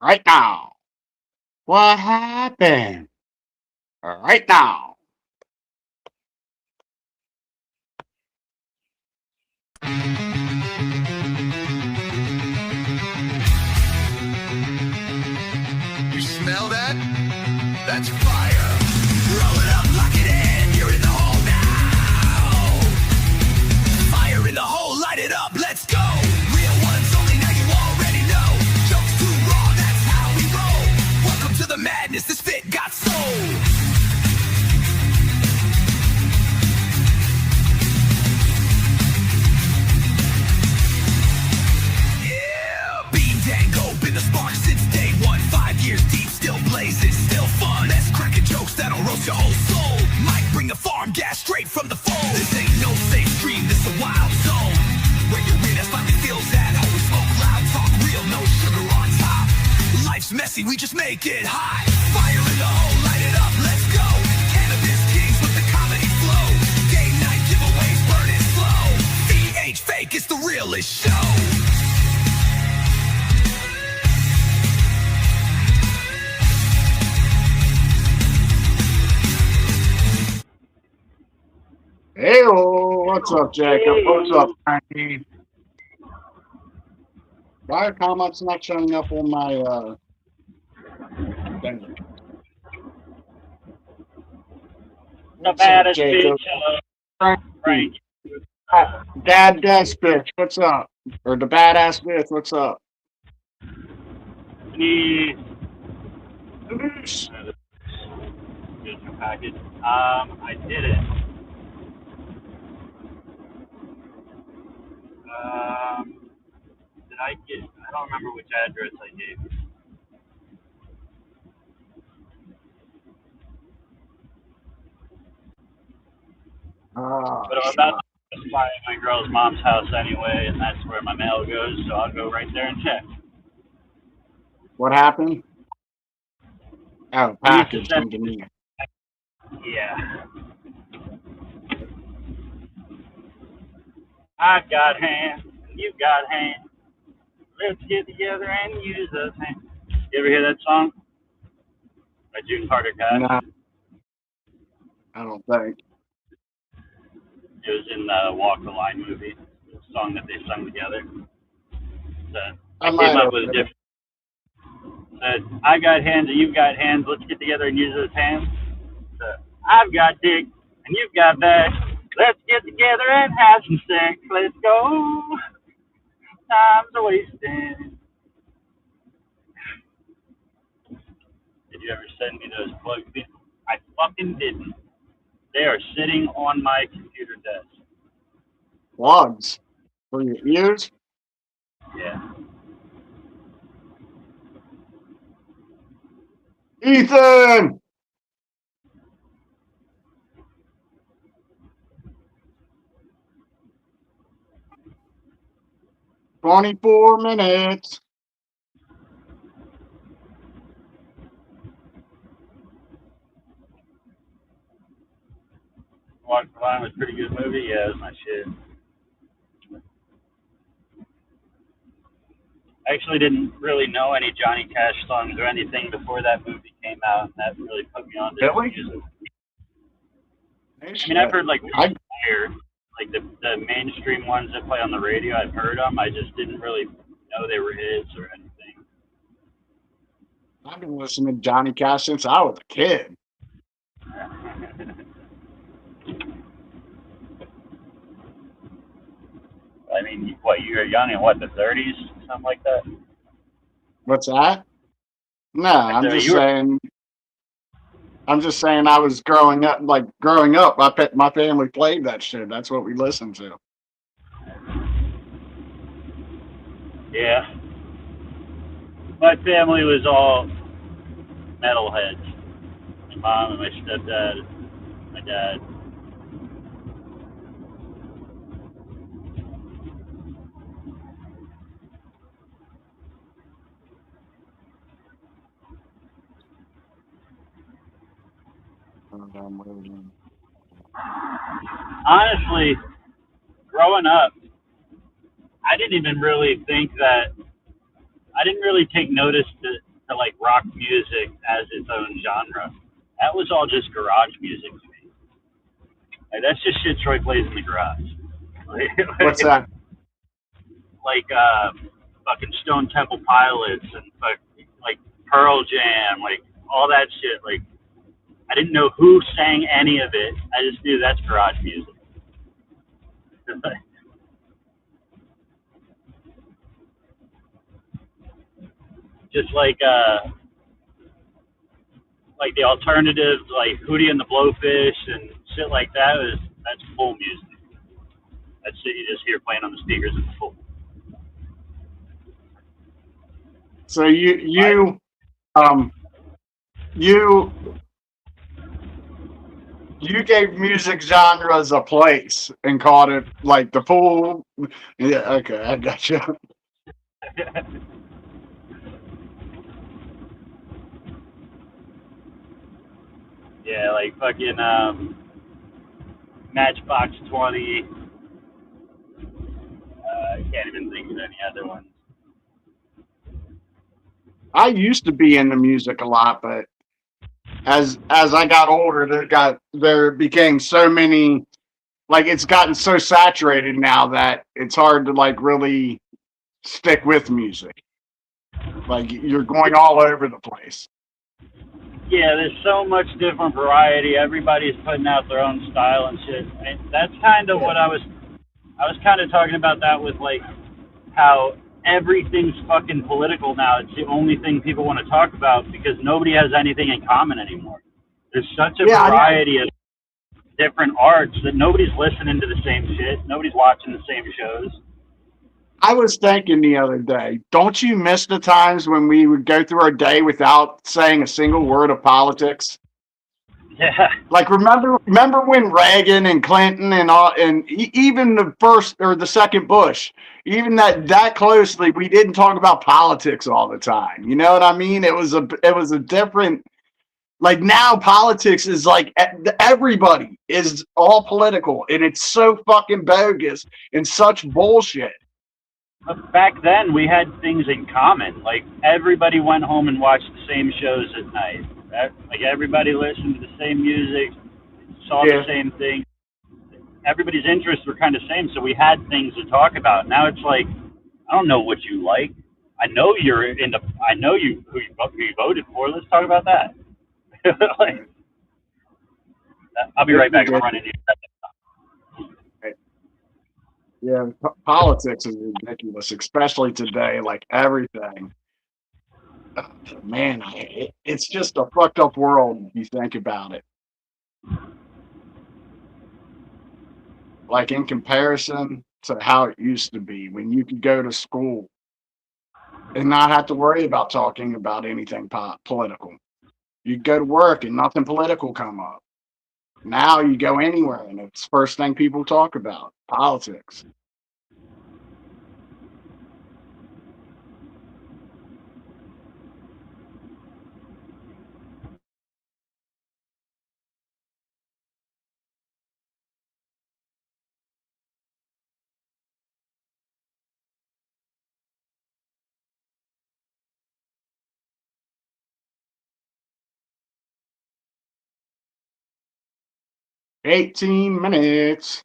Right now. What happened? Right now. You smell that? That's fire. Roll it up, lock it in. You're in the hole now. Fire in the hole, light it up. Let's go. Real ones only, now you already know. Jokes too raw, that's how we roll. Welcome to the madness. This fit got soul. Yeah, beam dango, been the spark since day one. 5 years deep, still blazing, still fun. Let's crack jokes that'll roast your whole soul. Might bring the farm gas straight from the phone. This ain't no safe stream, this a wild zone. Where your weirdest finally feels at home. We smoke loud, talk real, no sugar on top. Life's messy, we just make it hot. Fire in the hole, light it up, let's go. Cannabis kings with the comedy flow. Day night giveaways, burn it slow. VH fake, it's the realest show. Hey, what's up, Jacob? What's up, Frankie? Why are comments not showing up on my thing? The What's up, baddest Jacob? bitch. Frankie. Dad Des bitch, what's up? Or the badass bitch, what's up? Need Oops. here's your package. I did it. Did I get? I don't remember which address I gave. Oh, But I'm about to fly at my girl's mom's house anyway, and that's where my mail goes. So I'll go right there and check. what happened? Oh, He used to package send- came to me. Yeah. I've got hands, you've got hands. Let's get together and use those hands. You ever hear that song by June Carter Cash? No, I don't think. It was in the Walk the Line movie, the song that they sung together. So I might came up have with a heard it. different. Said, I got hands and you've got hands. Let's get together and use those hands. So I've got dick and you've got that. Let's get together and have some sex. Let's go. Time's a wasting. Did you ever send me those plugs? I fucking didn't. They are sitting on my computer desk. Plugs for your ears? Yeah. Ethan! "24 minutes." Walk the Line was a pretty good movie. Yeah, it was my shit. I actually didn't really know any Johnny Cash songs or anything before that movie came out, and that really put me on to Really? music. Hey, I mean, I've heard like I, the mainstream ones that play on the radio. I've heard them. I just didn't really know they were his or anything. I've been listening to Johnny Cash since I was a kid. I mean, what, you were young in what, the 30s, something like that? What's that? No, I'm So just you were- saying. I'm just saying I was growing up. Like growing up, my family played that shit. That's what we listened to. Yeah, my family was all metalheads. My mom and my stepdad, my dad. Honestly, growing up, I didn't even really think that I didn't really take notice to like rock music as its own genre. That was all just garage music to me. Like, that's just shit Troy plays in the garage. What's that? Like fucking Stone Temple Pilots and like Pearl Jam, like all that shit. Like I didn't know who sang any of it. I just knew that's garage music. Just like the alternatives, like Hootie and the Blowfish and shit like that. That's full music. That's shit you just hear playing on the speakers. It's full. So But um you you gave music genres a place and called it like the full. Yeah, okay, I got you. yeah, like fucking Matchbox 20. I can't even think of any other ones. I used to be into music a lot, but as I got older, there became so many, like it's gotten so saturated now that it's hard to like really stick with music. Like you're going all over the place. Yeah, there's so much different variety. Everybody's putting out their own style and shit. And that's kind of Yeah. what I was kind of talking about that with like how everything's fucking political now. It's the only thing people want to talk about because nobody has anything in common anymore. There's such a Yeah, variety of different arts that nobody's listening to the same shit. Nobody's watching the same shows. I was thinking the other day, don't you miss the times when we would go through our day without saying a single word of politics? Yeah. Like remember when Reagan and Clinton and all, and even the first or the second Bush, even that closely, we didn't talk about politics all the time. You know what I mean? It was a different, like now politics is like everybody is all political and it's so fucking bogus and such bullshit. But back then, we had things in common. Like everybody went home and watched the same shows at night. Like everybody listened to the same music, saw the Yeah. same thing. Everybody's interests were kind of same, so we had things to talk about. Now it's like, I don't know what you like. I know you're into. I know who you voted for. Let's talk about that. like, I'll be It's right back. I'm ridiculous. running. Yeah, politics is ridiculous, especially today. Like everything, man, it's just a fucked up world if you think about it. Like in comparison to how it used to be when you could go to school and not have to worry about talking about anything political. You go to work and nothing political come up. Now you go anywhere and it's the first thing people talk about politics. 18 minutes.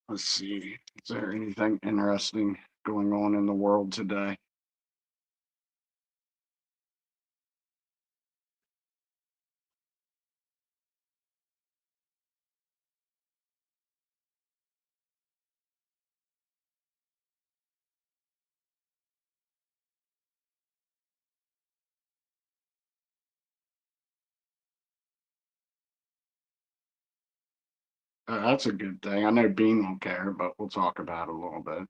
Let's see. Is there anything interesting going on in the world today? That's a good thing. I know Bean won't care, but we'll talk about it a little bit.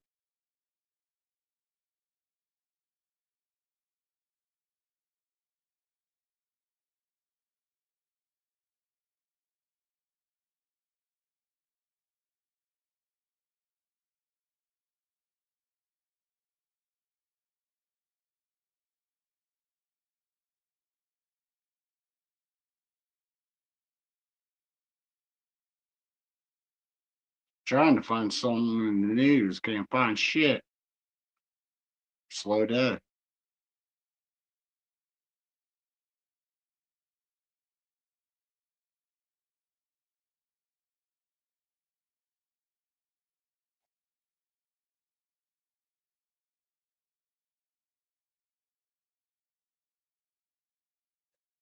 Trying to find something in the news, can't find shit. Slow day.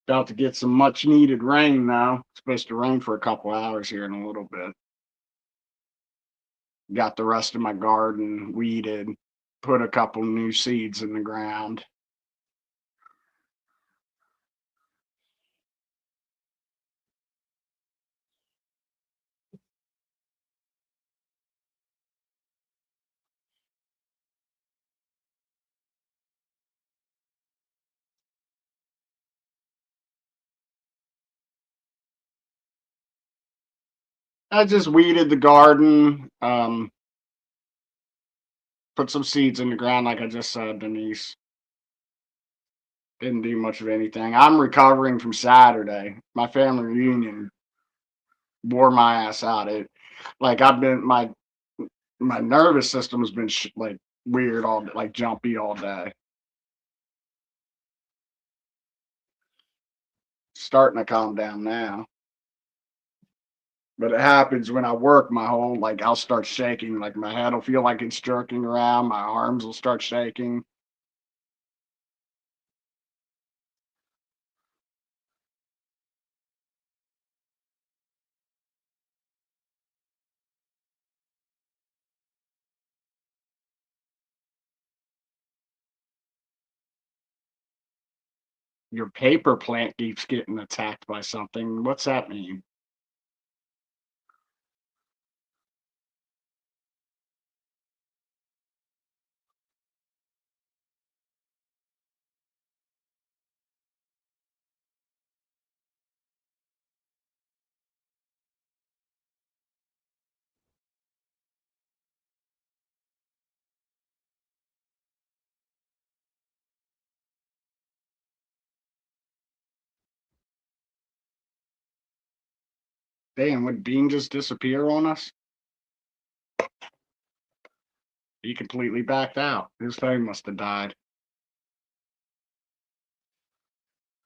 About to get some much needed rain now. It's supposed to rain for a couple hours here in a little bit. Got the rest of my garden weeded, put a couple new seeds in the ground. I just weeded the garden, put some seeds in the ground, like I just said, Denise. Didn't do much of anything. I'm recovering from Saturday. My family reunion wore my ass out. It, like I've been my nervous system has been like weird all like jumpy all day. Starting to calm down now. But it happens when I work my whole like I'll start shaking, like my head will feel like it's jerking around, my arms will start shaking. Your paper plant keeps getting attacked by something. What's that mean? Damn, would Bean just disappear on us? He completely backed out. His phone must have died.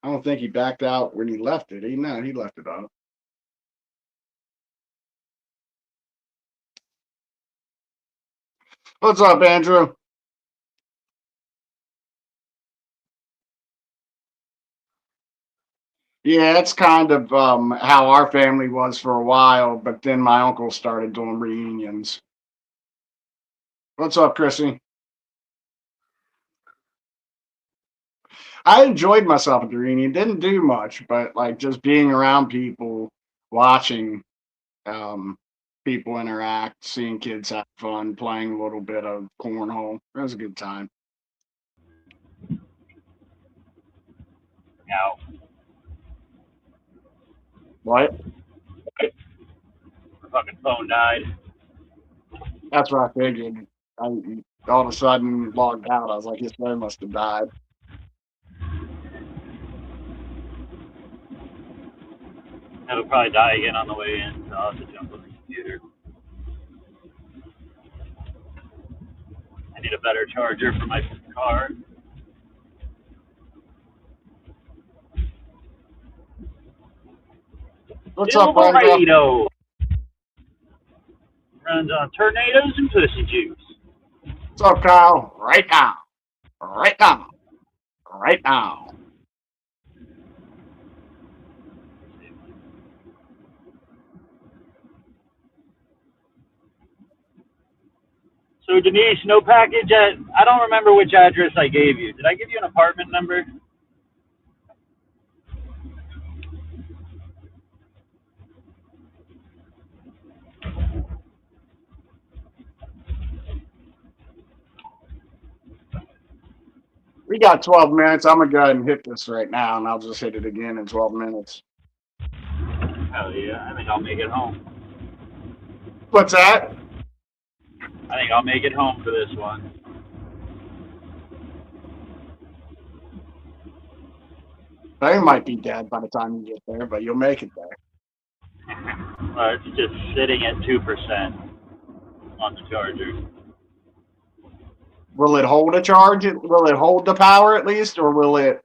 I don't think he backed out when he left it. He left it up. What's up, Andrew? Yeah, it's kind of how our family was for a while, but then my uncle started doing reunions. What's up, Chrissy? I enjoyed myself at the reunion. Didn't do much, but like just being around people, watching um, people interact, seeing kids have fun, playing a little bit of cornhole. It was a good time. Now, What? my fucking phone died. That's what I figured. I all of a sudden logged out. I was like, his phone must have died. It'll probably die again on the way in, so I'll have to jump on the computer. I need a better charger for my car. What's up, Brenda? Silverado runs on tornadoes and pussy juice. What's up, Kyle? Right now. Right now. Right now. So Denise, no package at, I don't remember which address I gave you. Did I give you an apartment number? We got 12 minutes. I'm going to go ahead and hit this right now, and I'll just hit it again in 12 minutes. Hell yeah, I think I'll make it home. What's that? I think I'll make it home for this one. They might be dead by the time you get there, but you'll make it there. It's just sitting at 2% on the charger. Will it hold a charge? Will it hold the power at least, or will it?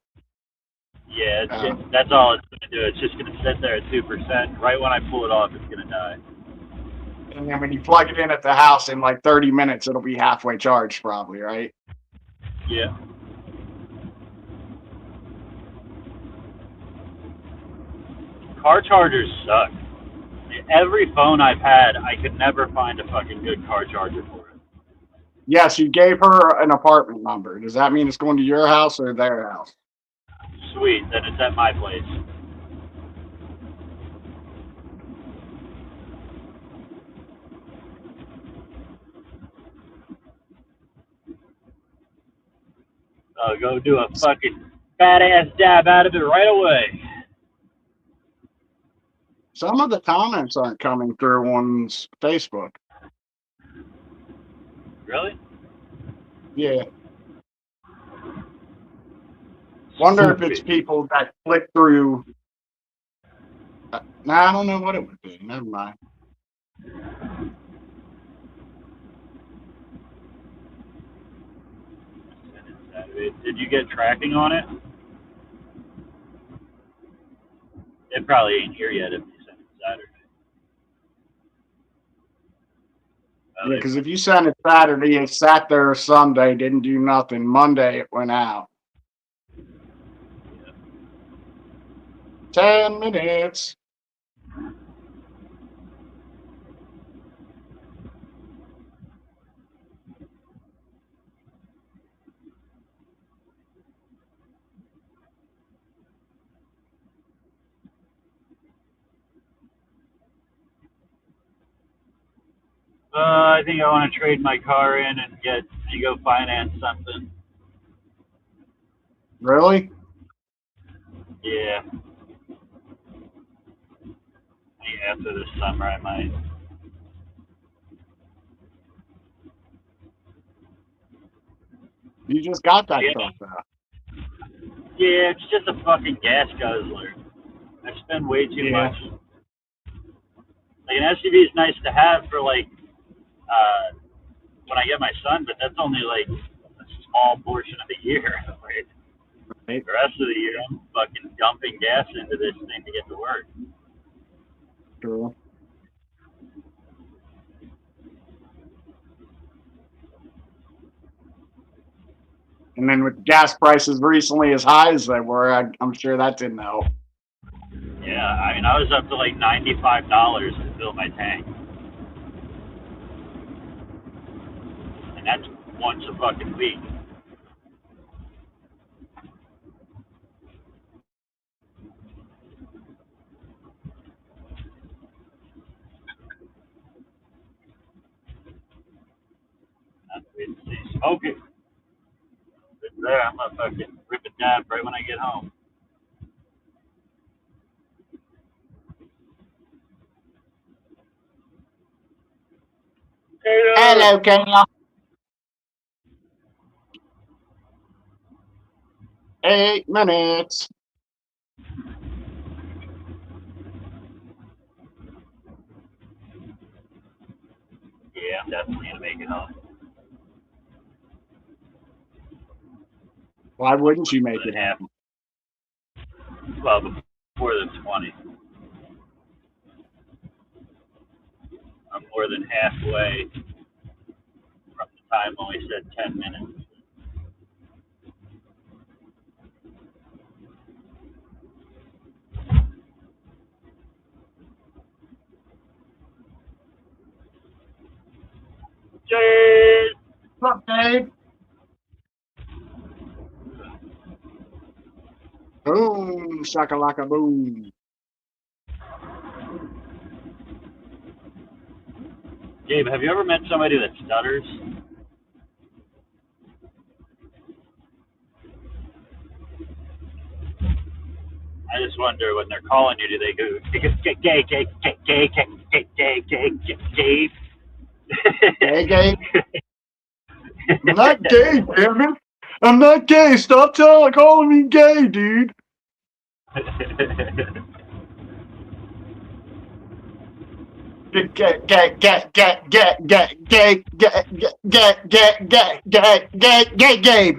Yeah, that's all it's going to do. It's just going to sit there at 2%. Right when I pull it off, it's going to die. And then when you plug it in at the house in like 30 minutes, it'll be halfway charged probably, right? Yeah. Car chargers suck. Every phone I've had, I could never find a fucking good car charger for it. Yes, you gave her an apartment number. Does that mean it's going to your house or their house? Sweet, then it's at my place. I'll go do a fucking badass dab out of it right away. Some of the comments aren't coming through on Facebook. Really? Yeah. Wonder if it's people that click through. Nah, I don't know what it would be. Never mind. Did you get tracking on it? It probably ain't here yet if you sent it Saturday. Yeah, because if you sent it Saturday, it sat there Sunday, didn't do nothing. Monday, it went out. 10 minutes. I think I want to trade my car in and go finance something. Really? Yeah. After this summer, I might. You just got that truck, though. Yeah, it's just a fucking gas guzzler. I spend way too much. Like an SUV is nice to have for like when I get my son, but that's only like a small portion of the year. Right? The rest of the year, I'm fucking dumping gas into this thing to get to work. True. And then with gas prices recently as high as they were, I'm sure that didn't help. Yeah, I mean, I was up to like $95 to fill my tank. And that's once a fucking week. Smoke it. It's there. I'm gonna fucking rip it down right when I get home. Hello, Kayla. 8 minutes. Yeah, I'm definitely gonna make it home. Why wouldn't you make it happen? Well, before the 20. I'm more than halfway from the time when we said 10 minutes. Cheers! What's up, Dave? Boom, shakalaka boom. Gabe, have you ever met somebody that stutters? I just wonder when they're calling you, do they go gay, gay, gay, gay, gay, gay, gay, gay, gay, gay, Gay, gay. I'm not gay, damn it. I'm not gay. Stop calling me gay, dude. Gay, gay, gay, gay, gay, gay, gay, gay, gay, gay, gay, gay, gay, gay, gay.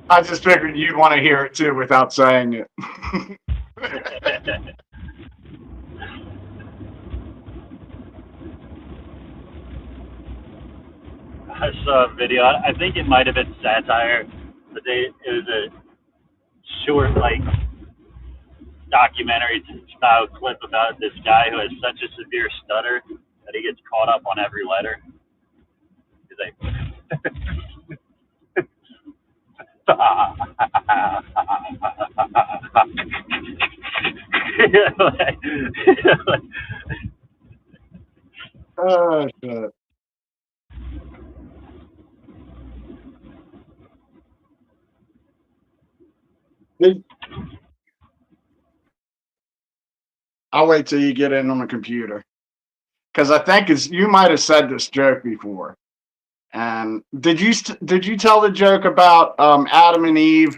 I just figured you'd want to hear it too without saying it. I saw a video. I think it might have been satire, but it was a short, like, documentary style clip about this guy who has such a severe stutter that he gets caught up on every letter. He's like, Oh, shit. I'll wait till you get in on the computer. Because I think you might have said this joke before. And did you tell the joke about Adam and Eve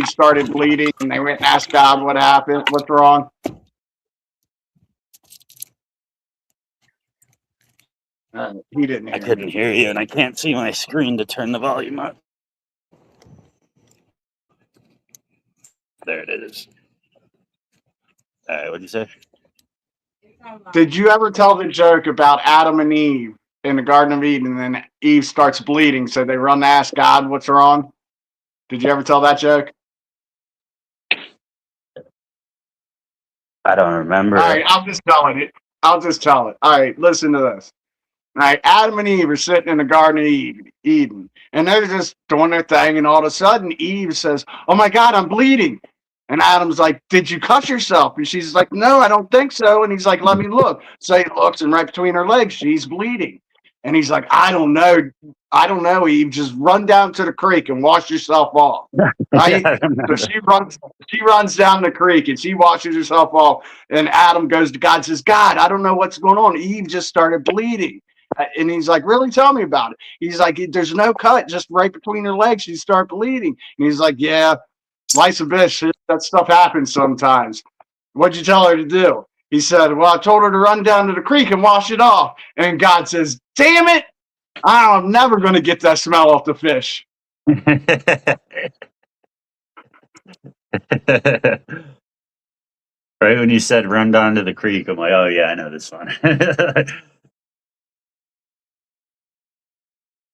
started bleeding and they went and asked God what happened, what's wrong? He didn't hear I couldn't hear you, and I can't see my screen to turn the volume up. There it is. All right, what'd you say? Did you ever tell the joke about Adam and Eve in the Garden of Eden, and then Eve starts bleeding, so they run to ask God what's wrong? Did you ever tell that joke? I don't remember. All right, I'll just tell it. I'll just tell it. All right, listen to this. All right, Adam and Eve are sitting in the Garden of Eden, and they're just doing their thing, and all of a sudden Eve says, "Oh my God, I'm bleeding." And Adam's like, "Did you cut yourself?" And she's like, "No, I don't think so." And he's like, "Let me look." So he looks, and right between her legs, she's bleeding. And he's like, "I don't know. I don't know, Eve. Just run down to the creek and wash yourself off." Right? So she runs down the creek and she washes herself off. And Adam goes to God and says, "God, I don't know what's going on. Eve just started bleeding." And he's like, "Really? Tell me about it." He's like, "There's no cut, just right between her legs. She started bleeding." And he's like, "Yeah, life's a bitch. That stuff happens sometimes. What'd you tell her to do?" He said, "Well, I told her to run down to the creek and wash it off." And God says, "Damn it. I'm never going to get that smell off the fish." Right when you said run down to the creek, I'm like, oh yeah, I know this one.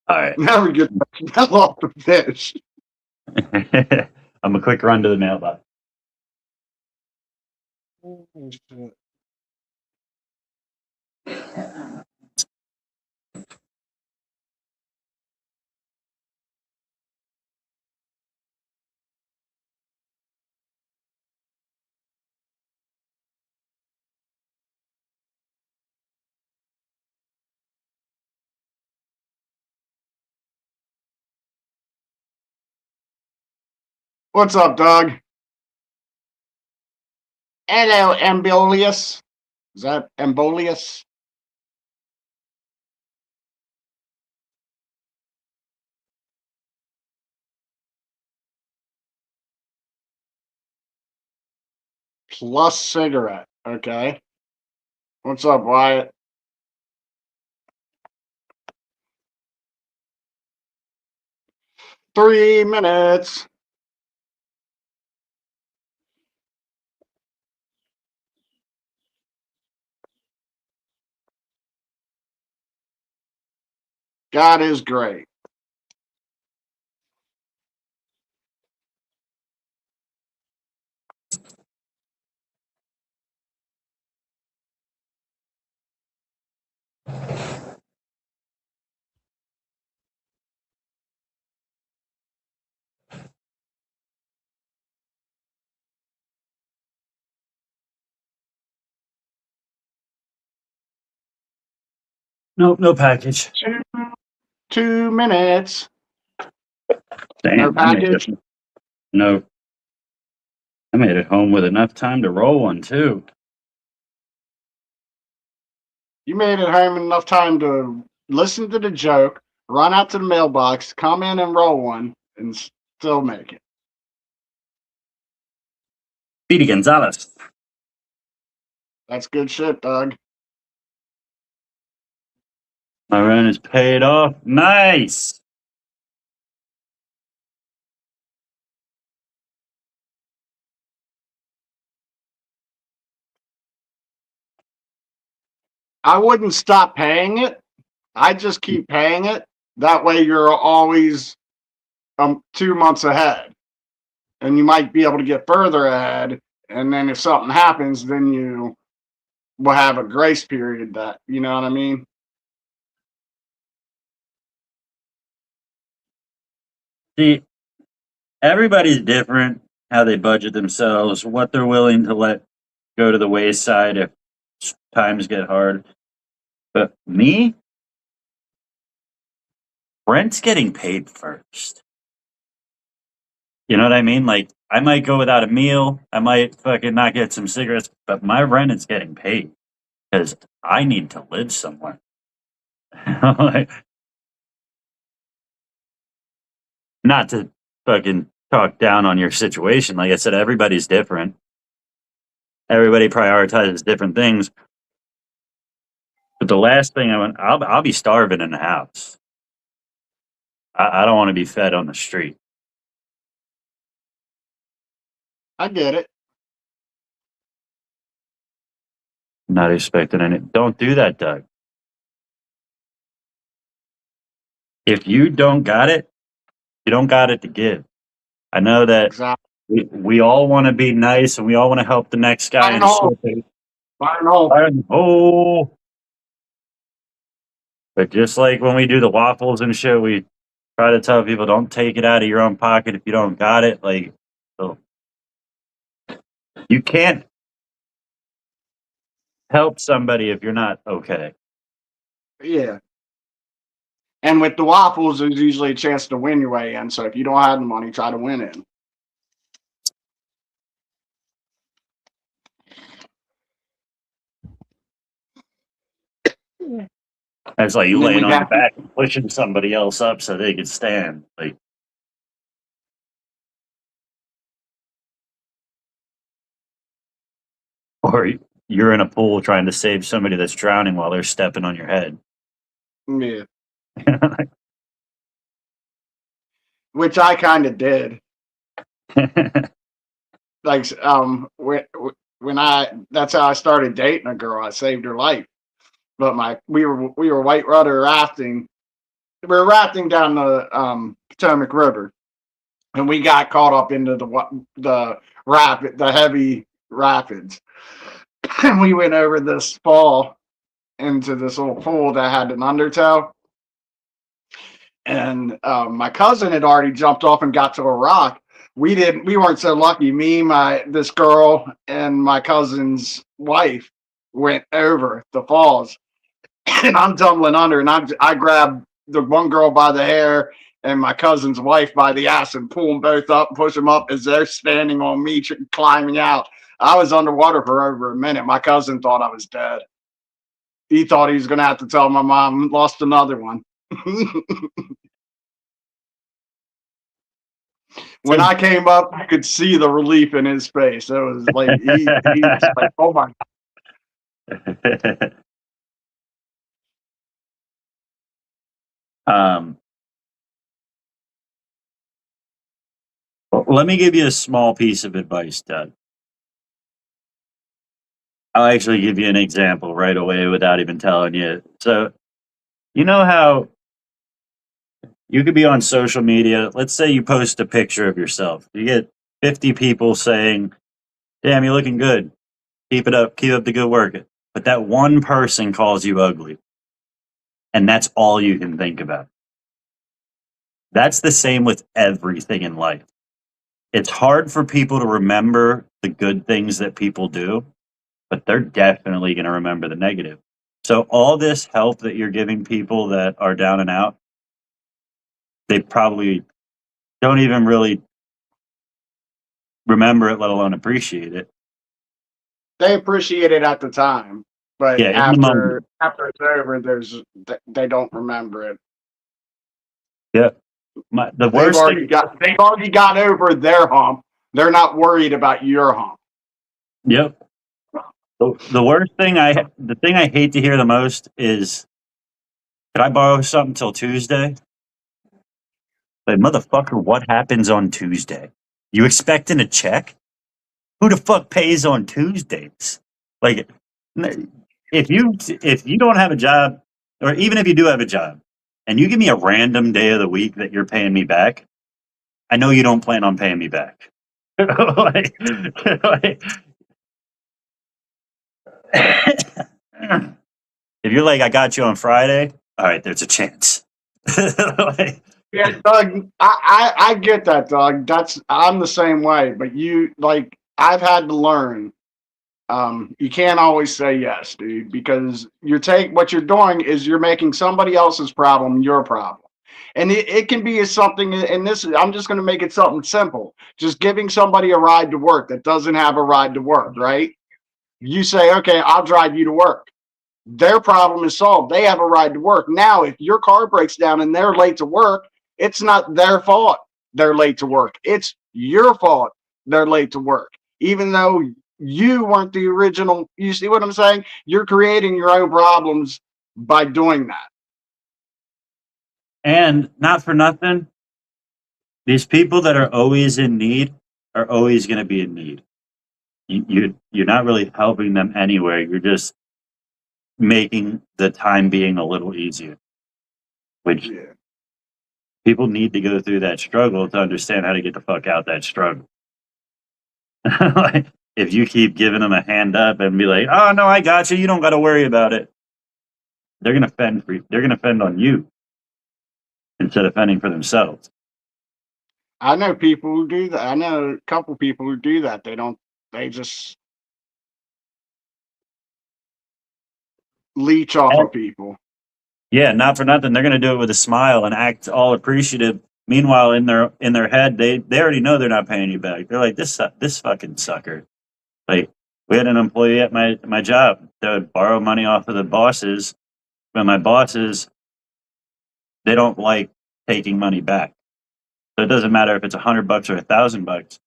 All right. Never get that smell off the fish. I'm a quick run to the mailbox. Oh, shit. What's up, Doug? Hello, Embolius. Is that Embolius? Plus cigarette. Okay. What's up, Wyatt? Three minutes. God is great. Nope, no package. 2 minutes. No Damn, I made package? it. No, I made it home with enough time to roll one too. You made it home enough time to listen to the joke, run out to the mailbox, come in and roll one, and still make it. Speedy Gonzalez. That's good shit, Doug. My rent is paid off. Nice. I wouldn't stop paying it. I just keep paying it. That way you're always 2 months ahead. And you might be able to get further ahead. And then if something happens, then you will have a grace period that, you know what I mean? See, everybody's different how they budget themselves, what they're willing to let go to the wayside if times get hard. But me, rent's getting paid first. You know what I mean? Like, I might go without a meal, I might fucking not get some cigarettes, but my rent is getting paid because I need to live somewhere. Like, not to fucking talk down on your situation. Like I said, everybody's different. Everybody prioritizes different things. But the last thing I'll be starving in the house. I don't want to be fed on the street. I get it. Not expecting any. Don't do that, Doug. If you don't got it, you don't got it to give. I know that Exactly. we all want to be nice and we all want to help the next guy Fire and and hole. shit. Fire and hole. Oh, but just like when we do the waffles and shit, we try to tell people don't take it out of your own pocket if you don't got it. Like, so you can't help somebody if you're not okay. Yeah. And with the waffles, there's usually a chance to win your way in. So if you don't have the money, try to win it. It's like you And then laying we on your got back and pushing somebody else up so they can stand. Like, or you're in a pool trying to save somebody that's drowning while they're stepping on your head. yeah, which I kind of did. Like when I that's how I started dating a girl. I saved her life. But we were white rudder rafting. We were rafting down the Potomac River, and we got caught up into the heavy rapids, and we went over this fall into this little pool that had an undertow. And my cousin had already jumped off and got to a rock. We didn't. We weren't so lucky. Me, this girl, and my cousin's wife went over the falls, and I'm tumbling under, and I grabbed the one girl by the hair and my cousin's wife by the ass and pull them both up and push them up as they're standing on me climbing out. I was underwater for over a minute. My cousin thought I was dead. He thought he was going to have to tell my mom lost another one. When I came up, you could see the relief in his face. It was like he was like, "Oh my um, well, let me give you a small piece of advice, Doug. I'll actually give you an example right away without even telling you. So, you know how you could be on social media. Let's say you post a picture of yourself. You get 50 people saying, "Damn, you're looking good. Keep it up. Keep up the good work." But that one person calls you ugly. And that's all you can think about. That's the same with everything in life. It's hard for people to remember the good things that people do, but they're definitely going to remember the negative. So all this help that you're giving people that are down and out, they probably don't even really remember it, let alone appreciate it. They appreciate it at the time, but Yeah, in the moment. after it's over, they don't remember it. Yeah. The worst thing. They've already got over their hump. They're not worried about your hump. Yep. The worst thing the thing I hate to hear the most is, "Could I borrow something till Tuesday?" Like, motherfucker, what happens on Tuesday? You expecting a check? Who the fuck pays on Tuesdays? Like, if you don't have a job, or even if you do have a job, and you give me a random day of the week that you're paying me back, I know you don't plan on paying me back. like, like, if you're like, "I got you on Friday," all right, there's a chance. Like, Yeah, Doug, I get that, Doug. I'm the same way, but I've had to learn. You can't always say yes, dude, because what you're doing is you're making somebody else's problem your problem. And it can be something, and I'm just going to make it something simple. Just giving somebody a ride to work that doesn't have a ride to work, right? You say, okay, I'll drive you to work. Their problem is solved. They have a ride to work. Now, if your car breaks down and they're late to work, it's not their fault they're late to work. It's your fault they're late to work. Even though you weren't the original, you see what I'm saying? You're creating your own problems by doing that. and not for nothing, these people that are always in need are always going to be in need. You're not really helping them anywhere. You're just making the time being a little easier, which Yeah. people need to go through that struggle to understand how to get the fuck out that struggle. Like, if you keep giving them a hand up and be like, "Oh no, I got you. You don't got to worry about it," they're gonna fend for you. They're gonna fend on you instead of fending for themselves. I know people who do that. I know a couple people who do that. They just leech off of people. Yeah, not for nothing. They're gonna do it with a smile and act all appreciative. Meanwhile, in their head, they already know they're not paying you back. They're like, this fucking sucker. Like, we had an employee at my job that would borrow money off of the bosses, but my bosses, they don't like taking money back. So it doesn't matter if it's $100 or $1,000.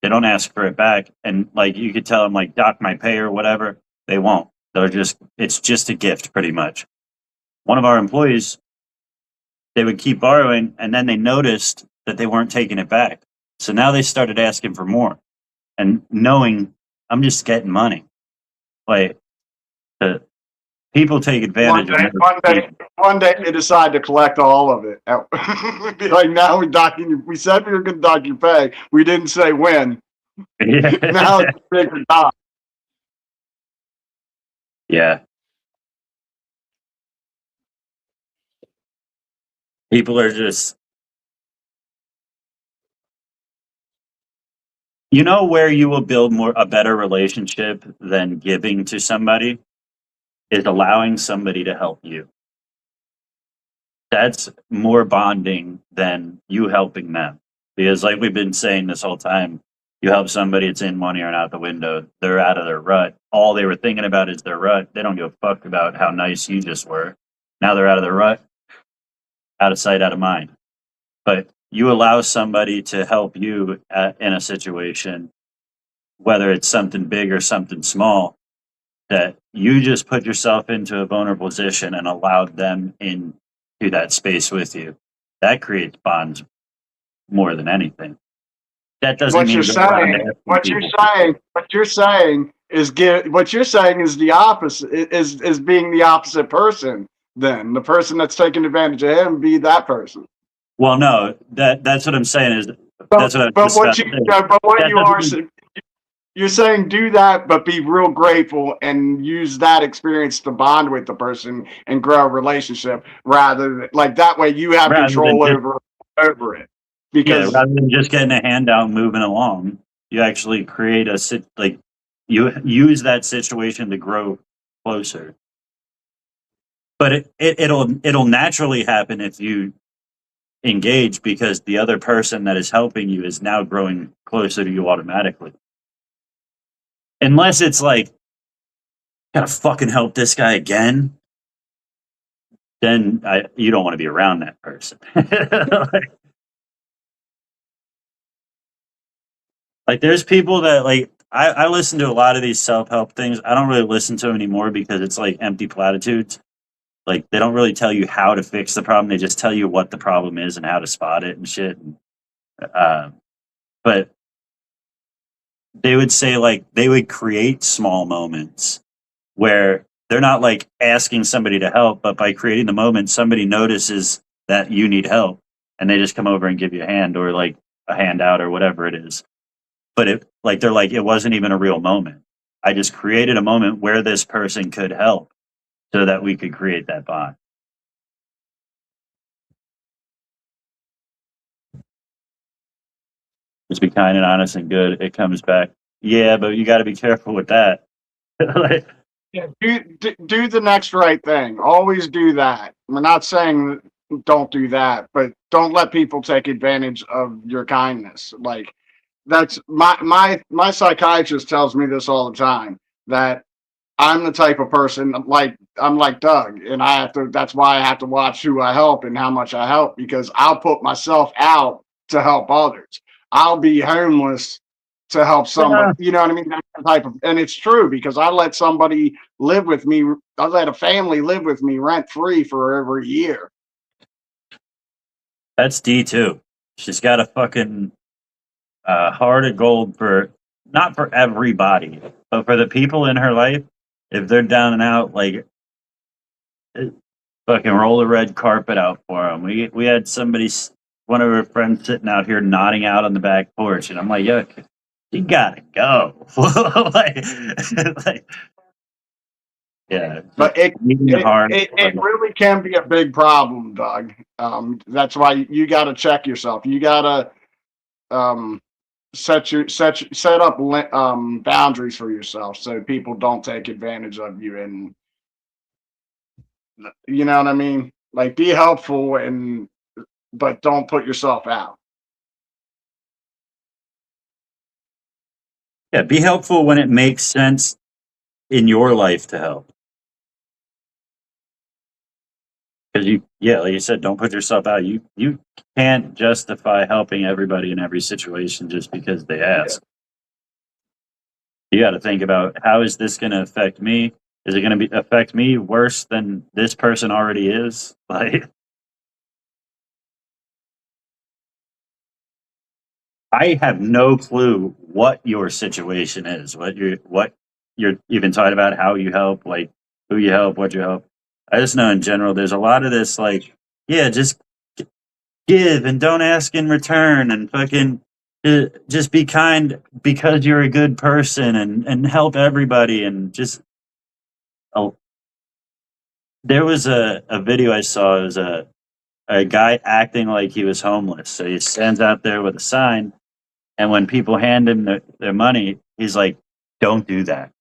They don't ask for it back, and like you could tell them, like, dock my pay or whatever. They won't. It's just a gift, pretty much. One of our employees, they would keep borrowing, and then they noticed that they weren't taking it back. So now they started asking for more, and knowing I'm just getting money. Like, the people take advantage of other One day they decide to collect all of it. Be like, now we said we were going to dock your pay. We didn't say when. people. Now it's a bigger dock. Yeah. People are just, where you will build a better relationship than giving to somebody is allowing somebody to help you. That's more bonding than you helping them. Because, like we've been saying this whole time, you help somebody, it's in money or out the window. They're out of their rut. All they were thinking about is their rut. They don't give a fuck about how nice you just were. Now they're out of their rut, out of sight, out of mind. But you allow somebody to help you in a situation, whether it's something big or something small, that you just put yourself into a vulnerable position and allowed them into that space with you. That creates bonds more than anything. That doesn't What mean you're saying is the opposite, is being the opposite person. Then the person that's taking advantage of him be that person. Well, no, that's what I'm saying is But you're saying do that, but be real grateful and use that experience to bond with the person and grow a relationship rather than like that way you have control over it. Because rather than just getting a handout and moving along, you actually create you use that situation to grow closer. But it'll naturally happen if you engage because the other person that is helping you is now growing closer to you automatically. Unless it's like, gotta fucking help this guy again, then you don't want to be around that person. Like there's people that like I listen to a lot of these self-help things. I don't really listen to them anymore because it's like empty platitudes. Like they don't really tell you how to fix the problem. They just tell you what the problem is and how to spot it and shit. But they would say like they would create small moments where they're not like asking somebody to help, but by creating the moment, somebody notices that you need help and they just come over and give you a hand or like a handout or whatever it is. But they're like, it wasn't even a real moment. I just created a moment where this person could help so that we could create that bond. Just be kind and honest and good. It comes back. Yeah, but you got to be careful with that. Like, Yeah, do the next right thing. Always do that. We're not saying don't do that, but don't let people take advantage of your kindness. Like that's my psychiatrist tells me this all the time, that I'm the type of person like I'm like Doug, and I have to. That's why I have to watch who I help and how much I help, because I'll put myself out to help others. I'll be homeless to help somebody. You know what I mean? That type of, and it's true because I let somebody live with me. I let a family live with me rent free for over a year. that's D2. She's got a fucking heart of gold for not for everybody, but for the people in her life. If they're down and out, like fucking roll the red carpet out for them. We had somebody, one of her friends, sitting out here nodding out on the back porch, and I'm like, yo, you gotta go. like, yeah, But it hard. really can be a big problem, Doug. That's why you got to check yourself. You got to set up boundaries for yourself so people don't take advantage of you, and you know what I mean. Like be helpful, but don't put yourself out. Yeah, be helpful when it makes sense in your life to help. Because like you said, don't put yourself out. You can't justify helping everybody in every situation just because they ask. You got to think about, how is this going to affect me? Is it going to affect me worse than this person already is? Like, I have no clue what your situation is, what you're even talking about, how you help, like who you help, what you help. I just know in general, there's a lot of this, like, yeah, just give and don't ask in return, and fucking just be kind because you're a good person, and help everybody, and just. Oh, there was a video I saw. It was a guy acting like he was homeless. So he stands out there with a sign, and when people hand him their money, he's like, "Don't do that."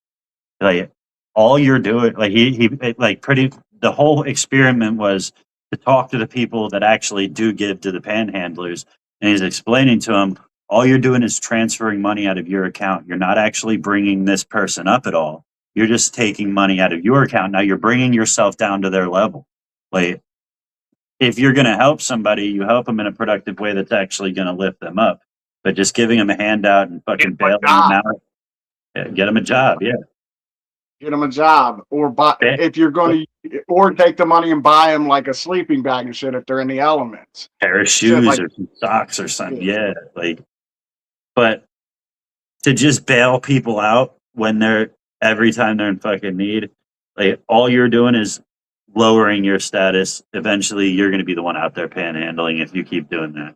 Like, all you're doing, like he like pretty. The whole experiment was to talk to the people that actually do give to the panhandlers, and he's explaining to them, all you're doing is transferring money out of your account. You're not actually bringing this person up at all. You're just taking money out of your account. Now you're bringing yourself down to their level. Like, if you're going to help somebody, you help them in a productive way that's actually going to lift them up. But just giving them a handout and fucking bailing them out, get them a job. Yeah. Get them a job, or buy if you're going to, or take the money and buy them like a sleeping bag and shit if they're in the elements. Pair of shoes or some socks or something. Yeah. Like, but to just bail people out when every time they're in fucking need, like, all you're doing is lowering your status. Eventually you're going to be the one out there panhandling if you keep doing that.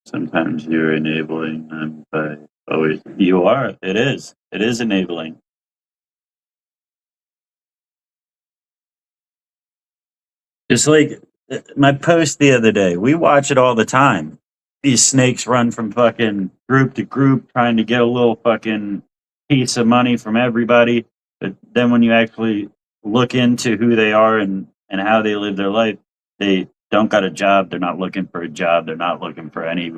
Sometimes you're enabling them by always. You are. It is enabling. Just like my post the other day, we watch it all the time. These snakes run from fucking group to group trying to get a little fucking piece of money from everybody. But then when you actually look into who they are and how they live their life, they don't got a job. They're not looking for a job. They're not looking for any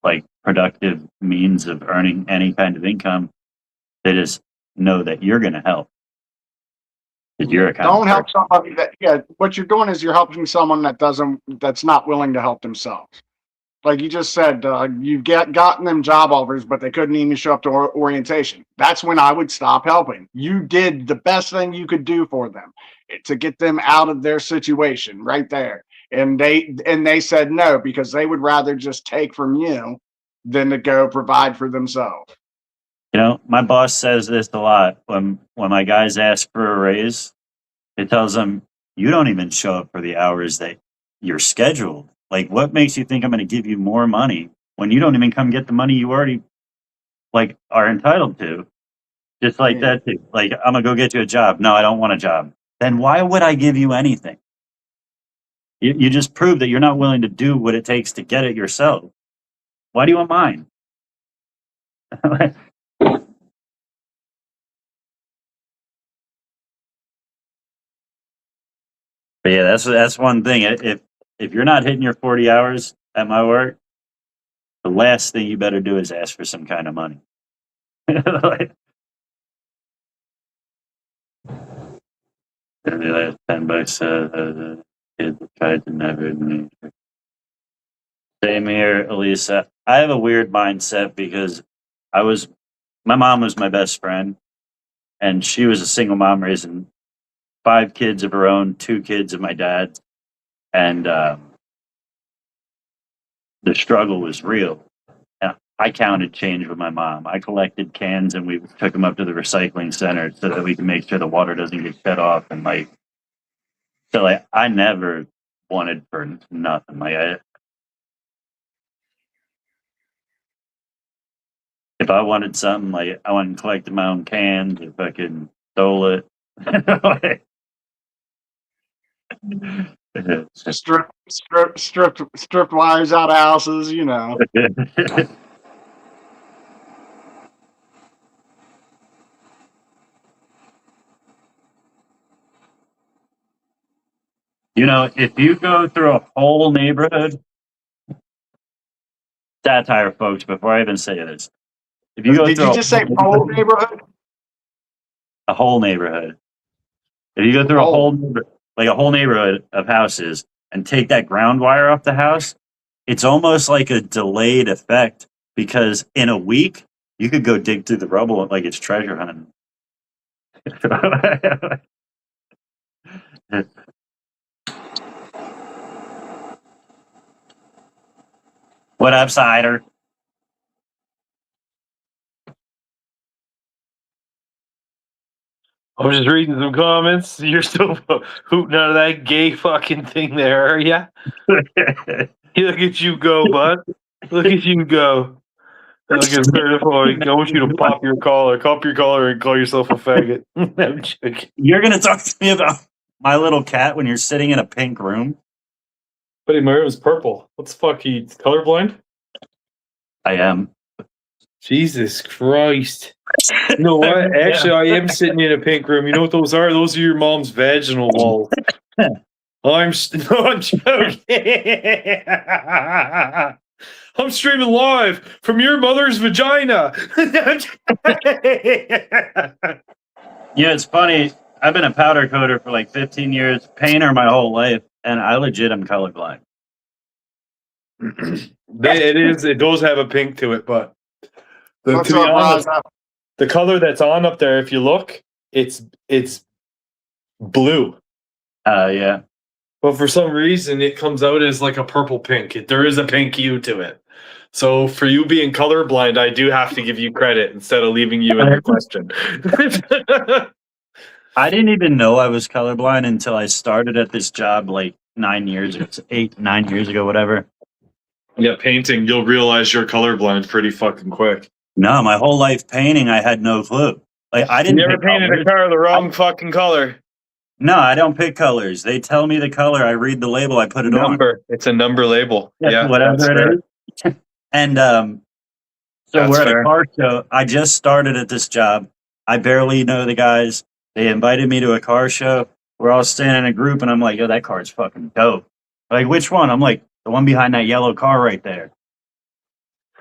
like productive means of earning any kind of income. They just know that you're going to help. That you're a kind Don't of help person. somebody what you're doing is you're helping someone that's not willing to help themselves. Like you just said, you've gotten them job offers, but they couldn't even show up to orientation. That's when I would stop helping. You did the best thing you could do for them to get them out of their situation right there. And they said no, because they would rather just take from you than to go provide for themselves. You know, my boss says this a lot when my guys ask for a raise. It tells them, you don't even show up for the hours that you're scheduled. Like, what makes you think I'm going to give you more money when you don't even come get the money you already like are entitled to? Just like that, too. Like, I'm gonna go get you a job. No, I don't want a job. Then why would I give you anything? You just prove that you're not willing to do what it takes to get it yourself. Why do you want mine? But yeah, that's one thing. If you're not hitting your 40 hours at my work, the last thing you better do is ask for some kind of money. Like, and the last $10 kids tried to never admit. Same here, Elisa. I have a weird mindset because my mom was my best friend, and she was a single mom raising 5 kids of her own, 2 kids of my dad's, and the struggle was real. And I counted change with my mom. I collected cans and we took them up to the recycling center so that we can make sure the water doesn't get shut off. And I never wanted for nothing. If I wanted something, like I went and collected my own cans, if I could stole it. Stripped wives out of houses, you know. You know, if you go through a whole neighborhood, satire, folks, before I even say this. If you go Did through you just say whole neighborhood? a whole neighborhood, if you go through a whole neighborhood of houses and take that ground wire off the house, it's almost like a delayed effect because in a week you could go dig through the rubble like it's treasure hunting. What up, Cider? I'm just reading some comments. You're still hooting out of that gay fucking thing there, are ya? Look at you go, bud. Look at you go. Look at certified. I want you to pop your collar and call yourself a faggot. I'm joking. You're going to talk to me about My Little Cat when you're sitting in a pink room? Buddy, my room's purple. What's the fuck? He colorblind? I am. Jesus Christ. You know what? Actually, I am sitting in a pink room. You know what those are? Those are your mom's vaginal walls. I'm joking. I'm streaming live from your mother's vagina. Yeah, it's funny. I've been a powder coater for like 15 years, painter my whole life, and I legit am colorblind. It does have a pink to it, but to What's be up, honest, Raza? the color that's on up there, if you look, it's blue. Yeah. But for some reason, it comes out as like a purple pink. There is a pink hue to it. So for you being colorblind, I do have to give you credit instead of leaving you in the question. I didn't even know I was colorblind until I started at this job like 9 years ago, 9 years ago, whatever. Yeah, painting, you'll realize you're colorblind pretty fucking quick. No, my whole life painting, I had no clue. Like I didn't. You never painted a car the wrong fucking color. No, I don't pick colors. They tell me the color. I read the label. I put it on. It's a number label. Yeah, whatever it is. And so That's we're at fair. a car show. I just started at this job, I barely know the guys. They invited me to a car show. We're all standing in a group, and I'm like, yo, that car's fucking dope. Like, which one? I'm like, the one behind that yellow car right there.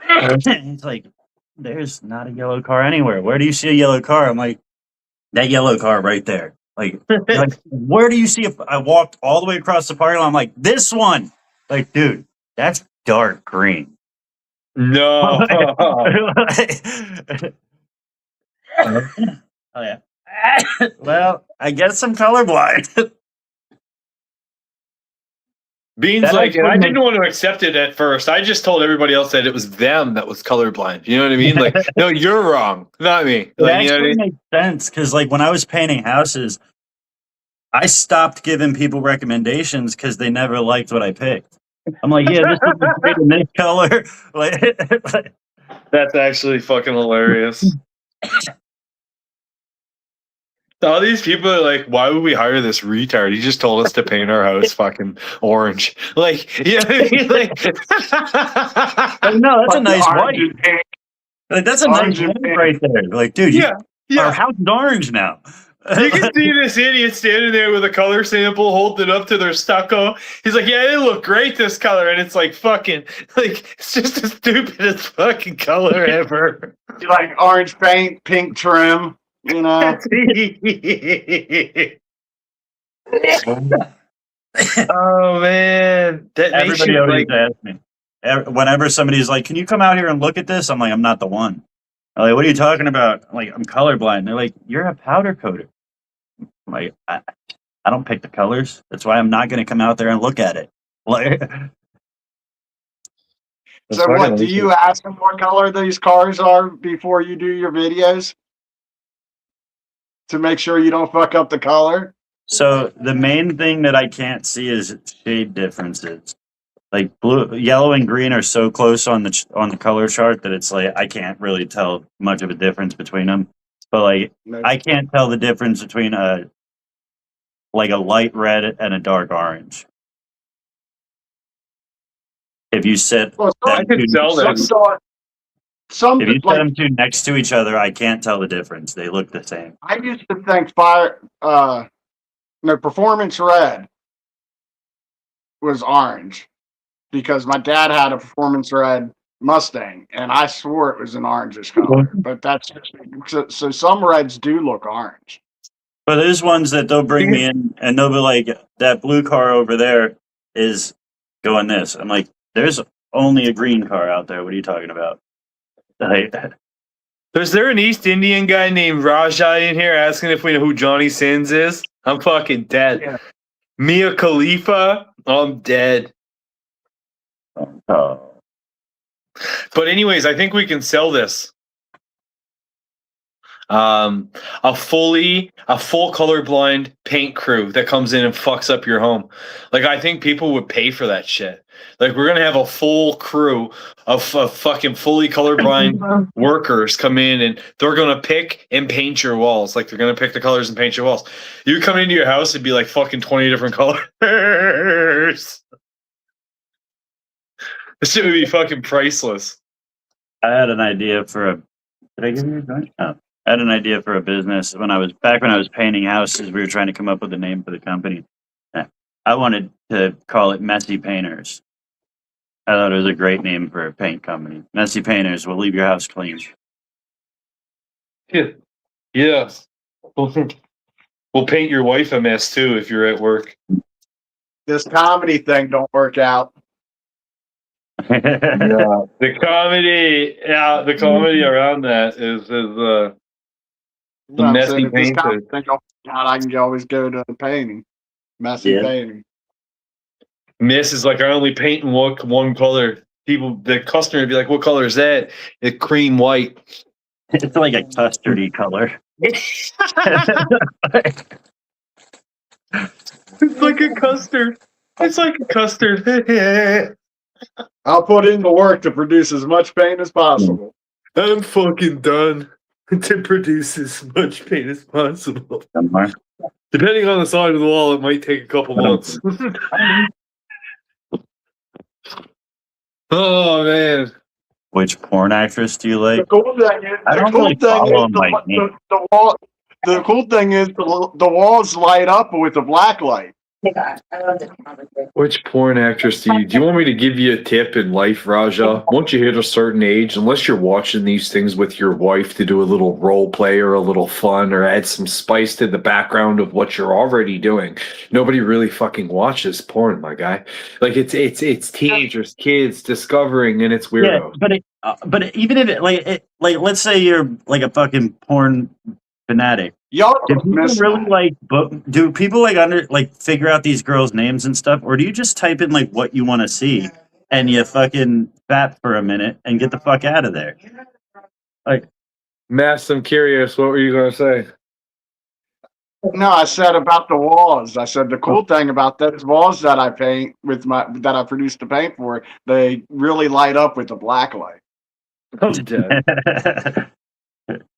It's like, there's not a yellow car anywhere. Where do you see a yellow car? I'm like, that yellow car right there. Like where do you see it? I walked all the way across the parking lot. I'm like, this one. Like, dude, that's dark green. No. Oh yeah. Well, I guess I'm colorblind. Bean's That like, and I actually didn't want to accept it at first. I just told everybody else that it was them that was colorblind. You know what I mean? Like, no, you're wrong, not me. It Like, you know actually what I mean? makes sense because, like, when I was painting houses, I stopped giving people recommendations because they never liked what I picked. I'm like, yeah, this is great in this color. Like, That's actually fucking hilarious. All these people are like, why would we hire this retard? He just told us to paint our house fucking orange. Like, you know what I mean? Like, no, that's a nice Orange white. and pink. Like, that's a nice Orange and white pink. right there. Like, dude, yeah, our yeah. house is orange now. You can see this idiot standing there with a color sample, holding it up to their stucco. He's like, yeah, it look great, this color. And it's like, fucking, like, it's just the stupidest fucking color ever. You like orange paint, pink trim, you know. Oh, man. That makes Everybody you always like, asks me. Whenever somebody's like, can you come out here and look at this? I'm like, I'm not the one. I'm like, what are you talking about? I'm like, I'm colorblind. They're like, you're a powder coater. I'm like, I don't pick the colors. That's why I'm not going to come out there and look at it. Like, So what, do you ask them what color these cars are before you do your videos? To make sure you don't fuck up the color? so the main thing that I can't see is shade differences. Like blue, yellow, and green are so close on the color chart that it's like I can't really tell much of a difference between them. But like No. I can't tell the difference between a light red and a dark orange. If you set Well, I them could two, tell that. Some if you set like them two next to each other, I can't tell the difference. They look the same. I used to think Performance Red was orange because my dad had a Performance Red Mustang and I swore it was an orangish color. But that's so some reds do look orange. But there's ones that they'll bring me in and they'll be like, that blue car over there is going this. I'm like, there's only a green car out there. What are you talking about? Like, Is there an East Indian guy named Rajai in here asking if we know who Johnny Sins is? I'm fucking dead. Yeah. Mia Khalifa? I'm dead. oh. But anyways, I think we can sell this. A full colorblind paint crew that comes in and fucks up your home. Like, I think people would pay for that shit. Like, we're gonna have a full crew of fucking fully colorblind workers come in and they're gonna pick and paint your walls. Like, they're gonna pick the colors and paint your walls. You come into your house, it'd be like fucking 20 different colors. This shit would be fucking priceless. I had an idea for a. Did I give you a joint? No. I had an idea for a business when I was painting houses. We were trying to come up with a name for the company. I wanted to call it Messy Painters. I thought it was a great name for a paint company. Messy Painters will leave your house clean. Yeah. Yes. We'll paint your wife a mess too if you're at work. This comedy thing don't work out. The comedy around that is The messy If this painter. comedy thing don't work out, I can always go to the painting. Messy Yeah. painting. Miss is like, I only paint in one color. The customer would be like, what color is that? It's cream white. It's like a custardy color. It's like a custard. It's like a custard. I'll put in the work to produce as much paint as possible. I'm fucking done to produce as much paint as possible. Somewhere. Depending on the side of the wall, it might take a couple months. Oh, man. Which porn actress do you The like? cool thing is, I don't really follow them by name. the cool thing is the walls light up with a black light. Which porn actress do you want me to give you a tip in life, Raja? Once you hit a certain age, unless you're watching these things with your wife to do a little role play or a little fun or add some spice to the background of what you're already doing, nobody really fucking watches porn, my guy. Like it's teenagers, kids discovering, and it's weirdos. Yeah, but even if like let's say you're like a fucking porn fanatic. Y'all Do people miss really do people figure out these girls' names and stuff, or do you just type in like what you want to see and you fucking fat for a minute and get the fuck out of there? Like, Mass, I'm curious. What were you gonna say? No, I said about the walls. I said the cool thing about those walls that I paint that I produce the paint for, they really light up with the black light. I'm dead.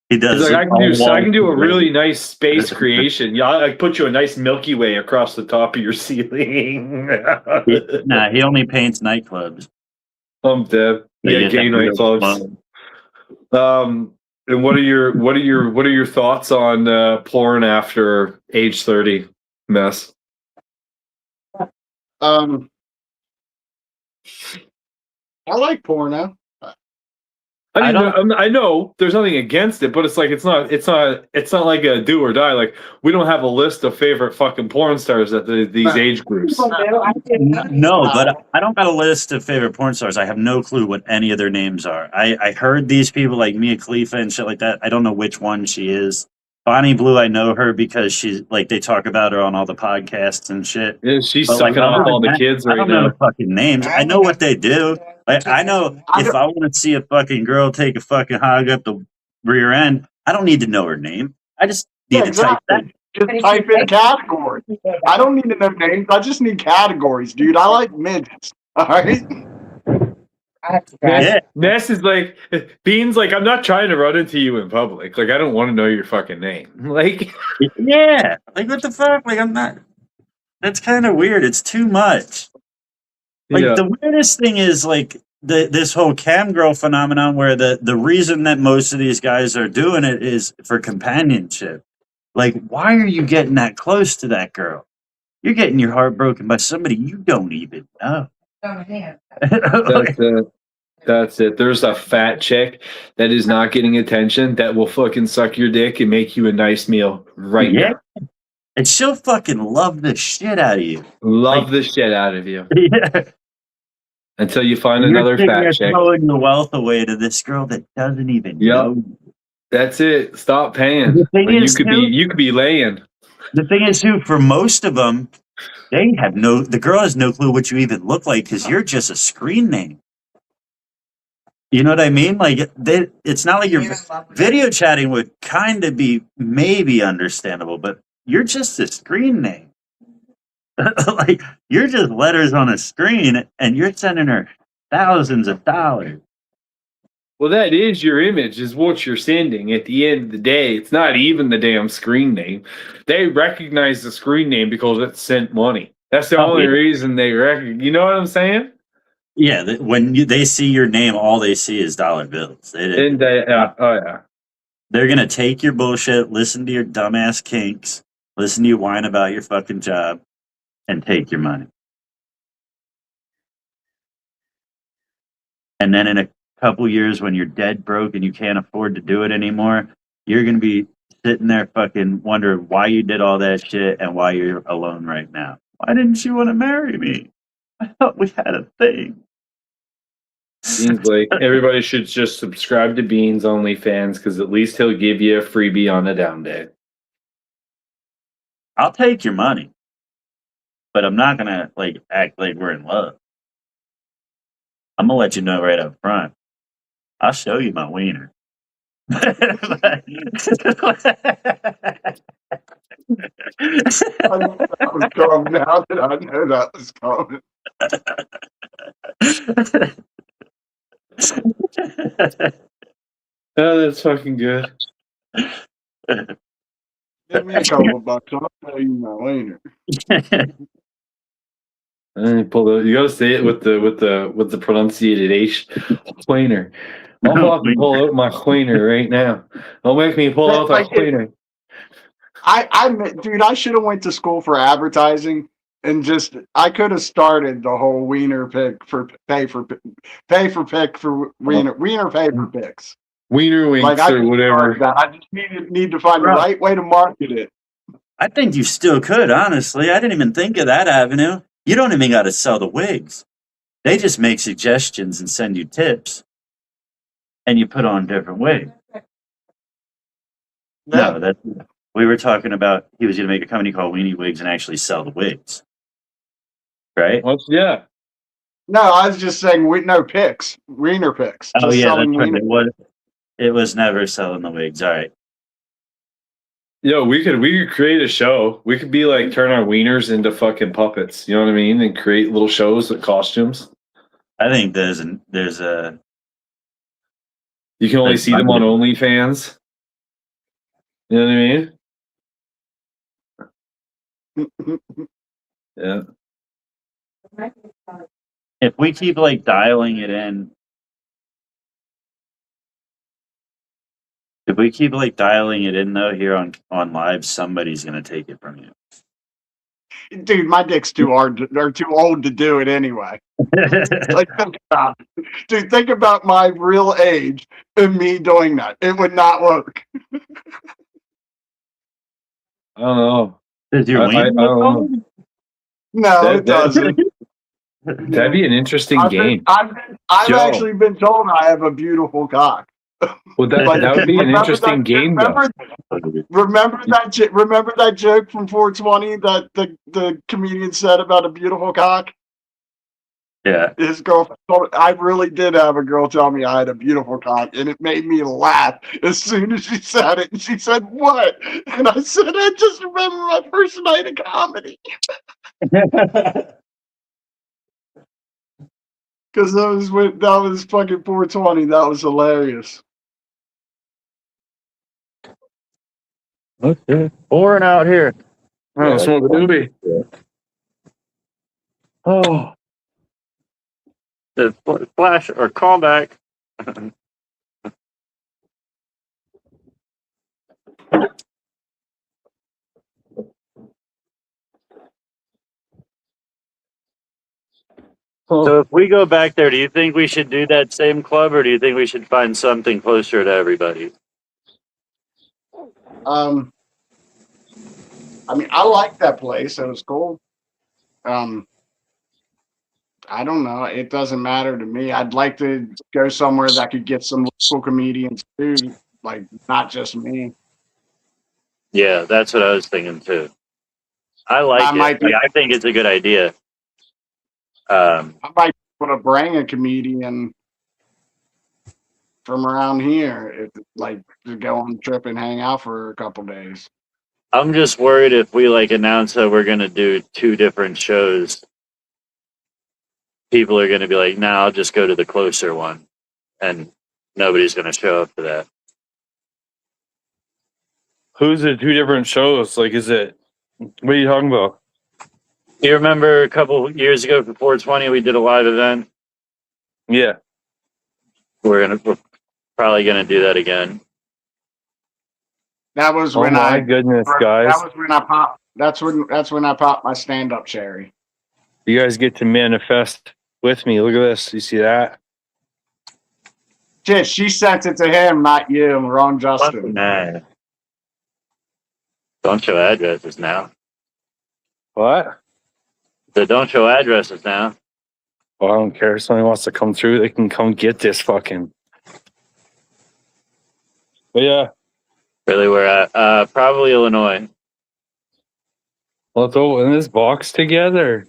he does. He's like, I can do a really nice space creation. Yeah, I put you a nice Milky Way across the top of your ceiling. Nah, he only paints nightclubs. I'm dead. Yeah, gay nightclubs. And what are your thoughts on porn after age 30, Mess? I like porno. I know there's nothing against it, but it's like it's not like a do or die. Like we don't have a list of favorite fucking porn stars at these age groups. No, but I don't got a list of favorite porn stars. I have no clue what any of their names are. I heard these people like Mia Khalifa and shit like that. I don't know which one she is. Bonnie Blue, I know her because she's like they talk about her on all the podcasts and shit. Yeah, she's But, sucking off all the kids right I don't now. know the fucking names. I know what they do. Like I know if I want to see a fucking girl take a fucking hog up the rear end, I don't need to know her name. I just need to type that. Just type in categories. I don't need to know names. I just need categories, dude. I like midgets. All right. Yeah. Ness is like Bean's like, I'm not trying to run into you in public. Like I don't want to know your fucking name. Like Yeah. Like what the fuck? Like I'm not. That's kind of weird. It's too much. Like yeah. the weirdest thing is like this whole cam girl phenomenon where the reason that most of these guys are doing it is for companionship. Like, why are you getting that close to that girl? You're getting your heart broken by somebody you don't even know. That's it. There's a fat chick that is not getting attention that will fucking suck your dick and make you a nice meal right now. And she'll fucking love the shit out of you. Love the shit out of you. Yeah. Until you find another fat chick. Throwing the wealth away to this girl that doesn't even know. That's it. Stop paying. The thing Like, is, you could be laying. The thing is, too, for most of them, the girl has no clue what you even look like because you're just a screen name. You know what I mean? Like, it's not like you're video chatting would kind of be maybe understandable, but you're just a screen name. Like, you're just letters on a screen and you're sending her thousands of dollars. Well, that is your image, is what you're sending. At the end of the day, it's not even the damn screen name. They recognize the screen name because it sent money. That's the only reason they recognize. You know what I'm saying? Yeah, when they see your name, all they see is dollar bills. Yeah. They're gonna take your bullshit, listen to your dumbass kinks, listen to you whine about your fucking job, and take your money. And then in a couple years, when you're dead broke and you can't afford to do it anymore, you're gonna be sitting there fucking wondering why you did all that shit and why you're alone right now. Why didn't you want to marry me? I thought we had a thing. Beans like everybody should just subscribe to Beans OnlyFans because at least he'll give you a freebie on a down day. I'll take your money, but I'm not gonna like act like we're in love. I'm gonna let you know right up front. I'll show you my wiener. That was coming. Now that I know that was coming. Oh, that's fucking good. Give me a couple bucks. I'll tell you my wiener. And then you pull the. You gotta say it with the pronunciated H. Wiener. I'll fucking pull out my wiener right now. Don't make me pull out Like the wiener. Dude, I should have went to school for advertising and I could have started the whole wiener pick for pay for pick for wiener pay for picks. Wiener winks Like I or could whatever. start that. I just need to find the right way to market it. I think you still could, honestly. I didn't even think of that avenue. You don't even got to sell the wigs. They just make suggestions and send you tips, and you put on different wigs. No, that we were talking about. He was going to make a company called Weenie Wigs and actually sell the wigs, right? Yeah. No, I was just saying no picks, wiener picks. Oh Just yeah, that's selling right. wiener. It was never selling the wigs. All right. Yo, we could create a show. We could be like turn our wieners into fucking puppets. You know what I mean? And create little shows with costumes. I think there's a You can only Like see them on budget. OnlyFans. You know what I mean? Yeah. if we keep like dialing it in. If we keep like dialing it in though here on live, somebody's gonna take it from you. Dude, my dick's too hard or too old to do it anyway. Like, think about it. Dude, think about my real age and me doing that. It would not work. I don't know. Does your I wiener don't know. No, it doesn't. That'd be an interesting game. I've Yo. actually been told I have a beautiful cock. Well, that would be an Remember interesting that- game, though. Remember that joke from 420 that the comedian said about a beautiful cock? Yeah. His girlfriend told, I really did have a girl tell me I had a beautiful cock, and it made me laugh as soon as she said it. And she said, "What?" And I said, "I just remember my first night of comedy." Because that was fucking 420. That was hilarious. Okay. Pouring out here. Oh, smoke a doobie. Oh. The flash or callback. So if we go back there, do you think we should do that same club, or do you think we should find something closer to everybody? I mean, I like that place. It was cool. I don't know. It doesn't matter to me. I'd like to go somewhere that could get some local comedians too, like not just me. Yeah, that's what I was thinking too. I like I it. might be- Like, I think it's a good idea. I might want to bring a comedian from around here, to go on a trip and hang out for a couple days. I'm just worried if we like announce that we're gonna do 2 different shows, people are gonna be like, "Nah, I'll just go to the closer one," and nobody's gonna show up for that. Who's the 2 different shows? Like, is it? What are you talking about? You remember a couple years ago for 420, we did a live event. Yeah. We're probably gonna do that again. That was Oh when my goodness, guys! That was when I popped. That's when I popped my stand-up cherry. You guys get to manifest with me. Look at this. You see that? Shit, she sent it to him, not you. Wrong, Justin. Nah. Don't show addresses now. What? So don't show addresses now. Well, I don't care. If somebody wants to come through, they can come get this fucking. But yeah, Really, we're at probably Illinois. let's open this box together.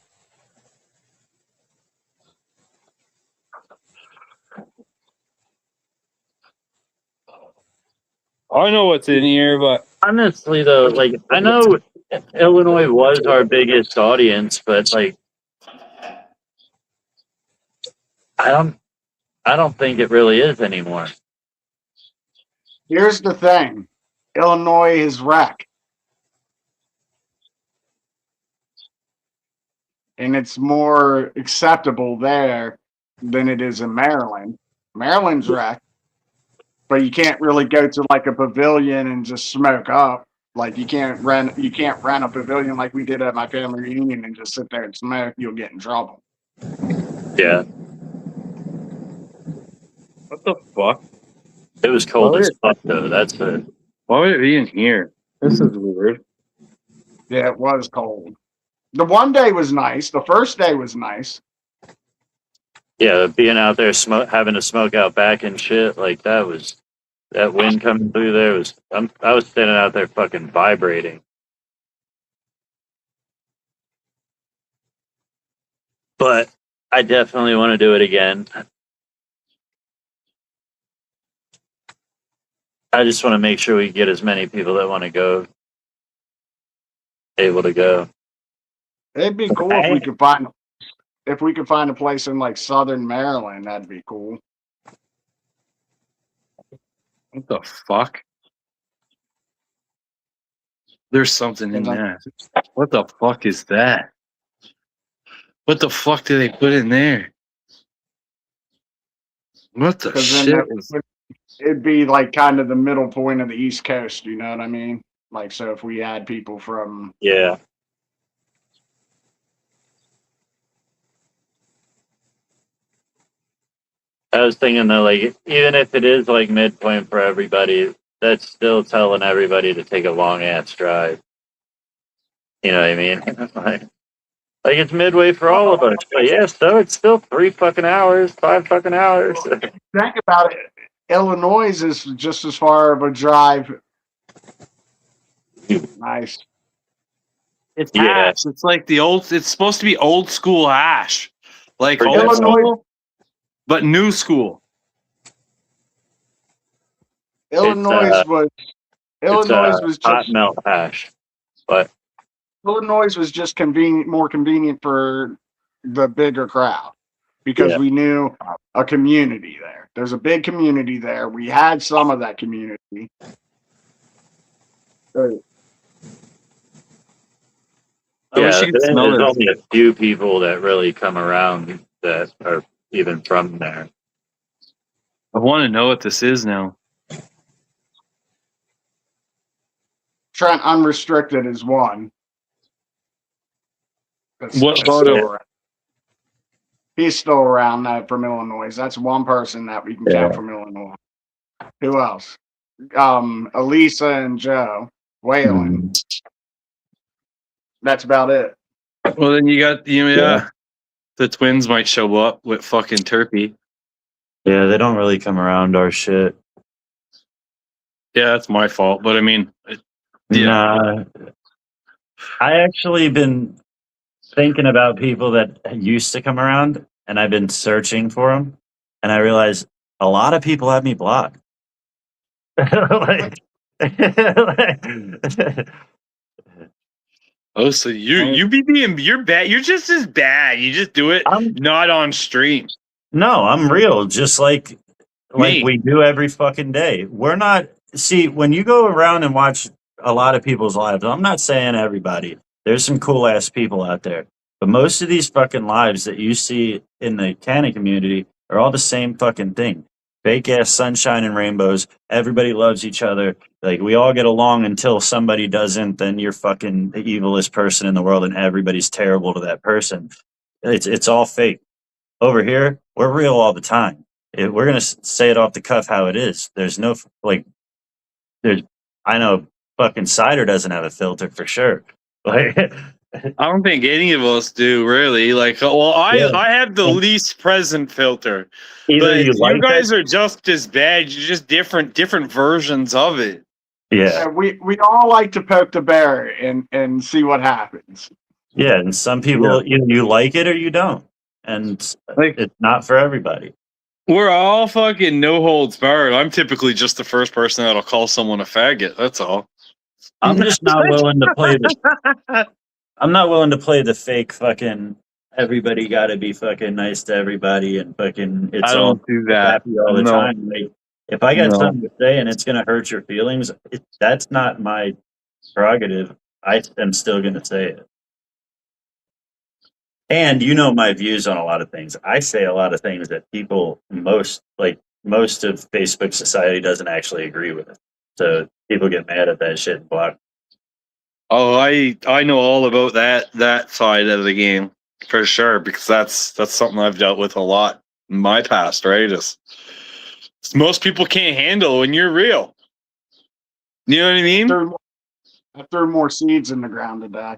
I know what's in here, but Honestly, though, like I know Illinois was our biggest audience, but like I don't think it really is anymore. Here's the thing. Illinois is wreck. and it's more acceptable there than it is in Maryland. Maryland's wrecked, but you can't really go to like a pavilion and just smoke up. Like you can't rent a pavilion like we did at my family reunion and just sit there and smoke. You'll get in trouble. Yeah, What the fuck? it was cold Oh, as fuck though. That's it. Why would it be in here? This is weird. Yeah, it was cold. The one day was nice. The first day was nice. Yeah, being out there, having to smoke out back and shit like that wind coming through there was. I was standing out there fucking vibrating. But I definitely want to do it again. I just want to make sure we get as many people that want to go able to go. It'd be cool if we could find a place in like Southern Maryland. That'd be cool. What the fuck? There's something in that. What the fuck is that? What the fuck do they put in there? What the 'Cause then shit? it'd be like kind of the middle point of the East Coast. You know what I mean? Like, so if we had people from, Yeah. I was thinking though, like, even if it is like midpoint for everybody, that's still telling everybody to take a long ass drive. You know what I mean? like it's midway for all of us. But yeah, so it's still 3 fucking hours, 5 fucking hours. think about it, Illinois is just as far of a drive. Nice. It's Yeah. hash. It's like the old. It's supposed to be old school hash, like For old Illinois- school, but new school. Illinois was It's hot just melt hash. But Illinois was just more convenient for the bigger crowd because Yeah. we knew a community there. There's a big community there. We had some of that community. I wish yeah, you could there's smell it. only a few people that really come around that are even from there. I want to know what this is now. Trent Unrestricted is one. What about still him? around. He's still around from Illinois. That's one person that we can count from Illinois. Who else? Elisa and Joe Whalen. That's about it. Well, then you got the twins might show up with fucking Turpy. Yeah, they don't really come around our shit. Yeah, that's my fault. But I mean, Nah. I actually been thinking about people that used to come around, and I've been searching for them, and I realized a lot of people have me blocked. like, oh, so you're bad. You're just as bad. You just do it I'm- not on stream. No, I'm real, just like Me. we do every fucking day. We're not see when you go around and watch a lot of people's lives. I'm not saying everybody. There's some cool ass people out there, but most of these fucking lives that you see in the canon community are all the same fucking thing. Fake ass sunshine and rainbows. Everybody loves each other. Like we all get along until somebody doesn't. Then you're fucking the evilest person in the world, and everybody's terrible to that person. It's all fake. Over here, we're real all the time. We're gonna say it off the cuff how it is. There's no like. There's. I know fucking Cider doesn't have a filter for sure. Like, I don't think any of us do really. Like, well, Yeah. I have the least present filter, either but you like you guys it, are just as bad. You're just different versions of it. yeah, We all like to poke the bear and see what happens. yeah. And some people either you like it or you don't, and Like- it's not for everybody. We're all fucking no holds barred. I'm typically just the first person that'll call someone a faggot. That's all. I'm just not willing to play the. I'm not willing to play the fake fucking. Everybody got to be fucking nice to everybody and fucking. It's I all don't do that. happy all the No. time. Like, if I got No. something to say and it's gonna hurt your feelings, that's not my prerogative. I am still gonna say it. And you know my views on a lot of things. I say a lot of things that people most of Facebook society doesn't actually agree with. So people get mad at that shit and block. Oh, I know all about that side of the game for sure, because that's something I've dealt with a lot in my past, right? Is most people can't handle when you're real. You know what I mean? I threw more seeds in the ground today.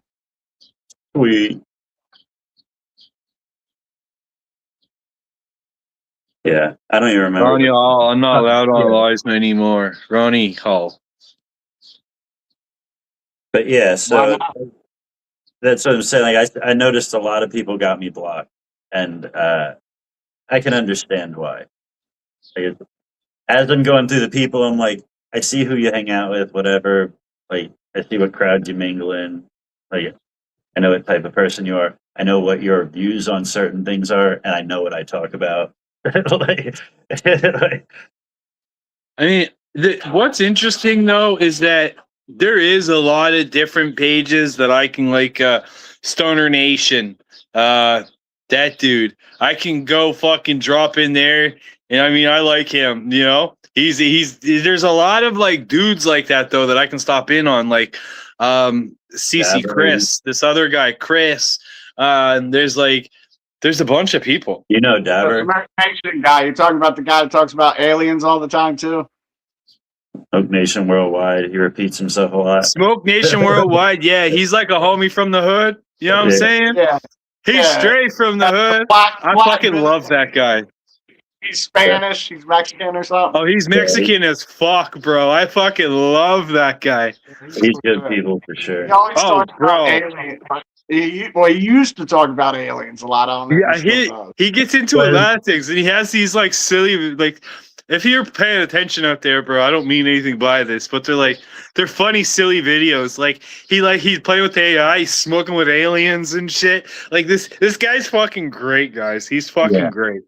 Yeah, I don't even remember. Ronnie Hall, I'm not allowed on lives anymore. Ronnie Hall. But yeah, so that's what I'm saying. Like I noticed a lot of people got me blocked, and I can understand why. Like, as I'm going through the people, I'm like, I see who you hang out with, whatever. Like, I see what crowd you mingle in. Like, I know what type of person you are. I know what your views on certain things are, and I know what I talk about. like, I mean, what's interesting though is that there is a lot of different pages that I can like. Stoner Nation, that dude, I can go fucking drop in there, and I mean, I like him. You know, he's. There's a lot of like dudes like that though that I can stop in on, like CC Chris, this other guy Chris. And there's a bunch of people. You know, The Dabber, Mexican guy. You're talking about the guy that talks about aliens all the time too. Smoke Nation Worldwide. He repeats himself a lot. Smoke Nation Worldwide, yeah, he's like a homie from the hood. You know what I'm Yeah. saying? Yeah, He's Yeah. straight from the hood. I Black fucking love that guy. He's Spanish. He's Mexican or something. Oh, he's Mexican as fuck, bro. I fucking love that guy. He's good people for sure. He always Oh, talks bro. about aliens. He used to talk about aliens a lot on there. Yeah, he gets into a lot of things, and he has these like silly like. If you're paying attention out there, bro, I don't mean anything by this, but they're funny, silly videos. Like he's playing with AI, he's smoking with aliens and shit. Like this guy's fucking great, guys. He's fucking great.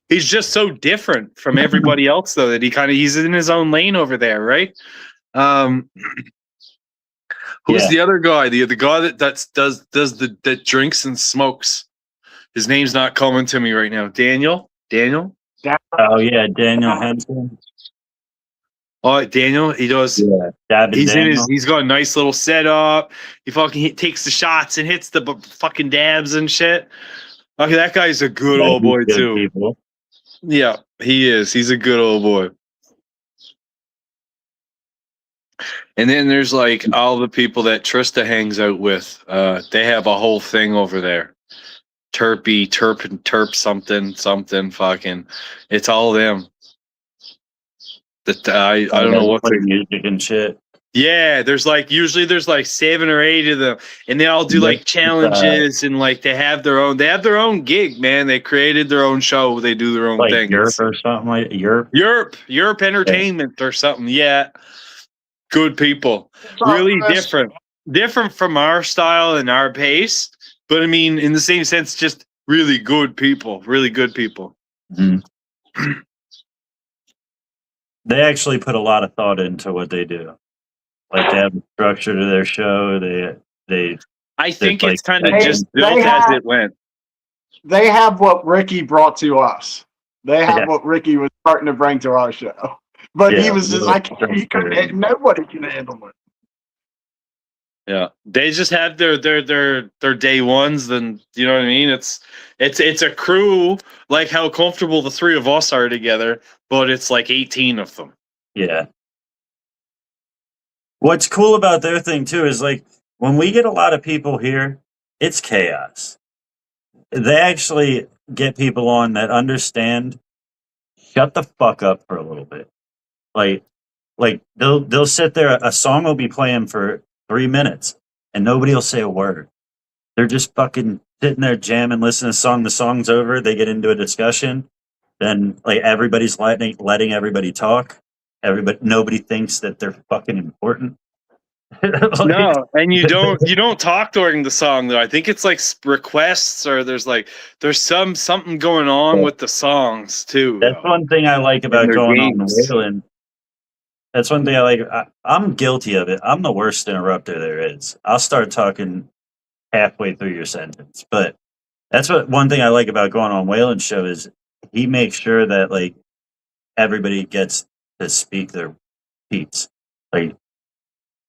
He's just so different from everybody else, though, that he's in his own lane over there, right? Who's the other guy? The guy that drinks and smokes. His name's not coming to me right now. Daniel. Oh yeah, Daniel Henson. Oh, Daniel, he does. Yeah, He's got a nice little setup. He takes the shots and hits the fucking dabs and shit. Okay, that guy's a good old boy too. People. Yeah, he is. He's a good old boy. And then there's like all the people that Trista hangs out with. They have a whole thing over there. Terp something fucking. It's all them. That I don't know what music and shit. Yeah, usually there's like 7 or 8 of them, and they all do like challenges and like they have their own gig, man. They created their own show. They do their own like thing. Europe or something like Europe Entertainment or something. Yeah, good people. Really different from our style and our pace, but I mean in the same sense, just really good people. Really good people. Mm-hmm. They actually put a lot of thought into what they do. Like they have a structure to their show. I think it's like, kind of just built as it went. They have what Ricky brought to us. They have what Ricky was starting to bring to our show. But he was just like, nobody can handle it. Yeah, they just have their day ones. Then you know what I mean. It's a crew, like how comfortable the 3 of us are together, but it's like 18 of them. Yeah. What's cool about their thing too is like when we get a lot of people here, it's chaos. They actually get people on that understand. Shut the fuck up for a little bit. Like they'll sit there. A song will be playing for 3 minutes, and nobody will say a word. They're just fucking sitting there jamming, listening to the song. The song's over. They get into a discussion. Then like everybody's letting everybody talk. Nobody thinks that they're fucking important. No, and you don't talk during the song though. I think it's like requests or there's something going on with the songs too. That's one thing I like about going on Wayland. That's one thing I like. I'm guilty of it. I'm the worst interrupter there is. I'll start talking halfway through your sentence, but That's what one thing I like about going on Waylon's show is he makes sure that like everybody gets to speak their piece. Like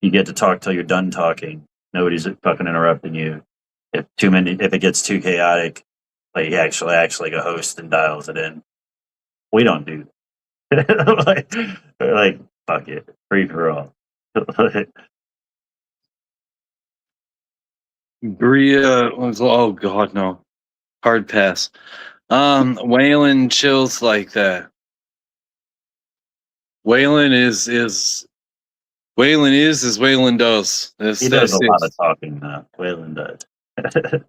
you get to talk till you're done talking. Nobody's fucking interrupting you. If it gets too chaotic, like he actually acts like a host and dials it in. We don't do that. We're like, fuck it, free for all. Bria was, oh god, no. Hard pass. Waylon chills like that. Waylon is Waylon is as Waylon does. He does a lot of talking now. Waylon does.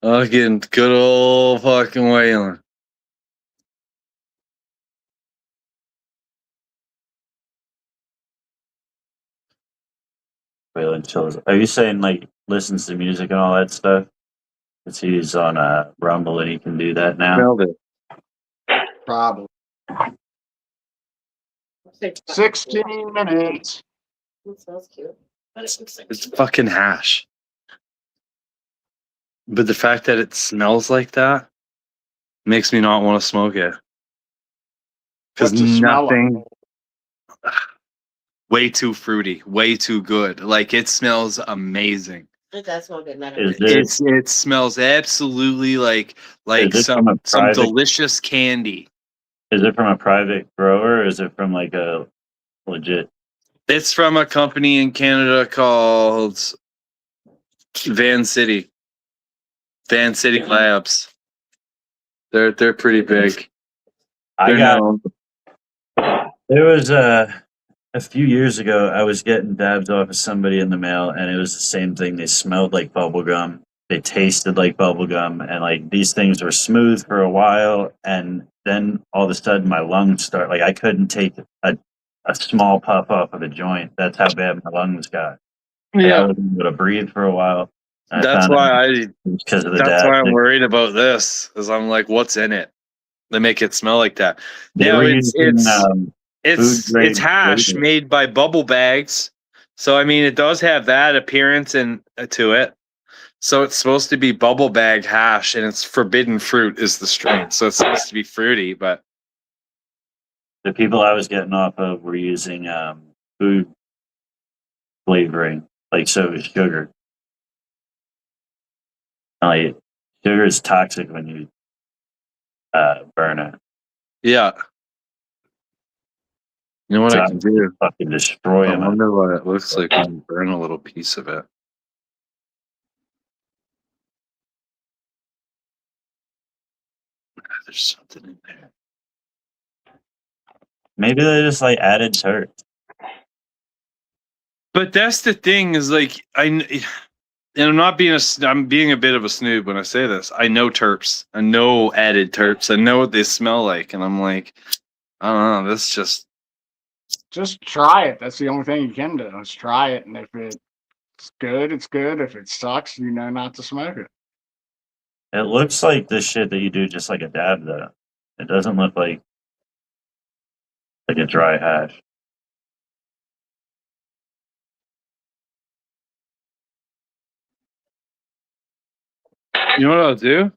Again, good old fucking Waylon. Waylon chills. Are you saying like listens to music and all that stuff? Because he's on Rumble and he can do that now. Nailed it. Probably 16 minutes. It smells cute. But it looks like It's fucking hash. But the fact that it smells like that makes me not want to smoke it. Because What's it smell like? nothing. Way too fruity, way too good. Like it smells amazing. it does smell good. Not Is a it- It smells absolutely like Is it from a some private- delicious candy. Is it from a private grower or is it from like a legit? It's from a company in Canada called Van City. Van City Labs. They're pretty big. I They're got. known. There was a few years ago. I was getting dabs off of somebody in the mail, and it was the same thing. They smelled like bubble gum. They tasted like bubble gum, and like these things were smooth for a while, and then all of a sudden my lungs start like I couldn't take a small puff off of a joint. That's how bad my lungs got. Like, I wasn't able to breathe for a while. And I That's found why out it was because of the That's dab. why I'm worried about this. Is I'm like, what's in it? They make it smell like that. They Yeah, were it's using, food-grade it's hash flavor. made by Bubble Bags. So I mean, it does have that appearance and to it. So it's supposed to be bubble bag hash, and it's forbidden fruit is the strain. So it's supposed to be fruity, but the people I was getting off of were using food flavoring, like so it was sugar. And, like sugar is toxic when you burn it. yeah. You know what So I can do? Fucking destroy I them. wonder what it looks like when you burn a little piece of it. There's something in there. Maybe they just like added dirt. But that's the thing is like and I'm not being I'm being a bit of a snoob when I say this. I know terps. I know added terps. I know what they smell like, and I'm like, I don't know. This just Just try it. That's the only thing you can do. Is try it, and if it's good, it's good. If it sucks, you know not to smoke it. It looks like the shit that you do just like a dab though. It doesn't look like a dry hash. you know what I'll do?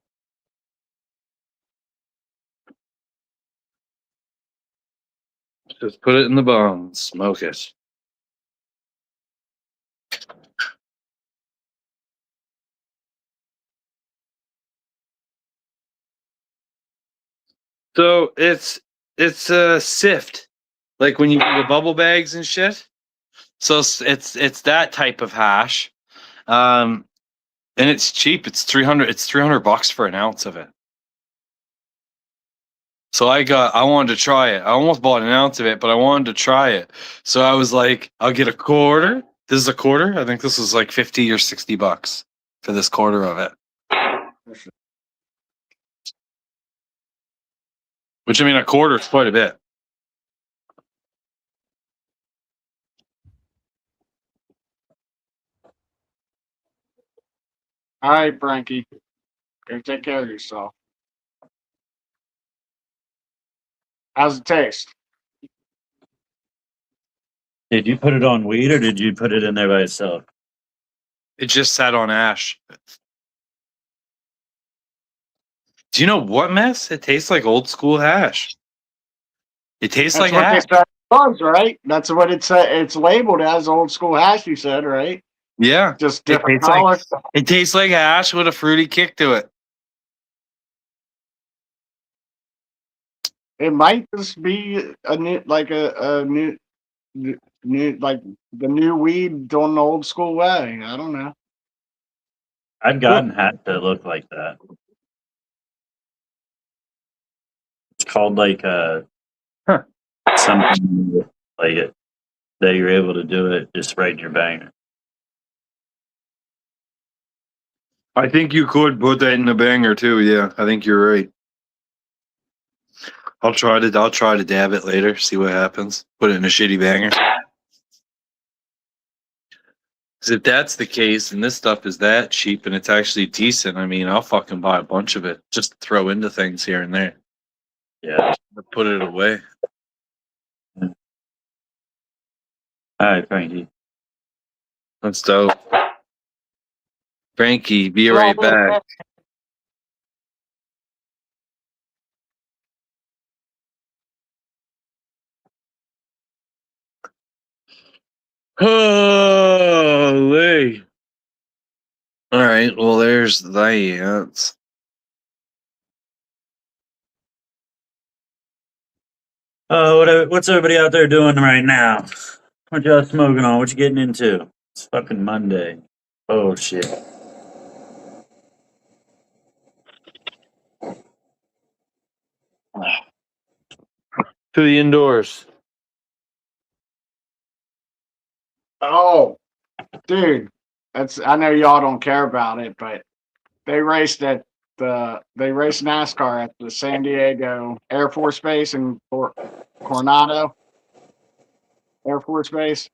Just put it in the bone, smoke it. So it's a sift, like when you do the bubble bags and shit. So it's that type of hash, and it's cheap. It's 300. It's $300 for an ounce of it. So I wanted to try it. I almost bought an ounce of it, but I wanted to try it. So I was like, I'll get a quarter. This is a quarter. I think this was like $50 or $60 for this quarter of it. Which I mean, a quarter is quite a bit. All right, Frankie. Go take care of yourself. How's it taste? Did you put it on weed or did you put it in there by itself? It just sat on ash. Do you know what mess? It tastes like old school hash. It tastes That's like what they hash. said it was, right? That's what it said. It's labeled as old school hash. You said, right? Yeah. Just It different tastes like color. it tastes like hash with a fruity kick to it. It might just be a new, like a new, like the new weed done the old school way. I don't know. I've gotten hat that look like that. It's called like Huh. something like it that you're able to do it just right in your banger. I think you could put that in a banger too. Yeah, I think you're right. I'll try to dab it later, see what happens. Put it in a shitty banger. 'Cause if that's the case and this stuff is that cheap and it's actually decent, I mean, I'll fucking buy a bunch of it just to throw into things here and there. Yeah. Put it away. All right, Frankie. That's dope. Frankie, be right back. Holy. All right, well, there's that. Oh, what's everybody out there doing right now? What y'all smoking on? What you getting into? It's fucking Monday. Oh shit. To the indoors. Oh, dude, I know y'all don't care about it, but they raced NASCAR at the San Diego Air Force Base in Coronado Air Force Base,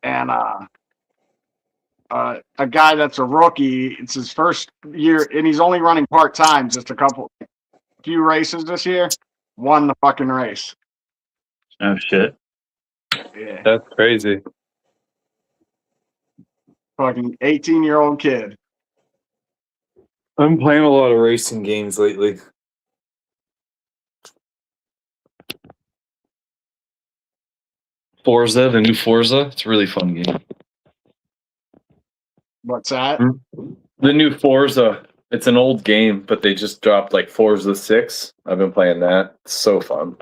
and a guy that's a rookie. It's his first year, and he's only running part time, just few races this year. Won the fucking race. Oh shit. Yeah, That's crazy. fucking 18-year-old kid. I'm playing a lot of racing games lately. Forza, the new Forza, it's a really fun game. What's that? The new Forza, it's an old game, but they just dropped like Forza 6. I've been playing that. It's so fun.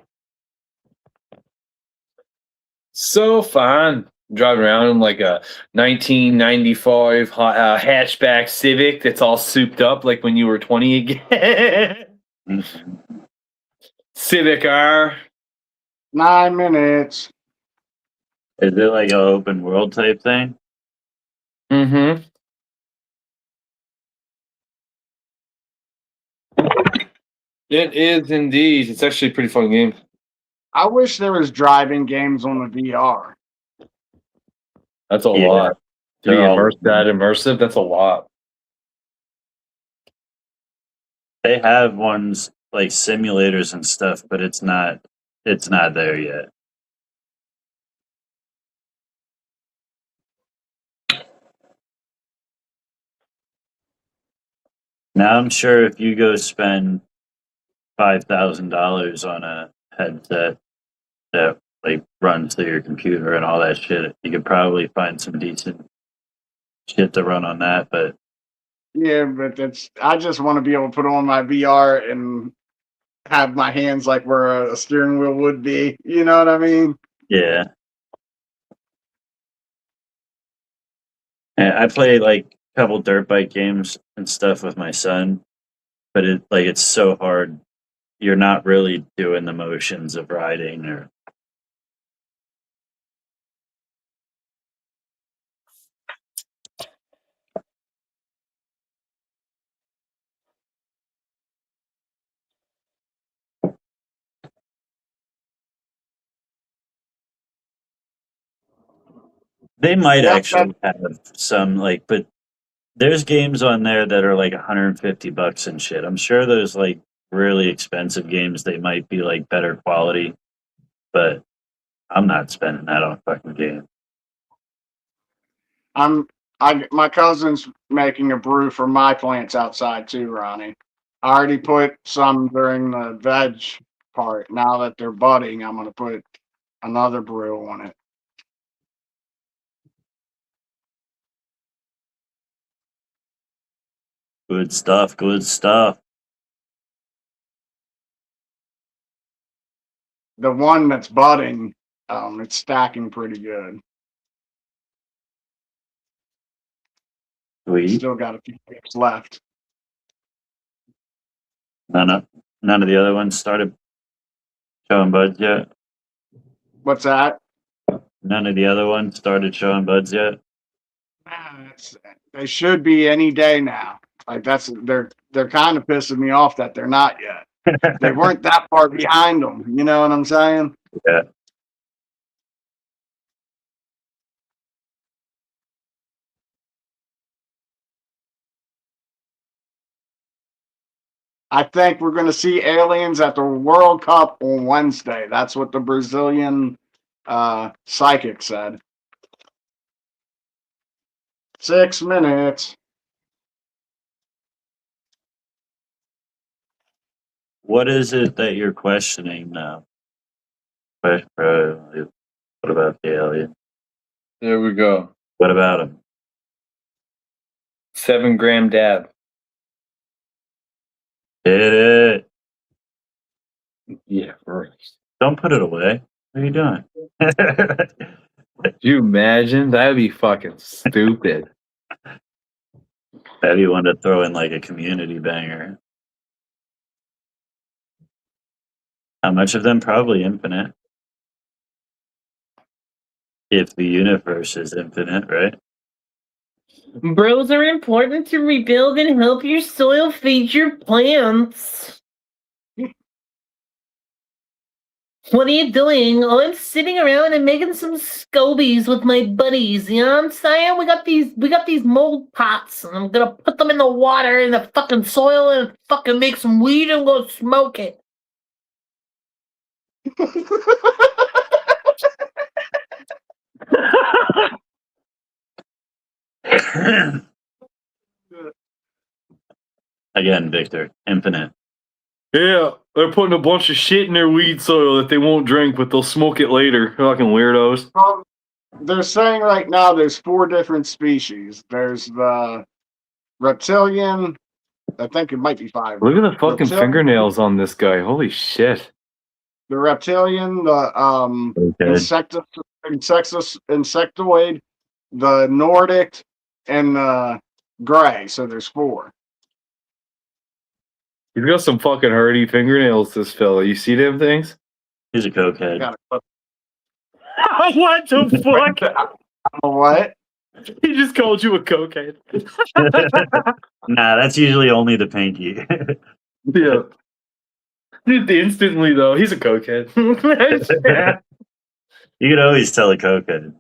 So fun. Driving around in like a 1995 hatchback Civic that's all souped up like when you were 20 again. Civic R. 9 minutes. Is it like an open world type thing? Mm-hmm. It is indeed. It's actually a pretty fun game. I wish there was driving games on the VR. That's a Yeah. lot. To be They're all- immersive, that's a lot. They have ones like simulators and stuff, but it's not there yet. Now I'm sure if you go spend $5,000 on a headset that like runs through your computer and all that shit, you could probably find some decent shit to run on that. But Yeah, but I just want to be able to put on my VR and have my hands like where a steering wheel would be. You know what I mean? yeah, and I play like a couple dirt bike games and stuff with my son, but it's so hard. You're not really doing the motions of riding or. They might Yep, actually have some like, but there's games on there that are like $150 and shit. I'm sure there's like really expensive games. They might be like better quality, but I'm not spending that on a fucking game. My cousin's making a brew for my plants outside too, Ronnie. I already put some during the veg part. Now that they're budding, I'm gonna put another brew on it. Good stuff. Good stuff. The one that's budding, it's stacking pretty good. Sweet. Still got a few grapes left. None of the other ones started showing buds yet. What's that? None of the other ones started showing buds yet. They should be any day now. Like they're kind of pissing me off that they're not yet. They weren't that far behind them. You know what I'm saying? Yeah. I think we're going to see aliens at the World Cup on Wednesday. That's what the Brazilian psychic said. 6 minutes. What is it that you're questioning now? What about the alien? There we go. What about him? 7-gram dab. Hit it. Yeah, right. Don't put it away. What are you doing? Could you imagine? That'd be fucking stupid. Maybe you want to throw in like a community banger. How much of them? Probably infinite. If the universe is infinite, right? Bros are important to rebuild and help your soil feed your plants. What are you doing? Oh, I'm sitting around and making some scobies with my buddies. You know what I'm saying? We got these mold pots, and I'm gonna put them in the water in the fucking soil and fucking make some weed and go smoke it. Again, Victor, infinite. Yeah, they're putting a bunch of shit in their weed soil that they won't drink, but they'll smoke it later. Fucking weirdos. They're saying right now there's 4 different species. There's the reptilian. I think it might be 5. Look at the fucking Reptilian- fingernails on this guy. Holy shit. The reptilian, the Okay. insectoid, the Nordic, and the gray. So there's 4. He's got some fucking hardy fingernails, this fella. You see them things? He's a cokehead. Got a What the fuck? what? He just called you a cokehead. Nah, that's usually only the pinky. Yeah. Dude, instantly though, he's a cokehead. You could always tell a cokehead.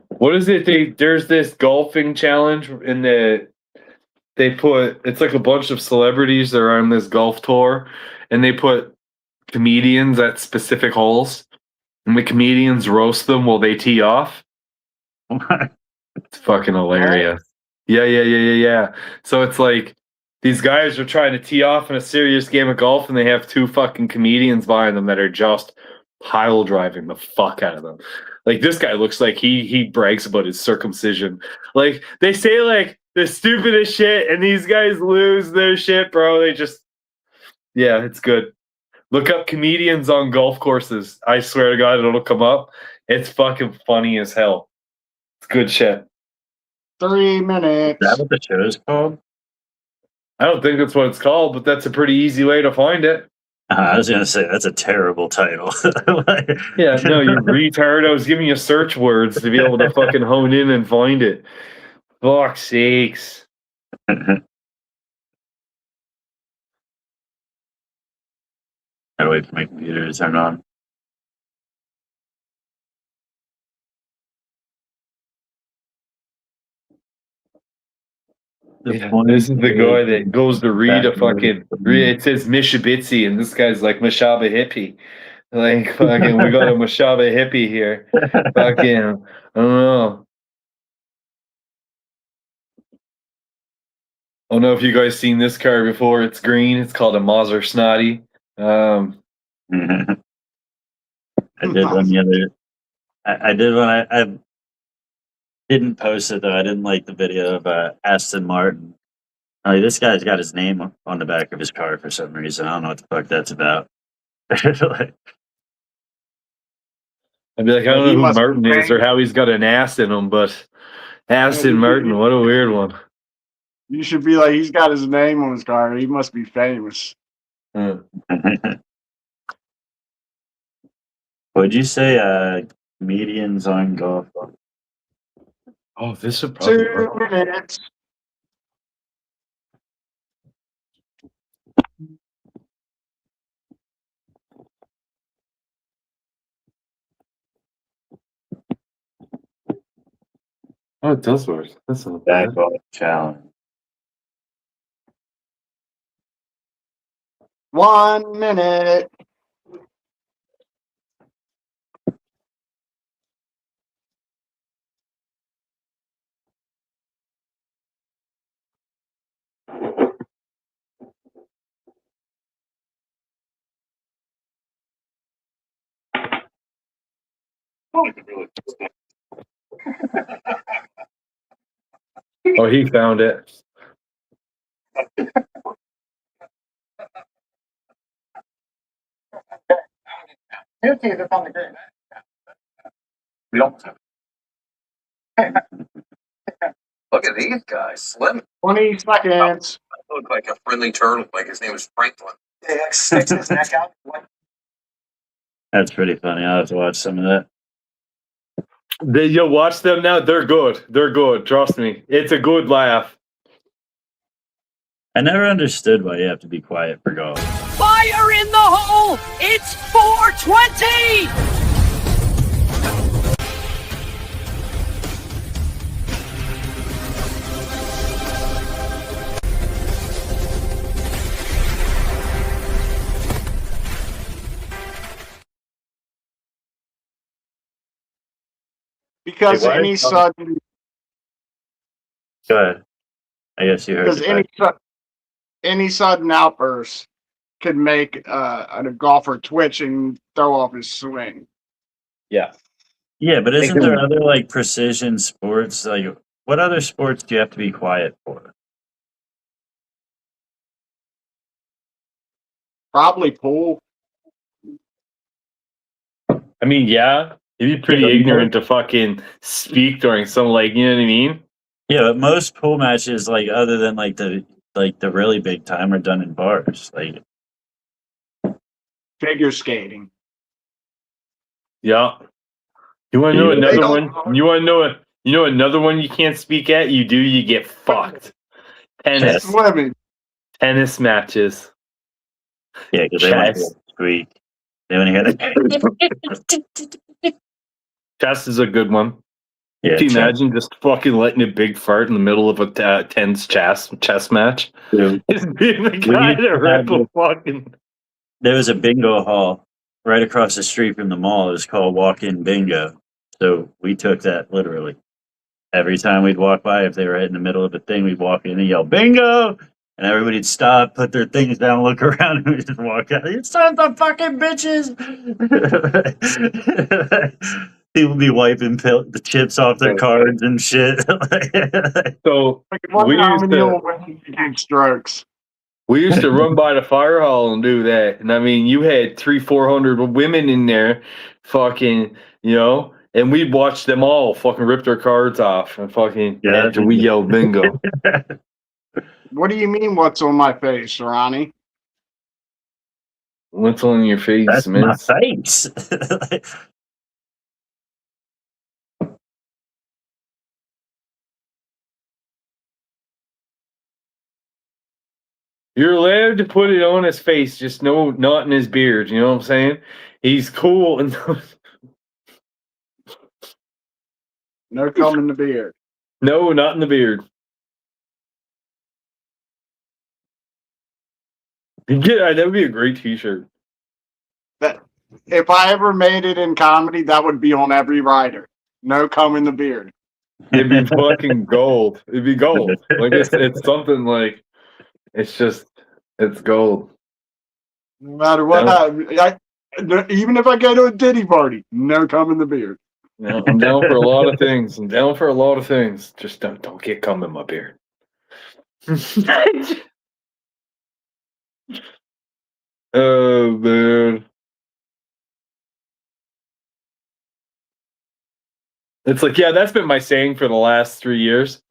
What is it? There's this golfing challenge in it's like a bunch of celebrities that are on this golf tour, and they put comedians at specific holes, and the comedians roast them while they tee off. It's fucking hilarious. Yeah. So it's like these guys are trying to tee off in a serious game of golf, and they have 2 fucking comedians behind them that are just pile driving the fuck out of them. Like, this guy looks like he brags about his circumcision. Like, they say like the stupidest shit, and these guys lose their shit, bro. They just, yeah, it's good. Look up comedians on golf courses. I swear to God, it'll come up. It's fucking funny as hell. It's good shit. 3 minutes. Is that what the show is called? I don't think that's what it's called, but that's a pretty easy way to find it. I was gonna say that's a terrible title. Yeah, no, you retard. I was giving you search words to be able to fucking hone in and find it. Fuck's sakes. Gotta wait for my computer to turn on. Yeah, this is the guy that goes to read a fucking. It says Mishabitsi, and this guy's like Mashaba hippie. Like, fucking, we got a Mashaba hippie here. Fucking, I don't know. I don't know if you guys seen this car before. It's green. It's called a Maser Snotty. I did one the other. I did one. I didn't post it though. I didn't like the video of Aston Martin. Like, this guy's got his name on the back of his car for some reason. I don't know what the fuck that's about. Like, I'd be like, I He don't know who must be Martin is or famous. how he's got an ass in him, but Aston Martin, what a weird one. You should be like, he's got his name on his car. He must be famous. would you say comedians on golf? Oh, this would probably 2 work. minutes. Oh, it does work. That's not bad. Back golf challenge. 1 minute. Oh, he found it. Look at these guys. Slim 20 seconds. looked like a friendly turtle, like his name was Franklin. sticks his neck out. That's pretty funny. I'll have to watch some of that. You'll watch them now. They're good. They're good. Trust me. It's a good laugh. I never understood why you have to be quiet for golf. Fire in the hole! It's 420! Because Hey, why any is- sudden, Go ahead. I guess you heard. because the any sudden outburst could make a golfer twitch and throw off his swing. Yeah. Yeah, but isn't Make there them- other like precision sports? Like, what other sports do you have to be quiet for? Probably pool. I mean, yeah. You'd be pretty Yeah, ignorant to fucking speak during some, like, you know what I mean? Yeah, but most pool matches, like other than like the really big time, are done in bars. Like, Figure skating. Yeah. You want to know Yeah. another They one? don't- You want to know it? You know another one you can't speak at? You do, you get fucked. Tennis. Swimming. Tennis matches. yeah, because they want to Chess. squeak. They want to hear the. Chess is a good one. Yeah, Can you chess, imagine just fucking letting a big fart in the middle of a tense chess match? too. Just being the guy used that to rip have a fucking. There was a bingo hall right across the street from the mall. It was called Walk-In Bingo. So we took that literally. Every time we'd walk by, if they were in the middle of a thing, we'd walk in and yell "Bingo!" and everybody'd stop, put their things down, look around, and we'd just walk out. You sons of fucking bitches! People be wiping the chips off their cards and shit. So Like, wonder We how used many to- old women get strokes. we used to run by the fire hall and do that. And I mean, you had 300-400 women in there fucking, you know, and we'd watch them all fucking rip their cards off and fucking Yeah. after we yelled bingo. What do you mean, what's on my face, Ronnie? What's on your face, That's man? my face. You're allowed to put it on his face, just not in his beard. You know what I'm saying? He's cool and No cum in the beard. no, not in the beard. Yeah, that would be a great T-shirt. If I ever made it in comedy, that would be on every rider. No cum in the beard. It'd be fucking gold. It'd be gold. Like it's something like it's gold. No matter what Yeah. happens, even if I go to a Diddy party, no cum in the beard. Yeah, I'm down for a lot of things. I'm down for a lot of things. Just don't get cum in my beard. Oh man. It's like, yeah, that's been my saying for the last 3 years.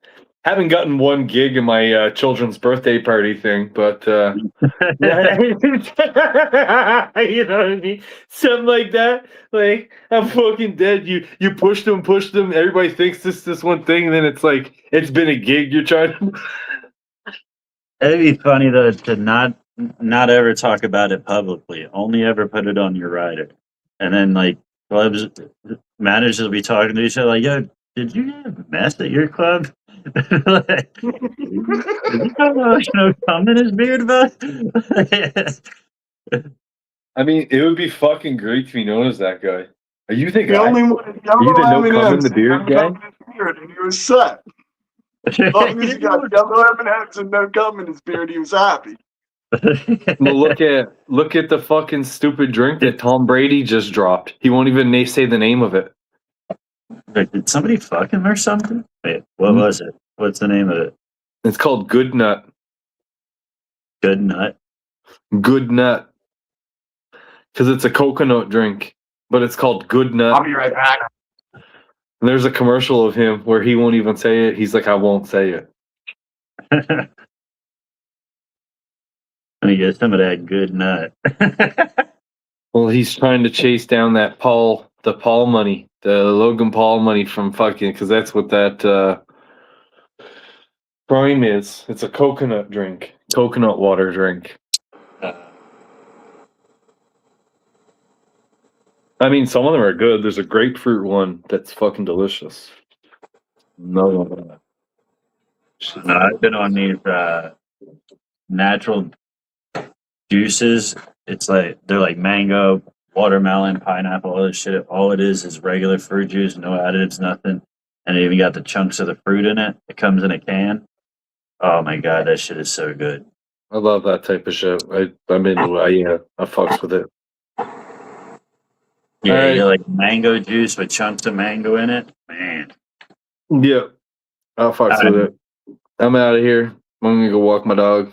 Haven't gotten one gig in my children's birthday party thing, but you know what I mean? Something like that. Like, I'm fucking dead. You push them. Everybody thinks this one thing, and then it's like it's been a gig you're trying to. It'd be funny though to not ever talk about it publicly. Only ever put it on your rider, and then like clubs managers will be talking to each other like, "Yo, did you have mess at your club?" Like, did you know cum in his beard about? I mean, it would be fucking great to be known as that guy. Are you the The guy? only one, Are you the no cum in the M&Ms, beard no guy? cum in his beard, and he was set. As long as he got yellow M&Ms and no cum in his beard, he was happy. Well, look at the fucking stupid drink that Tom Brady just dropped. He won't even say the name of it. Like, did somebody fuck him or something? Wait, what was it? What's the name of it? It's called Good Nut. Good nut. Good Nut. Because it's a coconut drink, but it's called Good I'll Nut. be right back. And there's a commercial of him where he won't even say it. He's like, I won't say it. Let me get some of that good nut. Well, he's trying to chase down the Paul money, the Logan Paul money from fucking, because that's what that Prime is. It's a coconut drink, coconut water drink. I mean, some of them are good. There's a grapefruit one that's fucking delicious. No. I've been on these natural juices. It's like they're like mango, watermelon, pineapple, all this shit. All it is regular fruit juice, no additives, nothing. And it even got the chunks of the fruit in it. It comes in a can. Oh my god, that shit is so good. I love that type of shit. I'm into it. I fucks with it. Yeah, Alright. you like mango juice with chunks of mango in it. Man. Yeah, I'll fucks with it. I'm out of here. I'm gonna go walk my dog.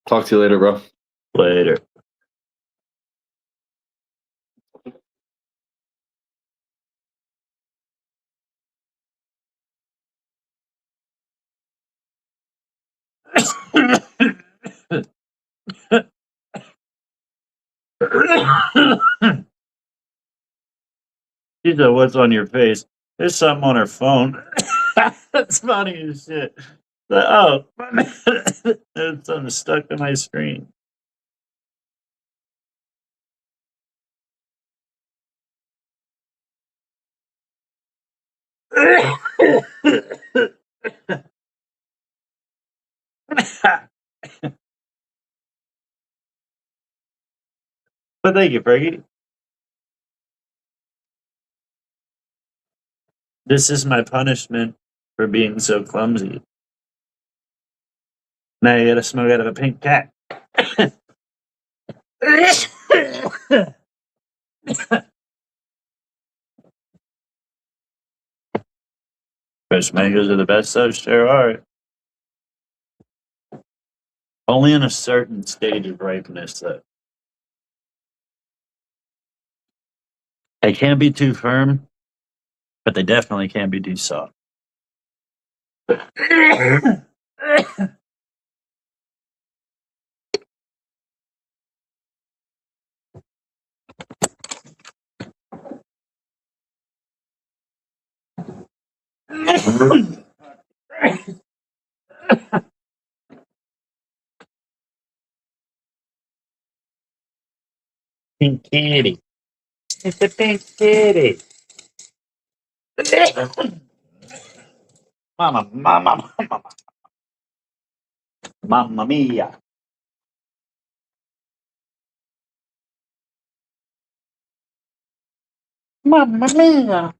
Talk to you later, bro. Later. She said, "What's on your face?" There's something on her phone. That's funny as shit. Like, oh, there's something stuck to my screen. But thank you, Frankie. This is my punishment for being so clumsy. Now you gotta smoke out of a pink cat. Fresh mangoes are the best, so sure are. Only in a certain stage of ripeness, though. They can't be too firm, but they definitely can't be too soft. Pink kitty. It's a pink kitty. Mama, mama, mama. Mamma mia. Mamma mia.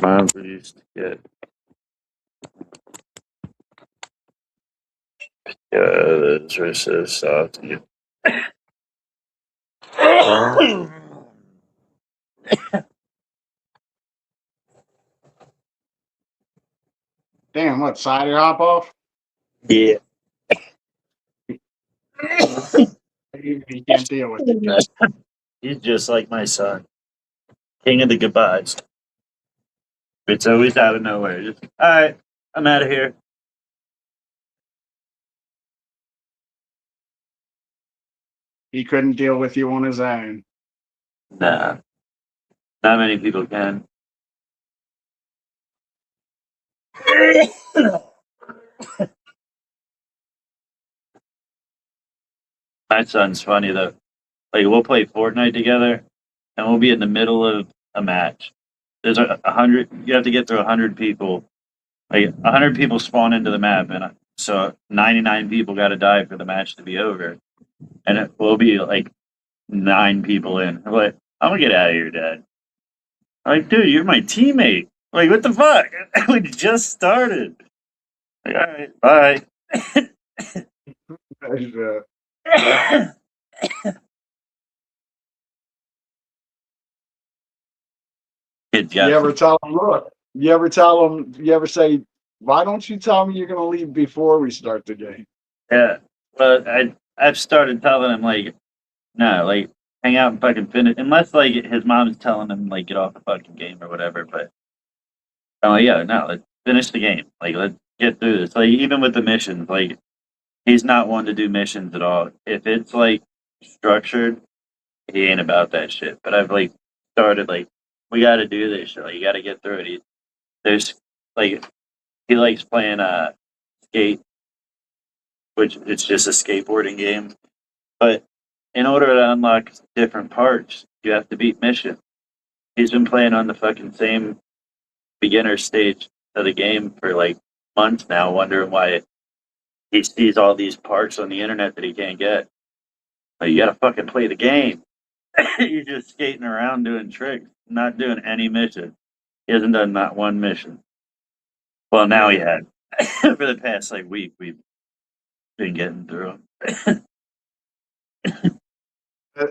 Mom used to get. Yeah, those were so soft. Damn, what, cider hop off? Yeah. He can't deal with it. He's just like my son. King of the goodbyes. It's always out of nowhere. Just, all right, I'm out of here. He couldn't deal with you on his own. Nah, not many people can. My son's funny though. Like we'll play Fortnite together, and we'll be in the middle of a match. There's 100. You have to get through 100 people. Like 100 people spawn into the map, and so 99 people got to die for the match to be over. And it will be like 9 people in. I'm like, I'm gonna get out of here, Dad. I'm like, dude, you're my teammate. Like, what the fuck? We just started. Like, all right, bye. Kids You got ever tell him, look, you ever say, why don't you tell me you're going to leave before we start the game? yeah. Well, I've started telling him like, no, like hang out and fucking finish. Unless like his mom's telling him like get off the fucking game or whatever. But I'm like, yeah, no, let's finish the game. Like let's get through this. Like even with the missions, like he's not one to do missions at all. If it's like structured, he ain't about that shit. But I've like started like we got to do this shit. Like you got to get through it. There's like he likes playing skate, which it's just a skateboarding game. But in order to unlock different parts, you have to beat mission. He's been playing on the fucking same beginner stage of the game for like months now, wondering why he sees all these parts on the internet that he can't get. Like, you gotta fucking play the game. You're just skating around doing tricks, not doing any mission. He hasn't done not one mission. Well, now he had. For the past like week, we've been getting through them.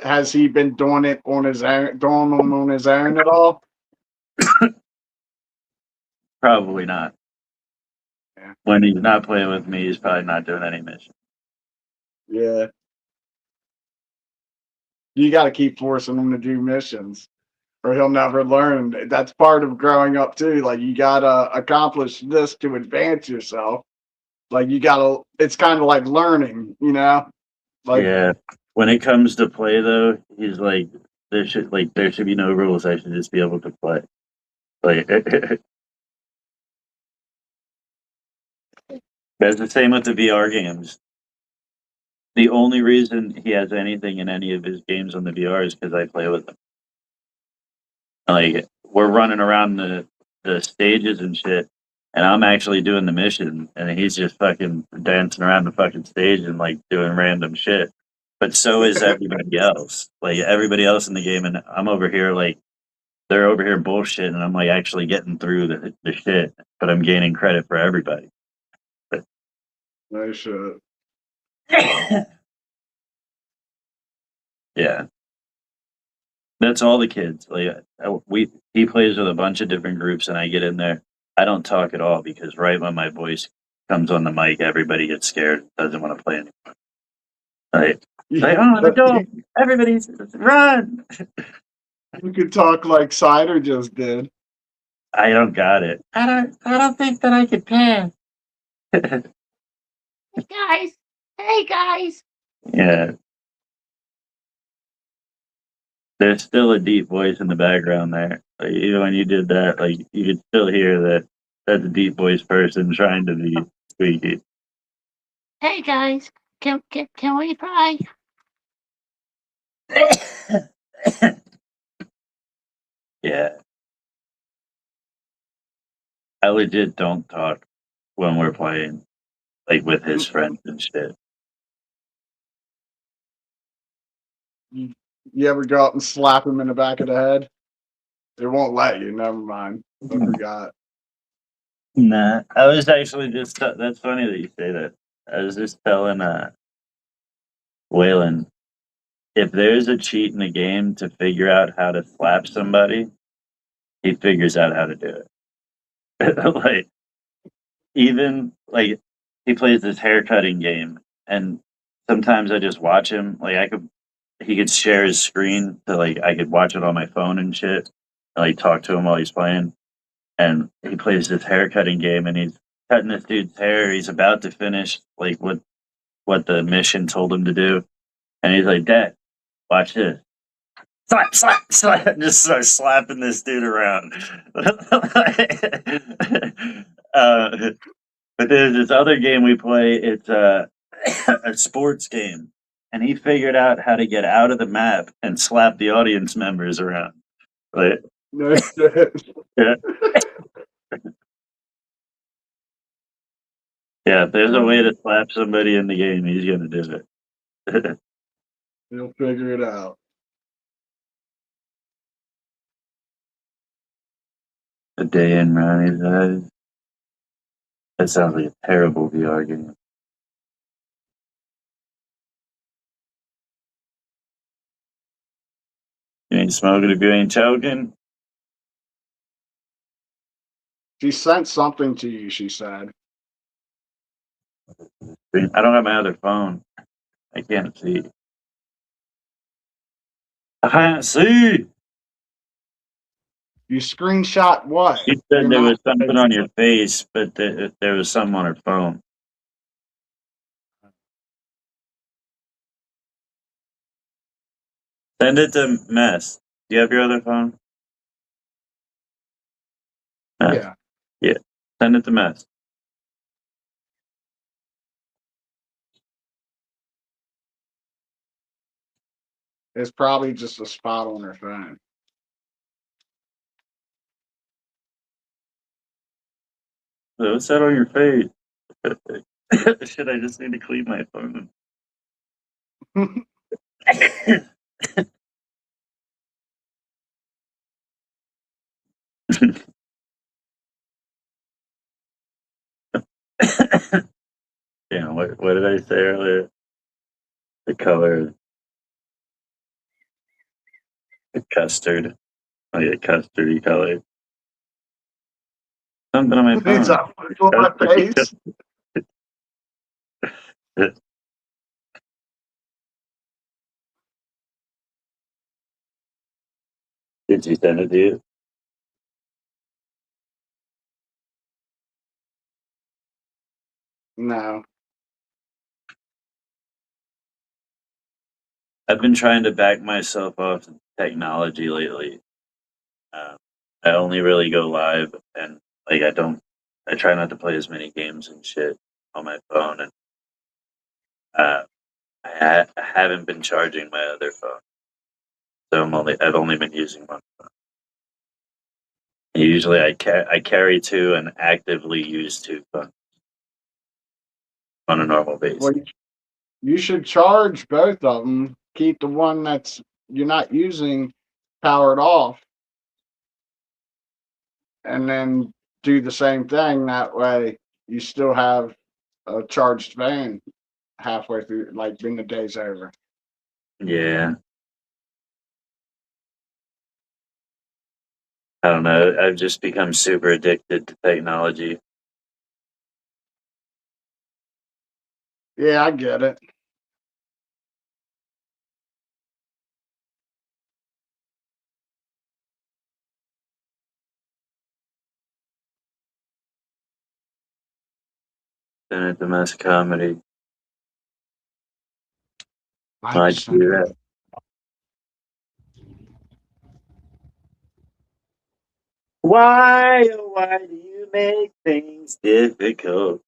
Has he been doing it on his own, on his own at all? Probably not. Yeah. When he's not playing with me, he's probably not doing any mission. Yeah. You got to keep forcing him to do missions or he'll never learn. That's part of growing up too. Like you got to accomplish this to advance yourself. Like you got to, it's kind of like learning, you know? Like, Yeah. When it comes to play though, he's like there should be no rules. I should just be able to play. Like that's the same with the VR games. The only reason he has anything in any of his games on the VR is because I play with him. Like we're running around the stages and shit, and I'm actually doing the mission, and he's just fucking dancing around the fucking stage and like doing random shit. But so is everybody else. Like everybody else in the game, and I'm over here like they're over here bullshit, and I'm like actually getting through the shit, but I'm gaining credit for everybody. no shit. Yeah, that's all the kids. Like he plays with a bunch of different groups, and I get in there. I don't talk at all because right when my voice comes on the mic, everybody gets scared, doesn't want to play anymore. Like oh, the dog! Everybody's run. You could talk like Cider just did. I don't got it. I don't think that I could pass. Guys, hey guys. Yeah. There's still a deep voice in the background there. Like, even when you did that, like you could still hear that that's a deep voice person trying to be squeaky. Hey guys, can we try? Yeah. I legit don't talk when we're playing, like with his friends and shit. You ever go out and slap him in the back of the head? They won't let you. Never mind. I forgot. Nah, I was actually just. That's funny that you say that. I was just telling Waylon, if there's a cheat in the game to figure out how to slap somebody, he figures out how to do it. Like even like he plays this haircutting game, and sometimes I just watch him. Like he could share his screen to like I could watch it on my phone and shit. And, like talk to him while he's playing, and he plays this haircutting game, and he's cutting this dude's hair. He's about to finish like what the mission told him to do, and he's like, "Dad, watch this." Slap, slap, slap, and just start slapping this dude around. But there's this other game we play. It's a sports game, and he figured out how to get out of the map and slap the audience members around. Like, No shit. yeah, yeah. If there's a way to slap somebody in the game, he's gonna do it. He'll figure it out. A day in Ronnie's eyes. That sounds like a terrible VR game. You ain't smoking if you ain't choking. She sent something to you, she said. I don't have my other phone. I can't see. I can't see. You screenshot what? You said You're there was not- something on your face, but there was something on her phone. Send it to Mess. Do you have your other phone? Yeah. Yeah. Send it to Mess. It's probably just a spot on her phone. So what's that on your face? Should I just need to clean my phone? Yeah, what did I say earlier? The color, the custard, like a custardy color. Something on my phone. It's up on my face. Did she send it to you? No. I've been trying to back myself off technology lately. I only really go live, and like I try not to play as many games and shit on my phone, and I haven't been charging my other phone, so I've only been using one phone. Usually, I carry two and actively use two phones on a normal basis. Well, you should charge both of them. Keep the one that's you're not using powered off, and then do the same thing. That way, you still have a charged phone halfway through, like when the day's over. Yeah. I don't know. I've just become super addicted to technology. Yeah, I get it. Send it to Mass Comedy. I I just- do that. Why, oh, why do you make things difficult?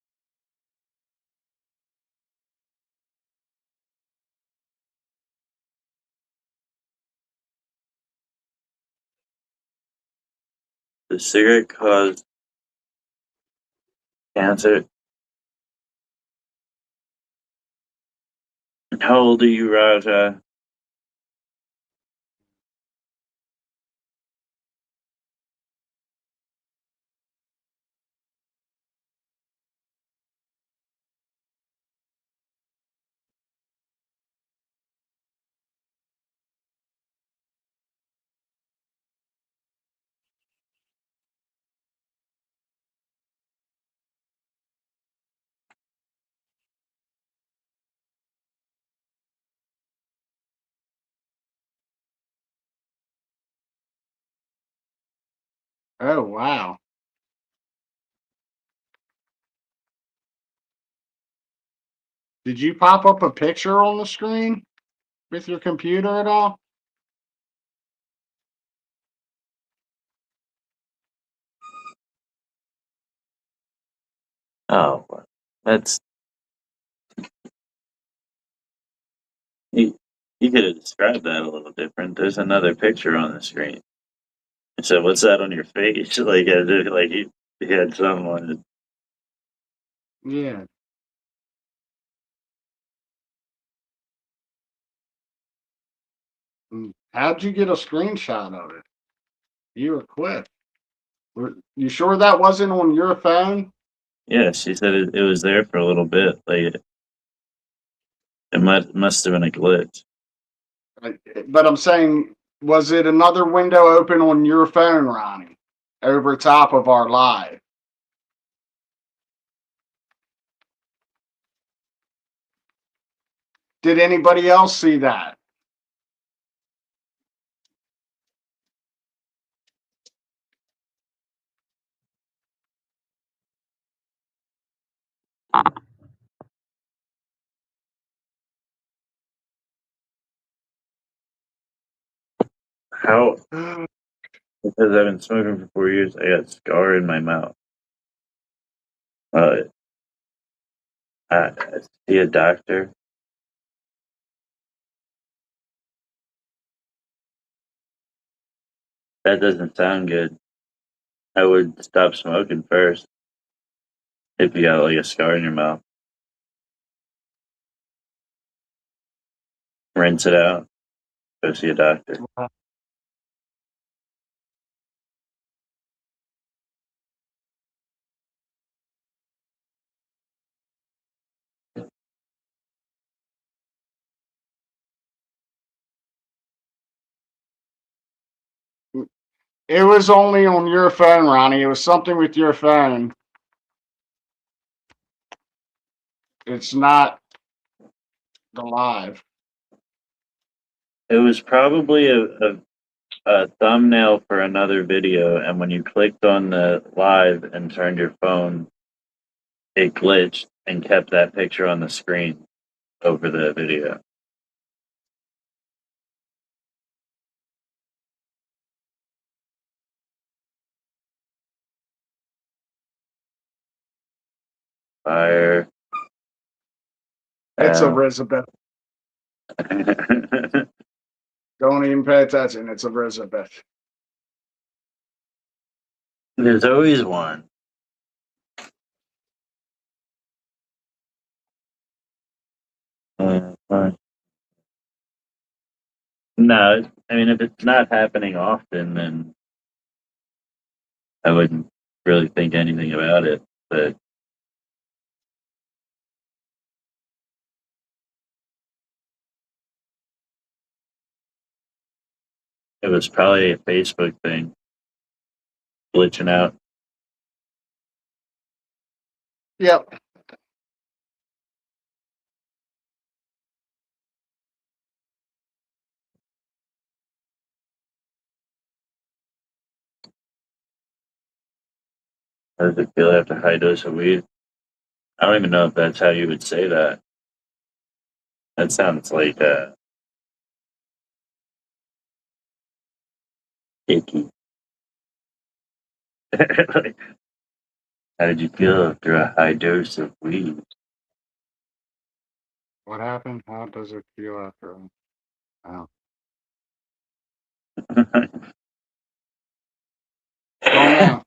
The cigarette caused cancer. How old are you, Raja? Oh, wow. Did you pop up a picture on the screen with your computer at all? Oh, that's you. You could have described that a little different. There's another picture on the screen. I said, "What's that on your face?" Like, as if, like you had someone. Yeah. How'd you get a screenshot of it? You were quick. You sure that wasn't on your phone? Yeah, she said it was there for a little bit. Like it must have been a glitch. But I'm saying, was it another window open on your phone, Ronnie, over top of our live? Did anybody else see that? How? Because I've been smoking for 4 years, I got scar in my mouth. Uh, I see a doctor. That doesn't sound good. I would stop smoking first if you got like a scar in your mouth. Rinse it out. Go see a doctor. It was only on your phone, Ronnie. It was something with your phone. It's not the live. It was probably a thumbnail for another video, and when you clicked on the live and turned your phone, it glitched and kept that picture on the screen over the video. Fire. It's Ow. Elizabeth. Don't even pay attention. It's Elizabeth. There's always one. Fine. No, I mean, if it's not happening often, then I wouldn't really think anything about it. But it was probably a Facebook thing glitching out. Yep. How does it feel after a high dose of weed? I don't even know if that's how you would say that. That sounds like icky. Like, how did you feel after a high dose of weed? What happened? How does it feel after? Oh. Don't know.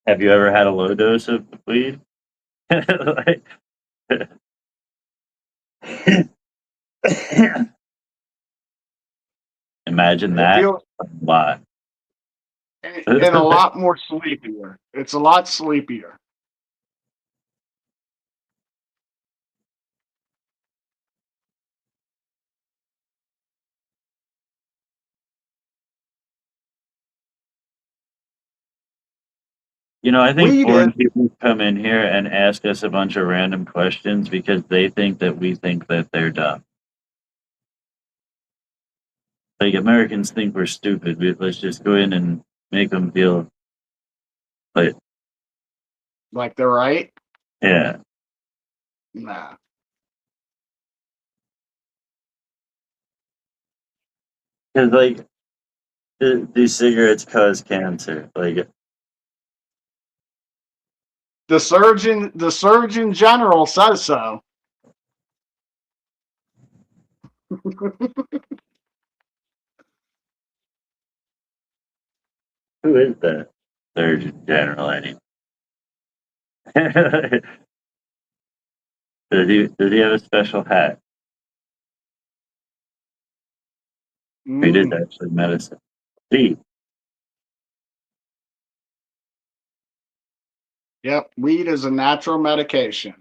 Have you ever had a low dose of weed? Like, imagine It that feels a lot. and a lot more sleepier. It's a lot sleepier. You know, I think Weed is foreign people come in here and ask us a bunch of random questions because they think that we think that they're dumb. Like Americans think we're stupid. Let's just go in and make them feel like, Like they're right? yeah. Nah. Because, like, these cigarettes cause cancer. Like, The Surgeon General says so. who is the Surgeon General anyway? Does he have a special hat? He did Mm, actually medicine. See, yep, weed is a natural medication.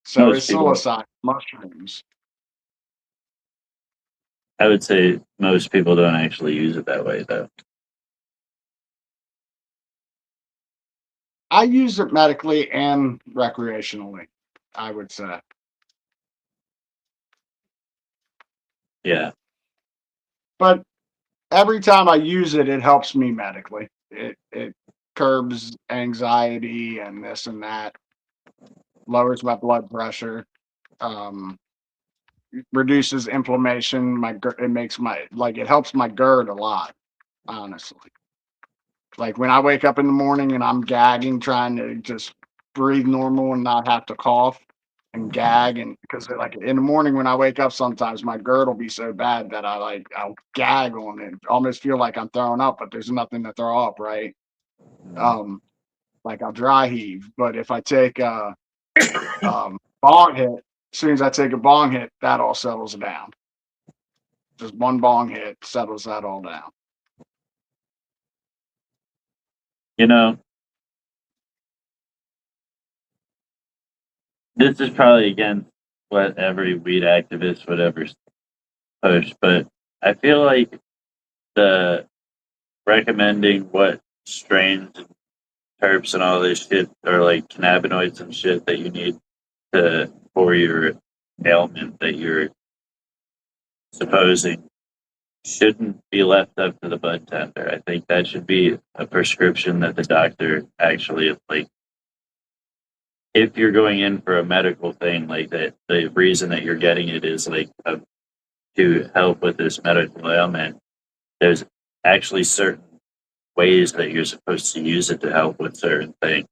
So is most people, psilocybin, mushrooms. I would say most people don't actually use it that way, though. I use it medically and recreationally, I would say. Yeah. But every time I use it, it helps me medically. It curbs anxiety and this and that, lowers my blood pressure, um, reduces inflammation. It makes it helps my GERD a lot, honestly. Like when I wake up in the morning and I'm gagging, trying to just breathe normal and not have to cough and gag, and because like in the morning when I wake up, sometimes my GERD will be so bad that I'll gag on it, almost feel like I'm throwing up, but there's nothing to throw up, right? Um, like I'll dry heave, but if I take a bong hit, as soon as I take a bong hit, that all settles down. Just one bong hit settles that all down. You know, this is probably against what every weed activist would ever push, but I feel like the recommending what strains and terps and all this shit or like cannabinoids and shit that you need to for your ailment that you're supposing shouldn't be left up to the bud tender. I think that should be a prescription that the doctor actually like. If you're going in for a medical thing like that, the reason that you're getting it is like to help with this medical ailment. There's actually certain ways that you're supposed to use it to help with certain things.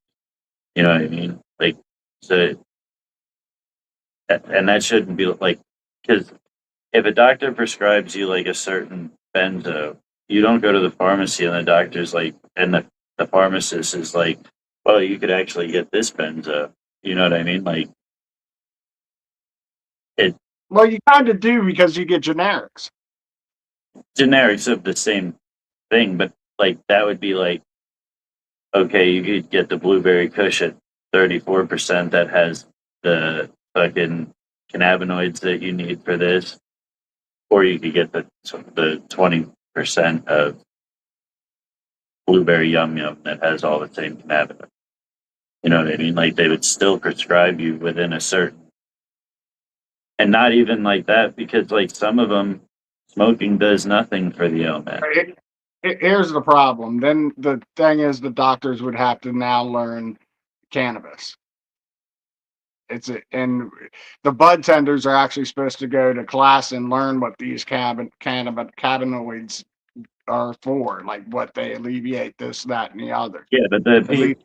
You know what I mean? Like, so, and that shouldn't be like, because if a doctor prescribes you like a certain benzo, you don't go to the pharmacy and the doctor's like, and the pharmacist is like, well, you could actually get this benzo. You know what I mean? Like, it Well, you kind of do because you get generics. generics of the same thing, but like that would be like, okay, you could get the blueberry kush at 34% that has the fucking cannabinoids that you need for this, or you could get the 20% of blueberry yum yum that has all the same cannabinoids. You know what I mean? Like they would still prescribe you within a certain, and not even like that because like some of them, smoking does nothing for the ailment. Here's the problem. Then the thing is, the doctors would have to now learn cannabis. And the bud tenders are actually supposed to go to class and learn what these cannabinoids are for, like what they alleviate this, that, and the other. Yeah, but At least,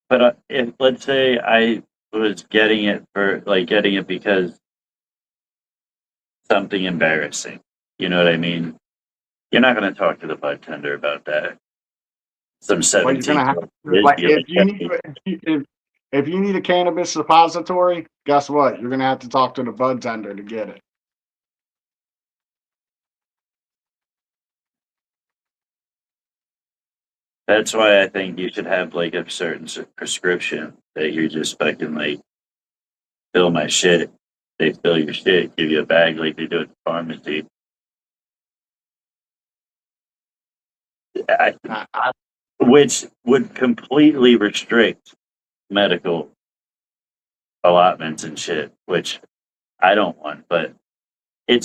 but if let's say I was getting it because something embarrassing, you know what I mean? You're not going to talk to the bud tender about that. Some well, you're 17 gonna have like if you need a cannabis suppository, guess what? You're gonna have to talk to the bud tender to get it. That's why I think you should have like a certain prescription that you're just fucking like fill my shit. They fill your shit, give you a bag like they do at the pharmacy. Which would completely restrict medical allotments and shit, which I don't want. But it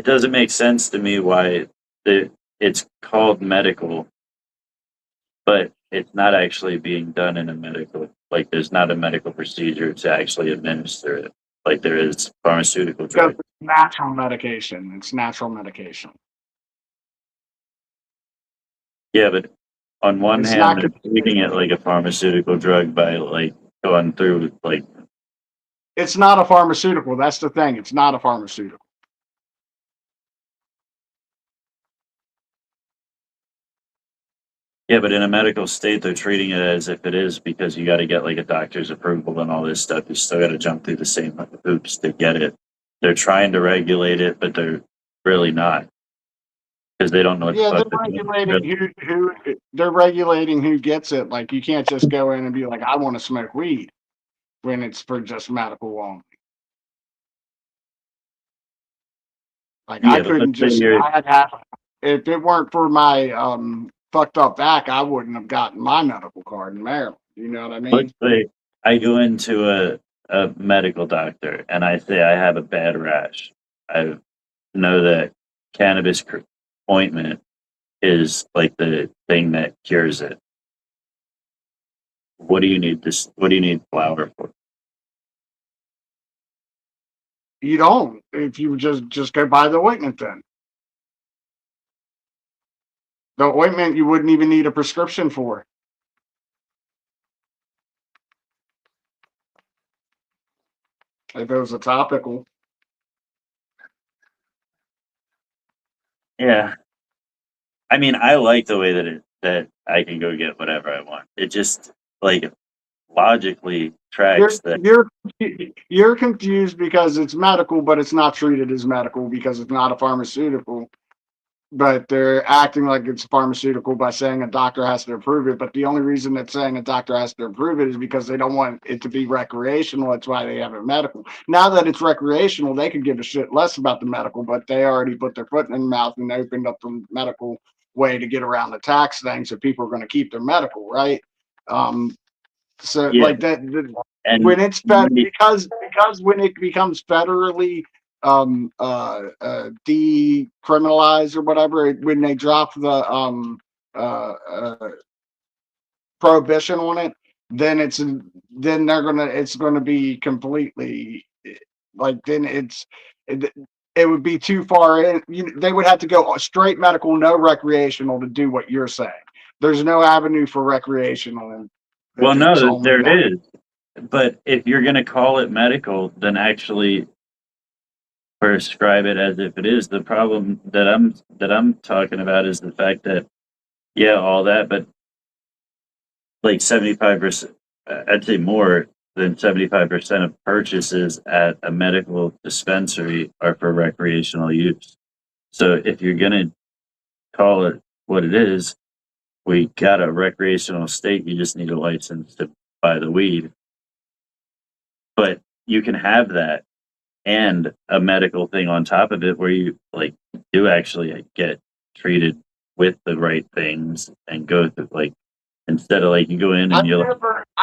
doesn't make sense to me why it's called medical, but it's not actually being done in a medical, like there's not a medical procedure to actually administer it, like there is pharmaceutical Because drugs. it's natural medication. It's natural medication. Yeah, but on one It's hand, not they're treating it like a pharmaceutical drug by like going through like, it's not a pharmaceutical. That's the thing. It's not a pharmaceutical. yeah, but in a medical state, they're treating it as if it is because you got to get like a doctor's approval and all this stuff. You still got to jump through the same hoops to get it. They're trying to regulate it, but they're really not because they don't know what Yeah, the they're fuck they're doing. regulating who they're regulating who gets it. Like you can't just go in and be like, I want to smoke weed when it's for just medical only. Like Yeah, I but couldn't let's say just you're I'd have if it weren't for my fucked up back, I wouldn't have gotten my medical card in Maryland. You know what I mean? let's say I go into a medical doctor and I say I have a bad rash. I know that cannabis ointment is like the thing that cures it. What do you need this? What do you need flour for? You don't if you just go buy the ointment then. The ointment you wouldn't even need a prescription for. If it was a topical. Yeah, I mean, I like the way that I can go get whatever I want. It just like logically tracks that. You're confused because it's medical, but it's not treated as medical because it's not a pharmaceutical. But they're acting like it's a pharmaceutical by saying a doctor has to approve it. But the only reason that saying a doctor has to approve it is because they don't want it to be recreational. That's why they have it medical. Now that it's recreational, they could give a shit less about the medical, but they already put their foot in the mouth and opened up the medical way to get around the tax thing. So people are going to keep their medical, right? So Yeah, like that, and when it's because when it becomes federally decriminalized or whatever, when they drop the prohibition on it, then it's gonna be completely like then it would be too far in. They would have to go straight medical, no recreational to do what you're saying. There's no avenue for recreational, and well, it's no, only there medical. is. But if you're going to call it medical, then actually prescribe it as if it is. The problem that I'm talking about is the fact that yeah, all that, but like 75%, I'd say more than 75% of purchases at a medical dispensary are for recreational use. So if you're going to call it what it is, we got a recreational state. You just need a license to buy the weed. But you can have that and a medical thing on top of it where you like do actually get treated with the right things and go through like instead of like you go in and you're like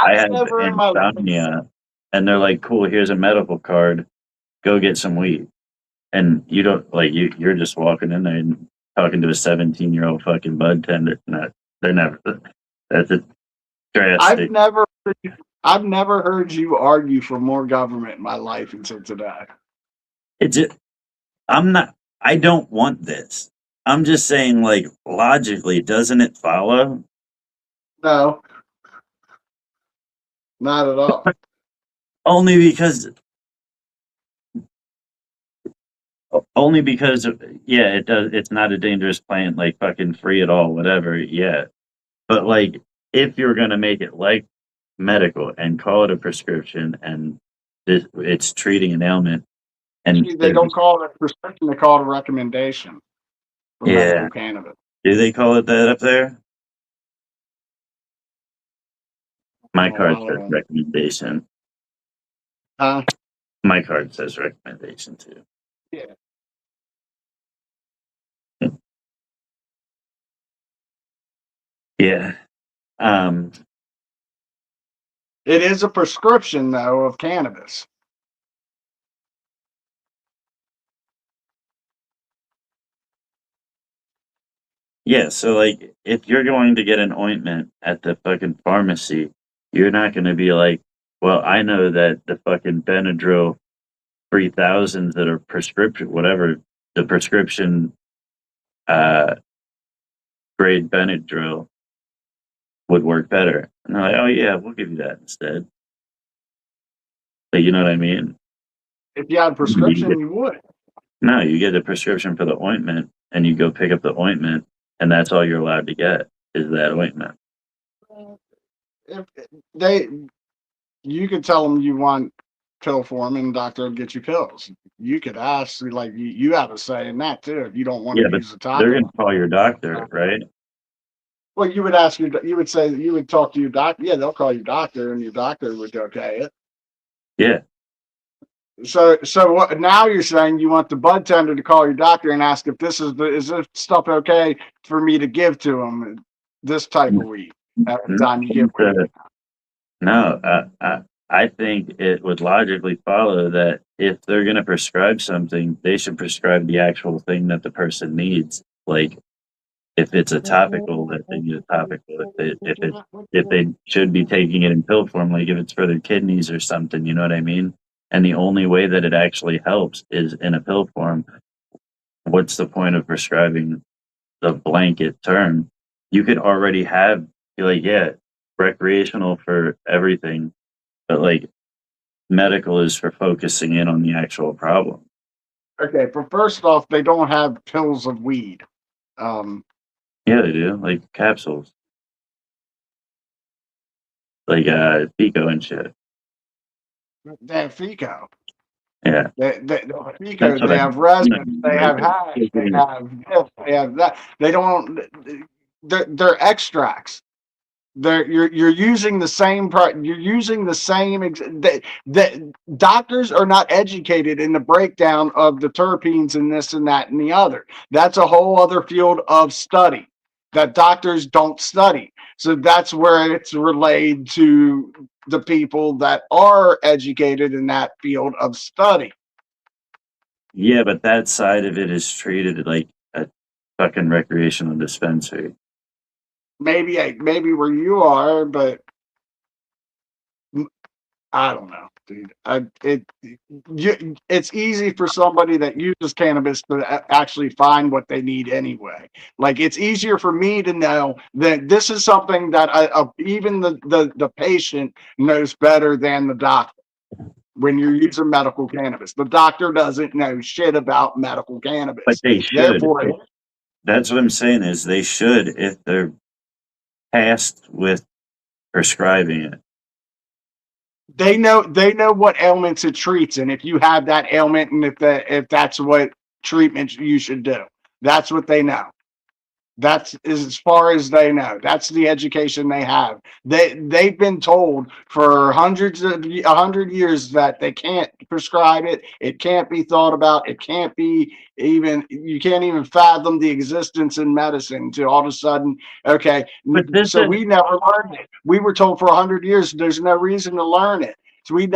I I've have never in my life. insomnia and they're like cool, here's a medical card, go get some weed, and you don't like you're just walking in there and talking to a 17-year-old fucking bud tender. Not they're never that's a drastic. I've never heard you argue for more government in my life until today. It's just, I'm not I don't want this. I'm just saying like logically doesn't it follow? No, not at all. Only because yeah, it does, it's not a dangerous plant like fucking free at all whatever, yeah. But like if you're going to make it like medical and call it a prescription and it's treating an ailment and They don't call it a prescription; they call it a recommendation for yeah, medical cannabis. do they call it that up there? My Oh, card I says don't know. recommendation. My card says recommendation too. Yeah. Yeah. It is a prescription though of cannabis. Yeah, so like if you're going to get an ointment at the fucking pharmacy, you're not going to be like, well, I know that the fucking Benadryl 3000s that are prescription, whatever the prescription uh, grade Benadryl would work better. And they're like, oh yeah, we'll give you that instead. Like, you know what I mean? If you had a prescription, you would. No, you get a prescription for the ointment and you go pick up the ointment, and that's all you're allowed to get is that ointment. If they, you could tell them you want pill form, and the doctor will get you pills. You could ask, like you have a say in that too. If you don't want Yeah, to but use the they're topic, going to call your doctor, right? well, you would ask you would say you would talk to your doctor. Yeah, they'll call your doctor, and your doctor would okay it. Yeah. So what? Now you're saying you want the bud tender to call your doctor and ask if is this stuff okay for me to give to him, this type of weed every time you give weed. No, I think it would logically follow that if they're going to prescribe something, they should prescribe the actual thing that the person needs. Like, if it's a topical, that they need a topical. If they should be taking it in pill form, like if it's for their kidneys or something, you know what I mean? And the only way that it actually helps is in a pill form. What's the point of prescribing the blanket term? You could already have, like, yeah, recreational for everything, but like medical is for focusing in on the actual problem. Okay, but first off, they don't have pills of weed. Yeah, they do, like capsules, like Pico and shit. They have FICO. Yeah, FICO. that's what They I have mean. resin. They have Like, hash. They have this. They have that. They don't. They're extracts. You're using the same you're using the same that doctors are not educated in the breakdown of the terpenes and this and that and the other. That's a whole other field of study that doctors don't study. So that's where it's relayed to the people that are educated in that field of study. yeah, but that side of it is treated like a fucking recreational dispensary. Maybe where you are, but I don't know, dude. It's easy for somebody that uses cannabis to actually find what they need anyway. Like, it's easier for me to know that this is something that even the patient knows better than the doctor. When you're using medical cannabis, the doctor doesn't know shit about medical cannabis. But they should. Therefore, That's what I'm saying is they should if they're tasked with prescribing it. they know what ailments it treats, and if you have that ailment, and if that's what treatment you should do, that's what they know. That's as far as they know. That's the education they have. They've been told for 100 years that they can't prescribe it. It can't be thought about. It can't be even. You can't even fathom the existence in medicine until all of a sudden, okay. So we never learned it. We were told for 100 years there's no reason to learn it. So we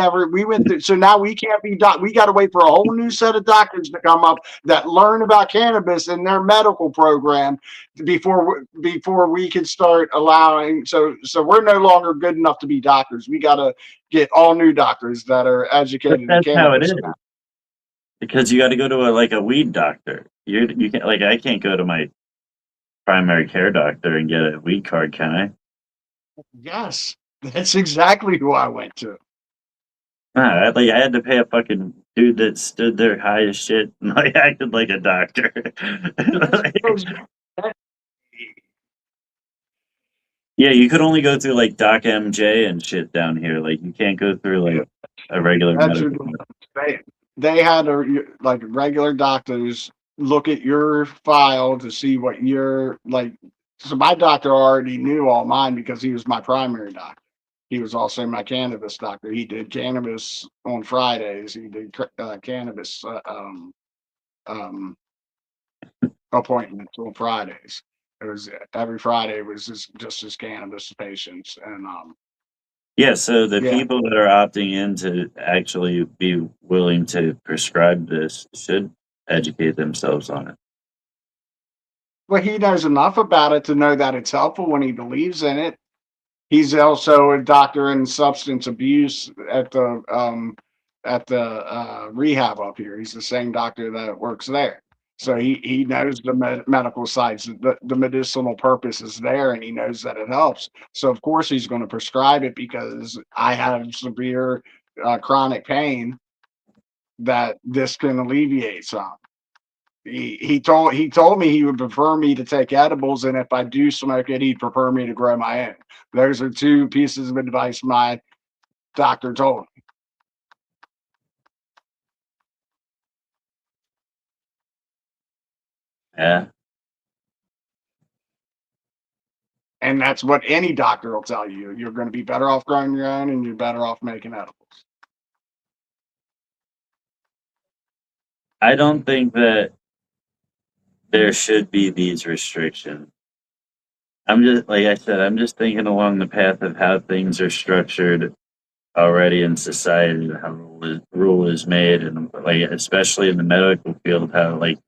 went through. So now we can't be we got to wait for a whole new set of doctors to come up that learn about cannabis in their medical program before we can start allowing. So we're no longer good enough to be doctors. We got to get all new doctors that are educated in That's how it cannabis. is. Because you got to go to a weed doctor. You can I can't go to my primary care doctor and get a weed card, can I? Yes, that's exactly who I went to. Nah, I had to pay a fucking dude that stood there high as shit and acted like a doctor. Yeah, you could only go through like Doc MJ and shit down here. Like you can't go through like a regular medical. They had like regular doctors look at your file to see what you're like. So my doctor already knew all mine because he was my primary doctor. He was also my cannabis doctor. He did cannabis on Fridays. He did cannabis appointments on Fridays. It was every Friday was just his cannabis patients, and Yeah, so the Yeah. people that are opting in to actually be willing to prescribe this should educate themselves on it. Well, he knows enough about it to know that it's helpful when he believes in it. He's also a doctor in substance abuse at the rehab up here. He's the same doctor that works there. So he knows the medical sides, the medicinal purpose is there, and he knows that it helps. So of course he's going to prescribe it because I have severe chronic pain that this can alleviate some. He told me he would prefer me to take edibles, and if I do smoke it, he'd prefer me to grow my own. Those are two pieces of advice my doctor told me. Yeah. And that's what any doctor will tell you. You're going to be better off growing your own, and you're better off making edibles. I don't think that there should be these restrictions. I'm just, like I said, I'm just thinking along the path of how things are structured already in society, how rule is made, and like especially in the medical field, how like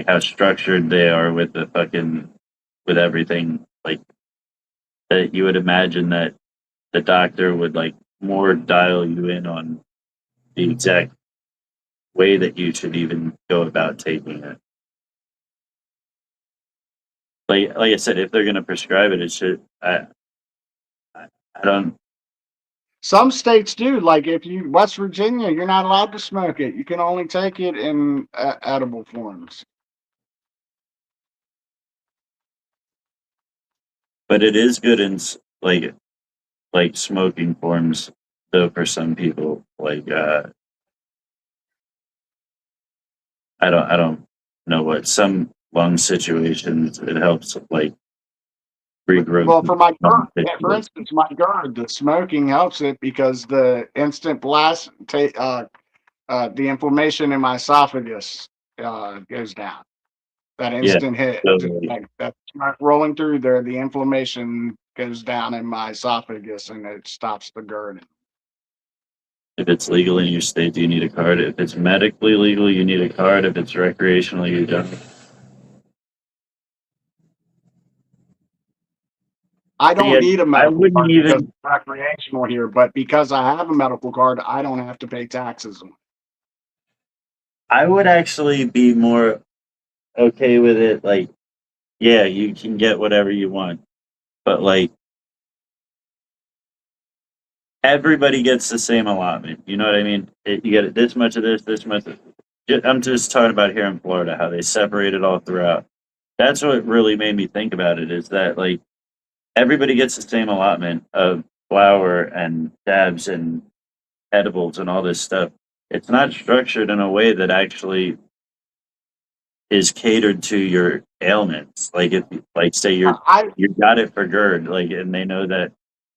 how structured they are with the fucking with everything, like that you would imagine that the doctor would like more dial you in on the exact way that you should even go about taking it. Like I said, if they're gonna prescribe it, it should. I don't. Some states do. Like if you West Virginia, you're not allowed to smoke it. You can only take it in edible forms. But it is good in like smoking forms, though. For some people, like I don't know what some lung situations it helps like regrowth. Well, for my GERD, lung for instance, my GERD, the smoking helps it because the instant blast, the inflammation in my esophagus goes down. That instant hit, just totally. like that smoke rolling through there, the inflammation goes down in my esophagus and it stops the GERD. If it's legal in your state, you need a card. If it's medically legal, you need a card. If it's recreational, you don't. I don't Yeah, need a I medical wouldn't card because even. it's recreational here, but because I have a medical card, I don't have to pay taxes. I would actually be more okay with it. Like, yeah, you can get whatever you want, but like everybody gets the same allotment. You know what I mean? You get this much of this much. I'm just talking about here in Florida, how they separate it all throughout. That's what really made me think about it. Is that like everybody gets the same allotment of flour and dabs and edibles and all this stuff. It's not structured in a way that actually is catered to your ailments. Like if, like, say you got it for GERD, like, and they know that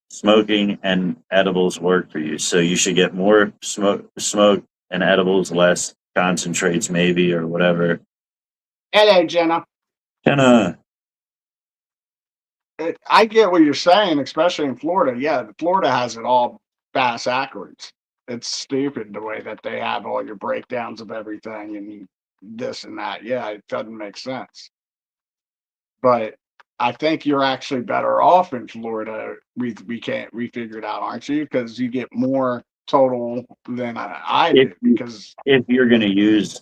smoking and edibles work for you, so you should get more smoke and edibles, less concentrates, maybe, or whatever. Hello, Jenna. Kinda. I get what you're saying, especially in Florida. Yeah, Florida has it all backwards. It's stupid the way that they have all your breakdowns of everything and this and that. Yeah, it doesn't make sense. But I think you're actually better off in Florida. We figured out, aren't you? Because you get more total than I If do. Because if you're gonna use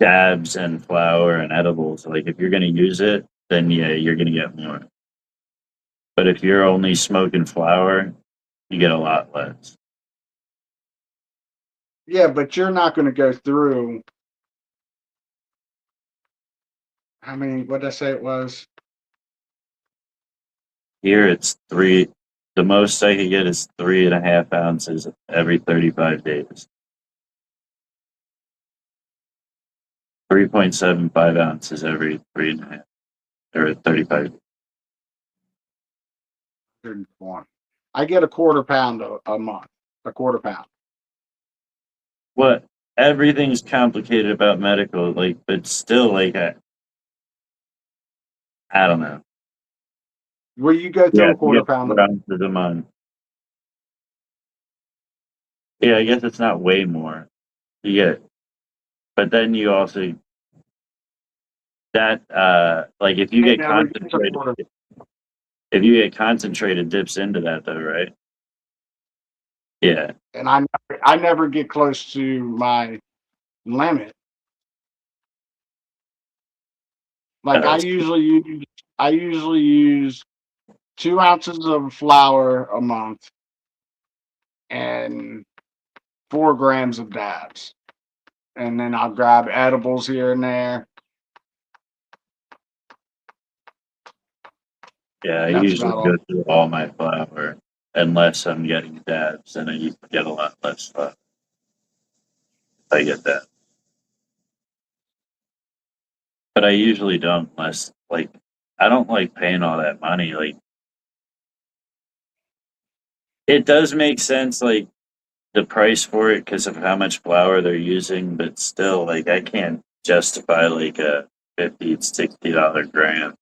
dabs and flour and edibles, like if you're gonna use it, then yeah, you're gonna get more. But if you're only smoking flour, you get a lot less. yeah, but you're not going to go through. How many? What did I say it was? Here it's three. The most I could get is 3.5 ounces every 35 days. 3.75 ounces every 3.5 or 35. I get a quarter pound a month. A quarter pound. What? Everything's complicated about medical, like, but still, like, I don't know. Will you go through Yeah, a quarter you get pound? 4 ounces a month. Yeah, I guess it's not way more. You get But then you also that like if you I get never get concentrated, supportive. if you get concentrated dips into that though, right? Yeah. And I never get close to my limit. Like That's I usually use 2 ounces of flour a month and 4 grams of dabs. And then I'll grab edibles here and there. yeah, I That's usually about all. go through all my flour unless I'm getting dabs, and I used to get a lot less flour. If I get that. But I usually don't unless like I don't like paying all that money. Like it does make sense, like the price for it because of how much flour they're using, but still, like I can't justify like a $50 to $60 gram.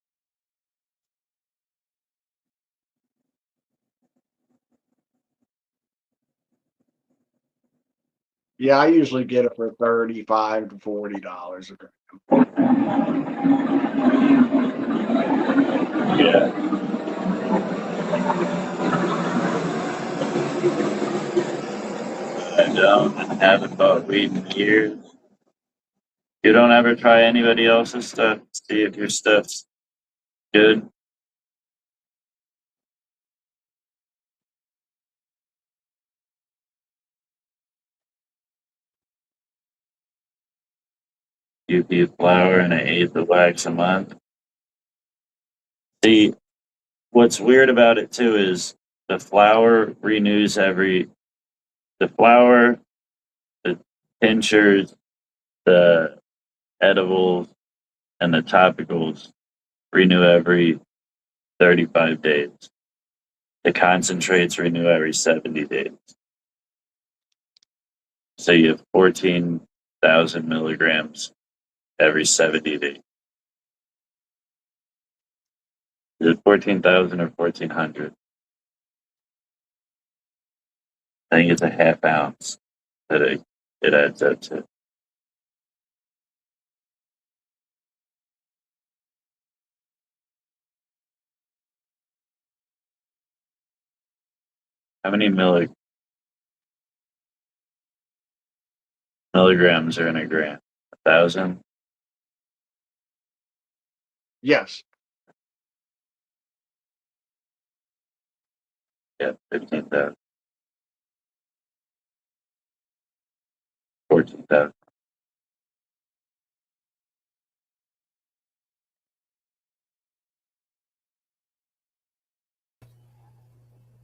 Yeah, I usually get it for $35 to $40 a gram. Yeah. I haven't bought weed in years. You don't ever try anybody else's stuff, see if your stuff's good. UP flour and an eighth of wax a month. See, what's weird about it too is the flour renews the flour, the tinctures, the edibles, and the topicals renew every 35 days. The concentrates renew every 70 days. So you have 14,000 milligrams every 70 days. Is it 14,000 or 1,400? I think it's a half ounce that it adds up to. How many milligrams are in a gram? 1,000? Yes. Yeah, 15,000. 14,000.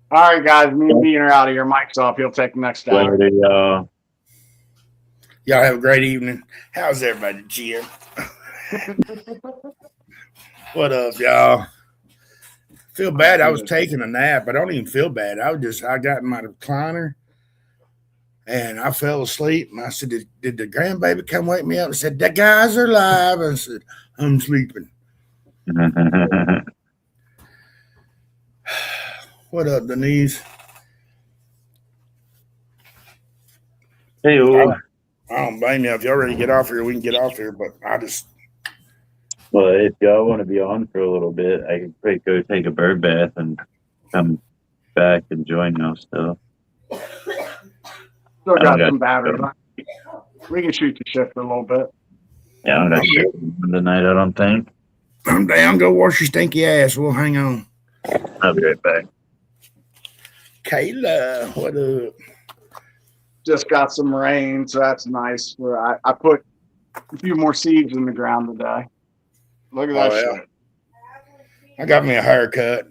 All right, guys. Me and Dean are out of here. Mike's off. He'll take the next hour. Later, y'all. Y'all have a great evening. How's everybody, Jim? What up, y'all? Feel bad. I was taking a nap. I don't even feel bad. I got in my recliner and I fell asleep. And I said, did the grandbaby come wake me up? And said, the guys are alive. I said, I'm sleeping. What up, Denise? Hey, I don't blame you. If y'all ready to get off here, we can get off here. But well, if y'all want to be on for a little bit, I can quick go take a bird bath and come back and join y'all still. Still got some battery. We can shoot the shit for a little bit. Yeah, I don't got shit tonight, I don't think. I'm down. Go wash your stinky ass. We'll hang on. I'll be right back. Kayla, what up? Just got some rain, so that's nice. I put a few more seeds in the ground today. Look at that shit. I got me a haircut.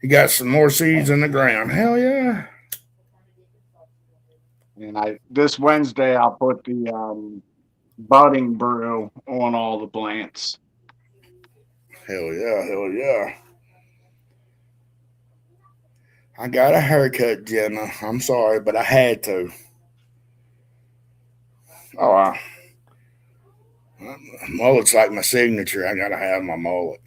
You got some more seeds in the ground. Hell yeah. And this Wednesday I'll put the budding brew on all the plants. Hell yeah, hell yeah. I got a haircut, Jenna. I'm sorry, but I had to. Oh, mullet's like my signature. I gotta have my mullet.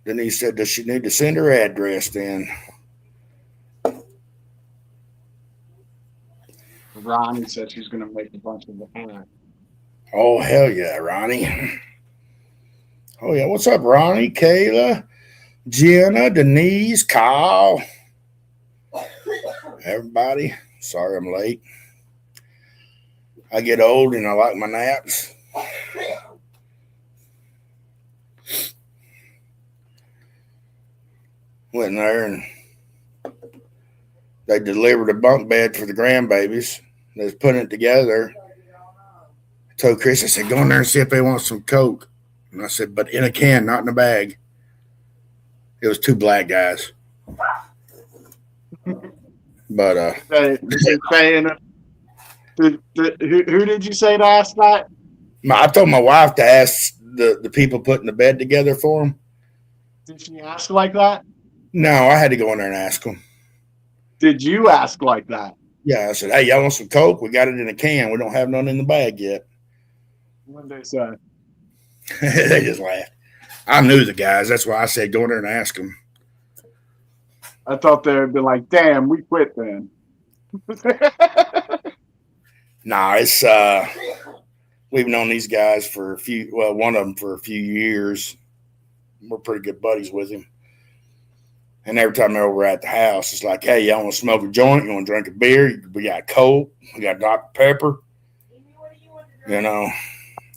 Denise said, does she need to send her address then? Ronnie said she's going to make a bunch of the Oh, hell yeah, Ronnie. Oh, yeah. What's up, Ronnie, Kayla, Jenna, Denise, Kyle, everybody? Sorry I'm late. I get old and I like my naps. Went in there and they delivered a bunk bed for the grandbabies. They was putting it together. I told Chris, I said, go in there and see if they want some Coke. And I said, but in a can, not in a bag. It was two black guys. But who did you say to ask that? I told my wife to ask the people putting the bed together for them. Did she ask like that? No, I had to go in there and ask them. Did you ask like that? Yeah, I said, hey, y'all want some Coke? We got it in a can. We don't have none in the bag yet. What did they say? They just laughed. I knew the guys. That's why I said go in there and ask them. I thought they would be like, damn, we quit then. Nah, it's we've known these guys for one of them for a few years. We're pretty good buddies with him. And every time they're over at the house, it's like, hey, y'all want to smoke a joint? You want to drink a beer? We got Coke. We got Dr. Pepper. You know,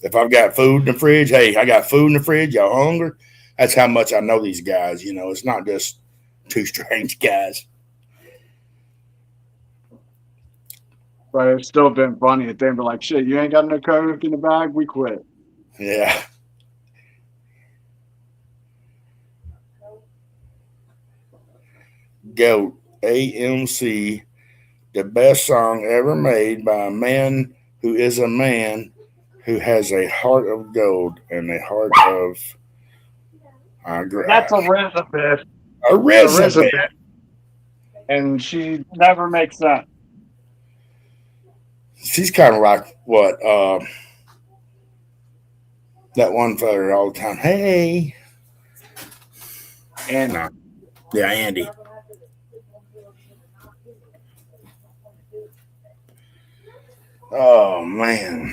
if I've got food in the fridge, hey, I got food in the fridge. Y'all hungry? That's how much I know these guys. You know, it's not just two strange guys. But it's still been funny if they'd be like, shit, you ain't got no Coke in the bag? We quit. Yeah. Goat, AMC, the best song ever made by a man who is a man who has a heart of gold and a heart of. That's Elizabeth. Elizabeth. And she never makes sense. She's kind of like what that one fella all the time. Hey. And yeah, Andy. Oh man.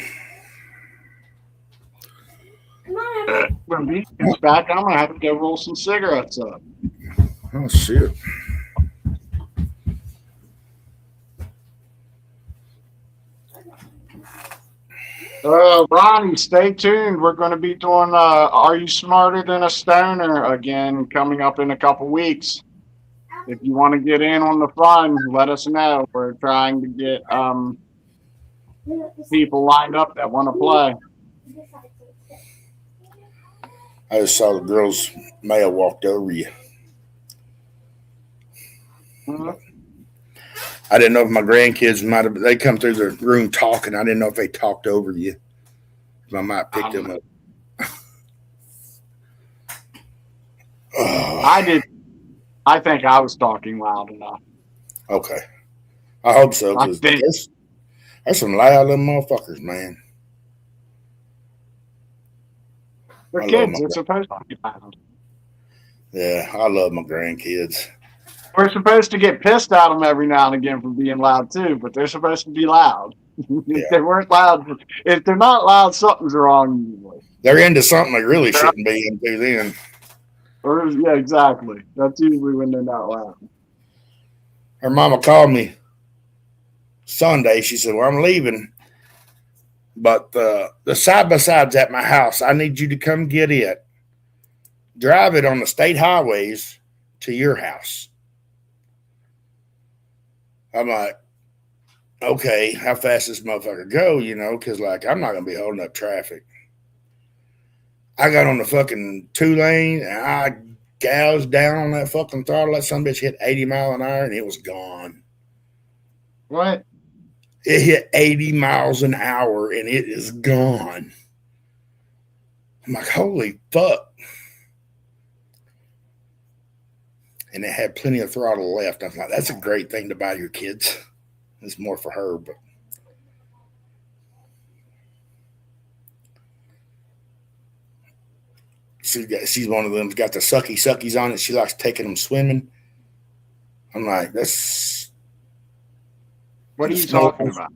when B comes back, I'm gonna have to go roll some cigarettes up. Oh shit. Ronnie, stay tuned. We're going to be doing Are You Smarter Than a Stoner again coming up in a couple weeks. If you want to get in on the fun, let us know. We're trying to get people lined up that want to play. I just saw the girls may have walked over you. Mm-hmm. I didn't know if my grandkids might have. They come through the room talking. I didn't know if they talked over you. I might pick them up. I did. I think I was talking loud enough. Okay, I hope so. Because there's some loud little motherfuckers, man. They're kids. They're supposed to be loud. Yeah, I love my grandkids. We're supposed to get pissed at them every now and again for being loud too, but they're supposed to be loud. If they weren't loud, if they're not loud, something's wrong usually. They're into something they really shouldn't be into then. Or yeah, exactly. That's usually when they're not loud. Her mama called me Sunday. She said, well, I'm leaving, but the side-by-side's at my house. I need you to come get it. Drive it on the state highways to your house. I'm like, okay, how fast this motherfucker go, you know, because, like, I'm not going to be holding up traffic. I got on the fucking 2-lane, and I gouged down on that fucking throttle. That son of a bitch hit 80 miles an hour, and it was gone. What? It hit 80 miles an hour, and it is gone. I'm like, holy fuck. And it had plenty of throttle left. I'm like, that's a great thing to buy your kids. It's more for her, but she's one of them that's got the suckies on it. She likes taking them swimming. I'm like, that's What are you talking about?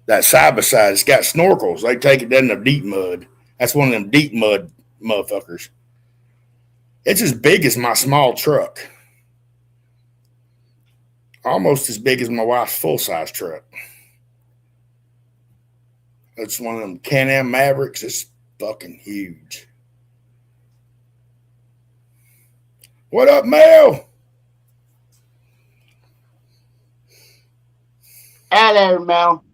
that side by side. It's got snorkels. They take it down the deep mud. That's one of them deep mud motherfuckers. It's as big as my small truck. Almost as big as my wife's full-size truck. It's one of them Can-Am Mavericks. It's fucking huge. What up, Mel? Hello, Mel.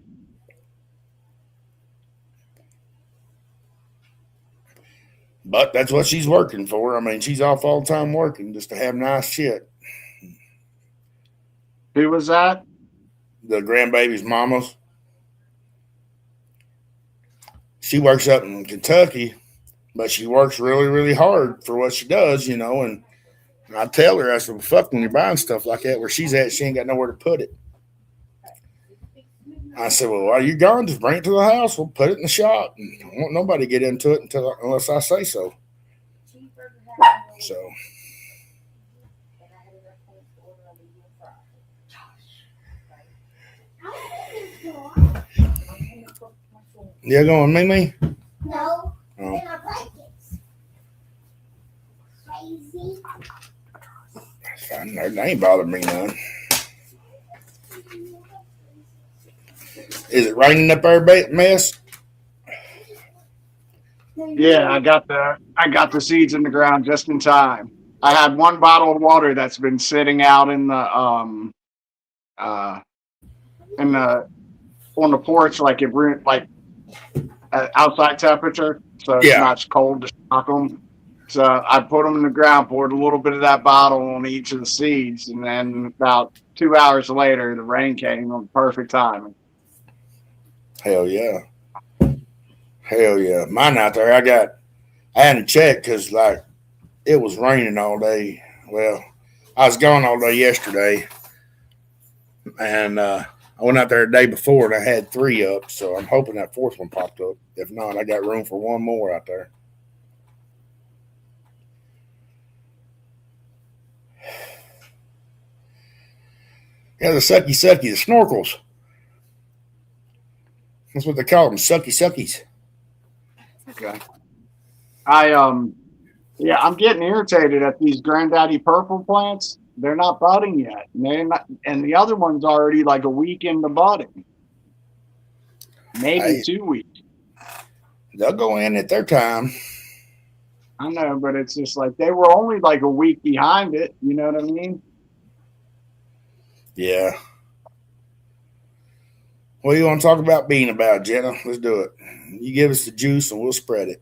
But that's what she's working for. I mean, she's off all the time working just to have nice shit. Who was that? The grandbaby's mama's. She works up in Kentucky, but she works really, really hard for what she does, you know. And I tell her, I said, well, fuck, when you're buying stuff like that, where she's at, she ain't got nowhere to put it. I said, well, while you're gone, just bring it to the house. We'll put it in the shop. And I won't nobody get into it unless I say so. So. You going, Mimi? No. Oh. They're not blankets. Crazy. That's fine. They ain't bothering me none. Is it raining up there, Mess? Yeah, I got the seeds in the ground just in time. I had one bottle of water that's been sitting out in the on the porch, like at outside temperature, so it's not cold to shock them. So I put them in the ground, poured a little bit of that bottle on each of the seeds, and then about 2 hours later, the rain came on perfect timing. Hell yeah. Hell yeah. Mine out there, I hadn't checked because, like, it was raining all day. Well, I was gone all day yesterday. And I went out there the day before and I had 3 up. So I'm hoping that 4th one popped up. If not, I got room for 1 more out there. Yeah, the sucky, the snorkels. That's what they call them, suckies. Okay. I'm getting irritated at these Granddaddy Purple plants. They're not budding yet. And the other one's already like a week into budding. Maybe 2 weeks. They'll go in at their time. I know, but it's just like they were only like a week behind it. You know what I mean? Yeah. What do you want to talk about being about, Jenna? Let's do it. You give us the juice and we'll spread it.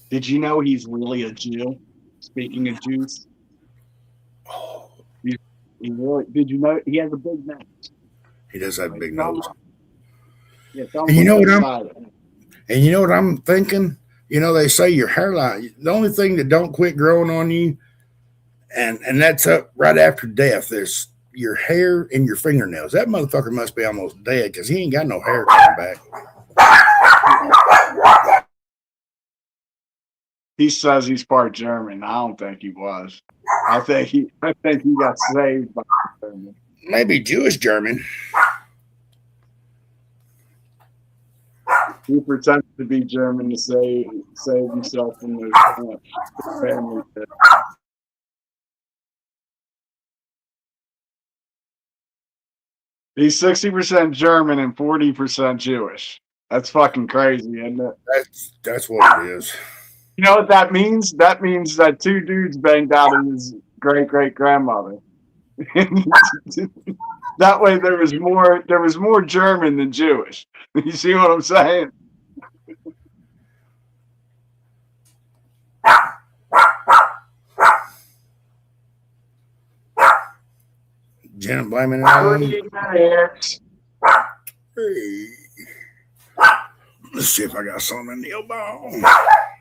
Did you know he's really a Jew? Speaking of Jews. He really, did you know he has a big nose? He does have a big nose. Yeah, and you know what I'm thinking? You know, they say your hairline, the only thing that don't quit growing on you, and that's up right after death, there's your hair and your fingernails. That motherfucker must be almost dead because he ain't got no hair coming back. He says he's part German. I don't think he was. I think he got saved by German. Maybe Jewish German. He pretends to be German to save himself from the family. He's 60% German and 40% Jewish. That's fucking crazy, isn't it? That's what it is. You know what that means? That means that 2 dudes banged out his great-great-grandmother. That way there was more German than Jewish. You see what I'm saying? Jenna blaming it on him. Let's see if I got something in the elbow.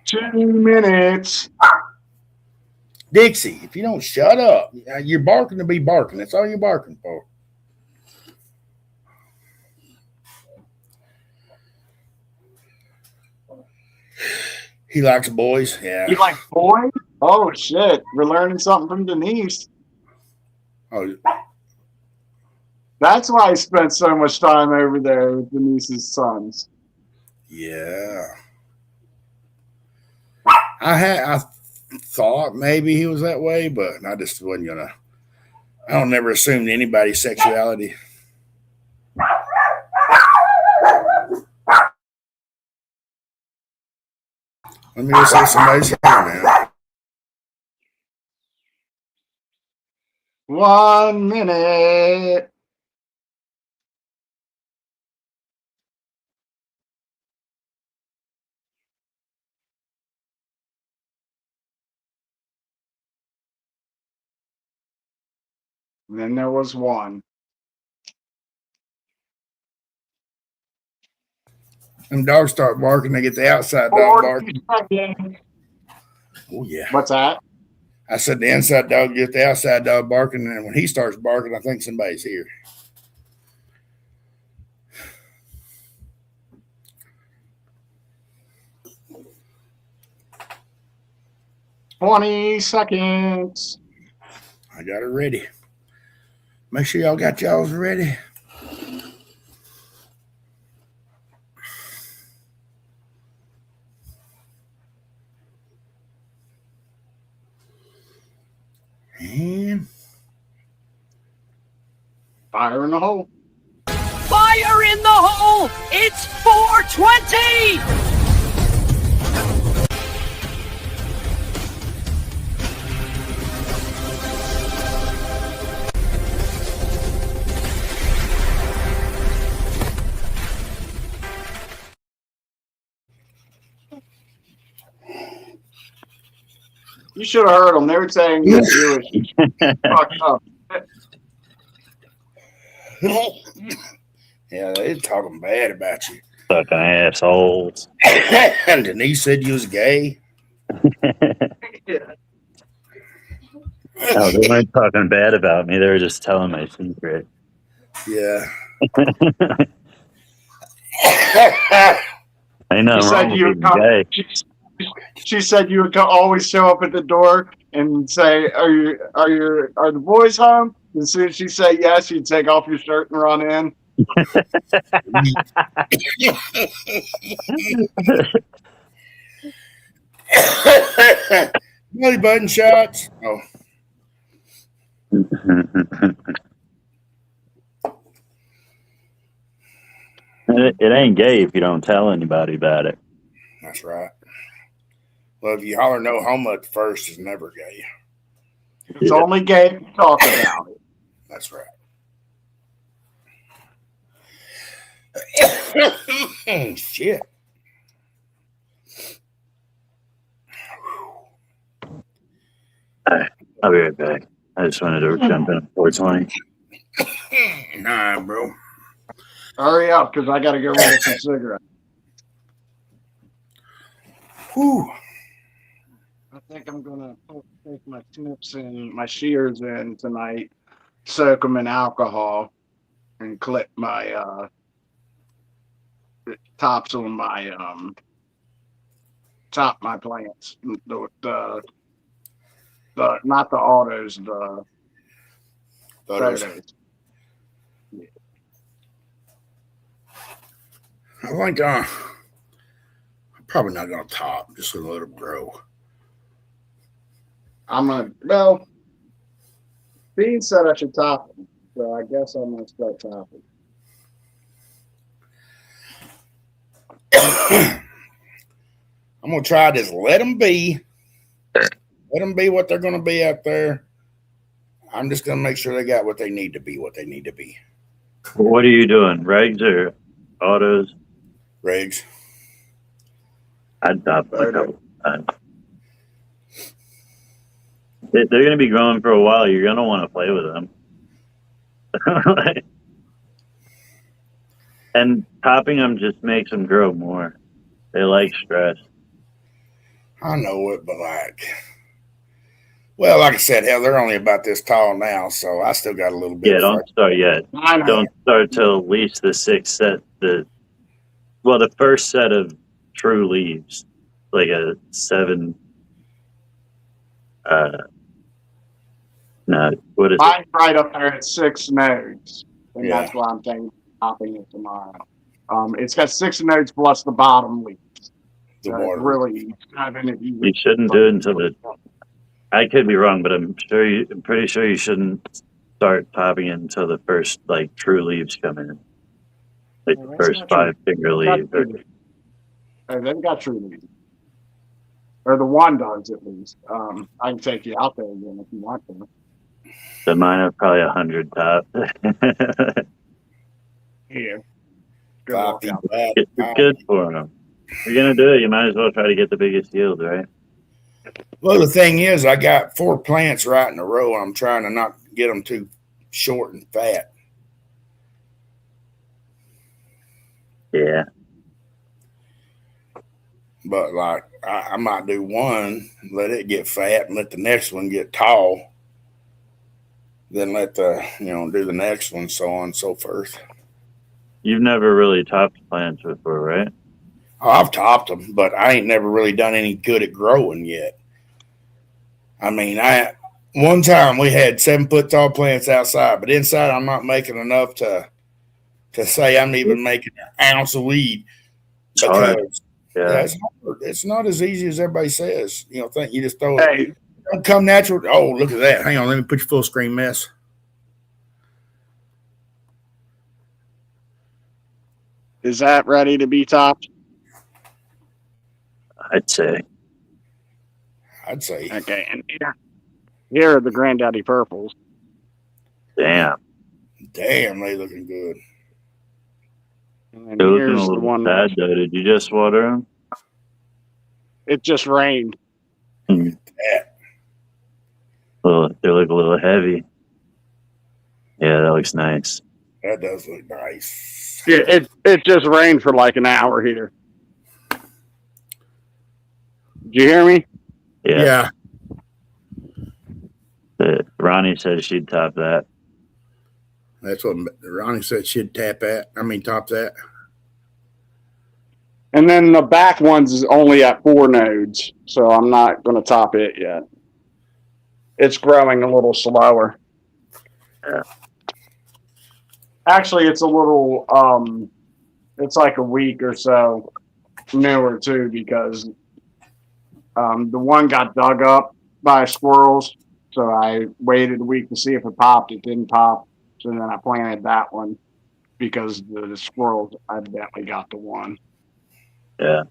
2 minutes. Dixie, if you don't shut up, you're barking to be barking. That's all you're barking for. He likes boys. Yeah. You like boys? Oh shit! We're learning something from Denise. Oh, That's why I spent so much time over there with Denise's sons. yeah. I thought maybe he was that way, but I just wasn't gonna. I don't never assume anybody's sexuality. Let me just say somebody's here now. 1 minute. And then there was one. Them dogs start barking, they get the outside dog barking. 40 seconds. Oh yeah. What's that? I said the inside dog gets the outside dog barking, and when he starts barking, I think somebody's here. "20 seconds. I got it ready. Make sure y'all got y'all's ready. And Fire in the hole. Fire in the hole! It's 420! You should have heard them. They were saying you're Jewish. Fucked up. yeah, they're talking bad about you. Fucking assholes. And Denise said you was gay. No, they weren't talking bad about me. They were just telling my secret. Yeah. I know. She said you would come, Gay. she said you would always show up at the door and say, "Are the boys home?" As soon as she said yes, you'd take off your shirt and run in. Belly button shots. Oh, It ain't gay if you don't tell anybody about it. that's right. Well, if you holler no homo at first, is never gay. It's only gay if you talk about it. That's right. Shit. I'll be right back. I just wanted to jump in 420. Nah, bro. Hurry up, because I got to go roll some cigarettes. Whew. I think I'm gonna take my snips and my shears in tonight, soak them in alcohol, and clip my tops on my top my plants. The not the autos, the Photos. photos. I think I'm probably not gonna top. Just gonna let them grow. Dean said I should top them, so I guess I'm gonna start topping. I'm gonna try to just let them be. Let them be what they're gonna be out there. I'm just gonna make sure they got what they need to be. What they need to be. What are you doing? Regs or autos? Regs. I'd top a couple times. They're going to be growing for a while. You're going to want to play with them. And topping them just makes them grow more. They like stress. I know it, but well, like I said, hell, they're only about this tall now, so I still got a little bit. Yeah, don't start yet. I know. Don't start till at least the sixth set. The first set of true leaves. like a 7. No, what is it? Mine's right up there at 6 nodes, and Yeah. that's why I'm thinking of topping it tomorrow. It's got 6 nodes plus the bottom leaf. The So it's water. really kind of if You shouldn't do it until the. I could be wrong, but I'm pretty sure you shouldn't start topping it until the first like true leaves come in, like Well, the that's first not true. 5 finger leaves. They've got true leaves. Or the one does at least. I can take you out there again if you want to. So mine are probably 100 top. Here. Good Five luck feet out. back. It's good for them. If you're gonna do it, you might as well try to get the biggest yield, right? Well, the thing is, I got 4 plants right in a row. I'm trying to not get them too short and fat. Yeah. But like, I might do one, let it get fat, and let the next one get tall. Then let do the next one, so on and so forth. You've never really topped plants before, right? Oh, I've topped them, but I ain't never really done any good at growing yet. I mean, one time we had 7-foot tall plants outside, but inside I'm not making enough to say I'm even making an ounce of weed. It's hard. Because Yeah. that's hard. It's not as easy as everybody says. Think you just throw it. Hey, Don't come natural. Oh, look at that. Hang on, let me put you full screen, mess. is that ready to be topped? I'd say. I'd say. Okay, and here are the Granddaddy Purples. Damn. Damn, they looking good. And then They're looking a here's the little one sad though. Did you just water them? it just rained. Well, they look a little heavy. Yeah, that looks nice. That does look nice. Yeah, it just rained for like an hour here. Did you hear me? Yeah. Ronnie said she'd top that. That's what Ronnie said she'd top that. And then the back one's is only at 4 nodes, so I'm not going to top it yet. It's growing a little slower. Yeah. Actually, it's a little, it's like a week or so newer too, because the one got dug up by squirrels. So I waited a week to see if it popped. It didn't pop. So then I planted that one because the squirrels evidently got the one. Yeah.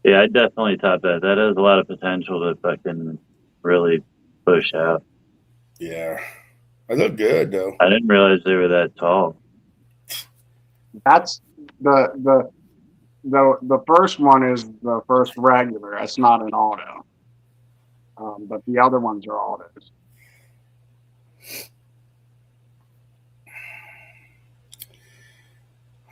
Yeah, I definitely top that. That has a lot of potential to fucking really push out. Yeah. They look good though. I didn't realize they were that tall. That's the first one is the first regular. That's not an auto. But the other ones are autos.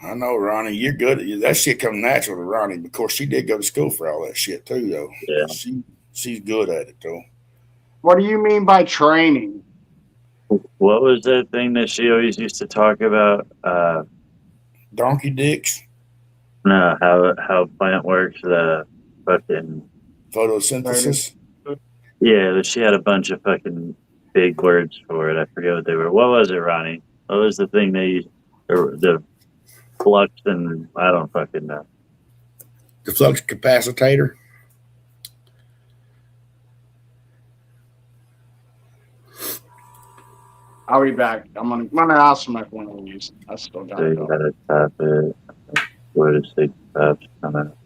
I know, Ronnie, you're good at that shit. Come natural to Ronnie. Of course, she did go to school for all that shit too, though. Yeah. She's good at it though. What do you mean by training? What was that thing that she always used to talk about? Donkey dicks, No, how plant works, the fucking photosynthesis. yeah, she had a bunch of fucking big words for it. I forget what they were. What was it, Ronnie? What was the thing they used? Or the flux and I don't fucking know. The flux capacitor. I'll be back. I'm gonna ask my one of these. I still got So you it. gotta tap it. Where to stick taps come out.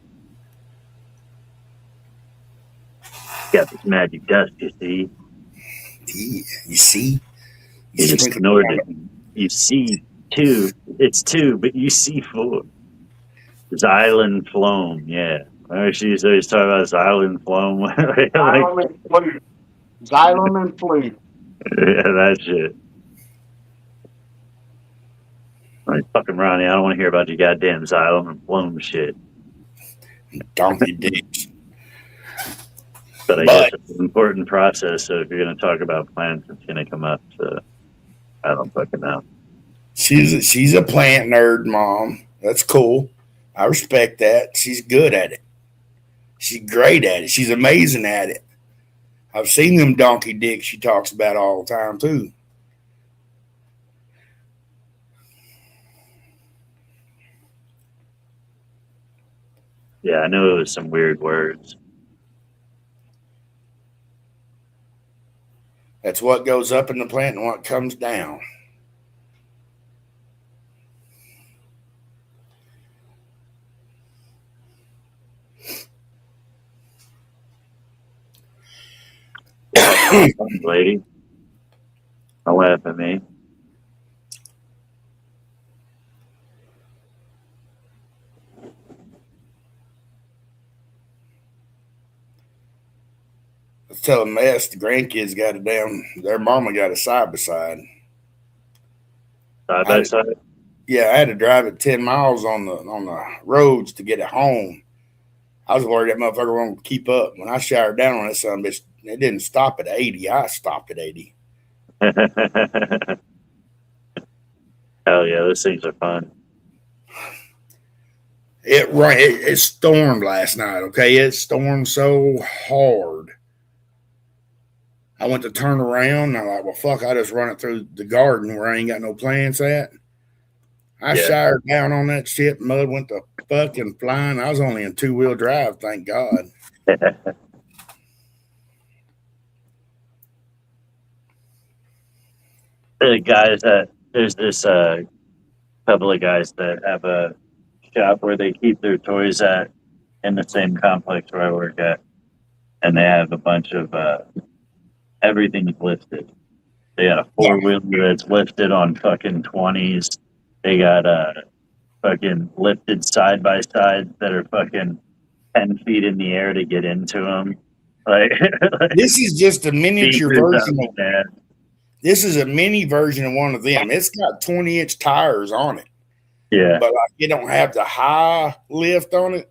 Got this magic dust, you see. Yeah, you see? You just ignored it. You see 2. It's 2, but you see 4. Xylem Floam, yeah. Remember she used to always talk about Xylem Floam? Like, Xylem and flume. Xylem and flume. yeah, that shit. Like, fucking Ronnie, I don't want to hear about your goddamn Xylem and Floam shit. Donkey dicks. But I guess it's an important process, so if you're going to talk about plants, it's going to come up, so I don't fucking know. She's a plant nerd, Mom. That's cool. I respect that. She's good at it. She's great at it. She's amazing at it. I've seen them donkey dicks she talks about all the time too. Yeah, I knew it was some weird words. That's what goes up in the plant and what comes down. Lady, don't laugh at me. I was telling Mess the grandkids got their mama got a side by side. Side by side. Yeah, I had to drive it 10 miles on the roads to get it home. I was worried that motherfucker won't keep up. When I showered down on that son bitch, it didn't stop at 80. I stopped at 80. Hell yeah, those things are fun. It stormed last night, okay? It stormed so hard. I went to turn around, and I'm like, well, fuck, I just run it through the garden where I ain't got no plants at. I showered down on that shit, mud went to fucking flying. I was only in 2-wheel drive, thank God. The guys that there's this couple of guys that have a shop where they keep their toys at in the same complex where I work at, and they have a bunch of everything's lifted. They got a 4-wheeler that's lifted on fucking 20s. They got fucking lifted side by sides that are fucking 10 feet in the air to get into them. Like This is just a miniature speakers version up of there. this is a mini version of one of them. It's got 20-inch tires on it, Yeah, but like it don't have the high lift on it.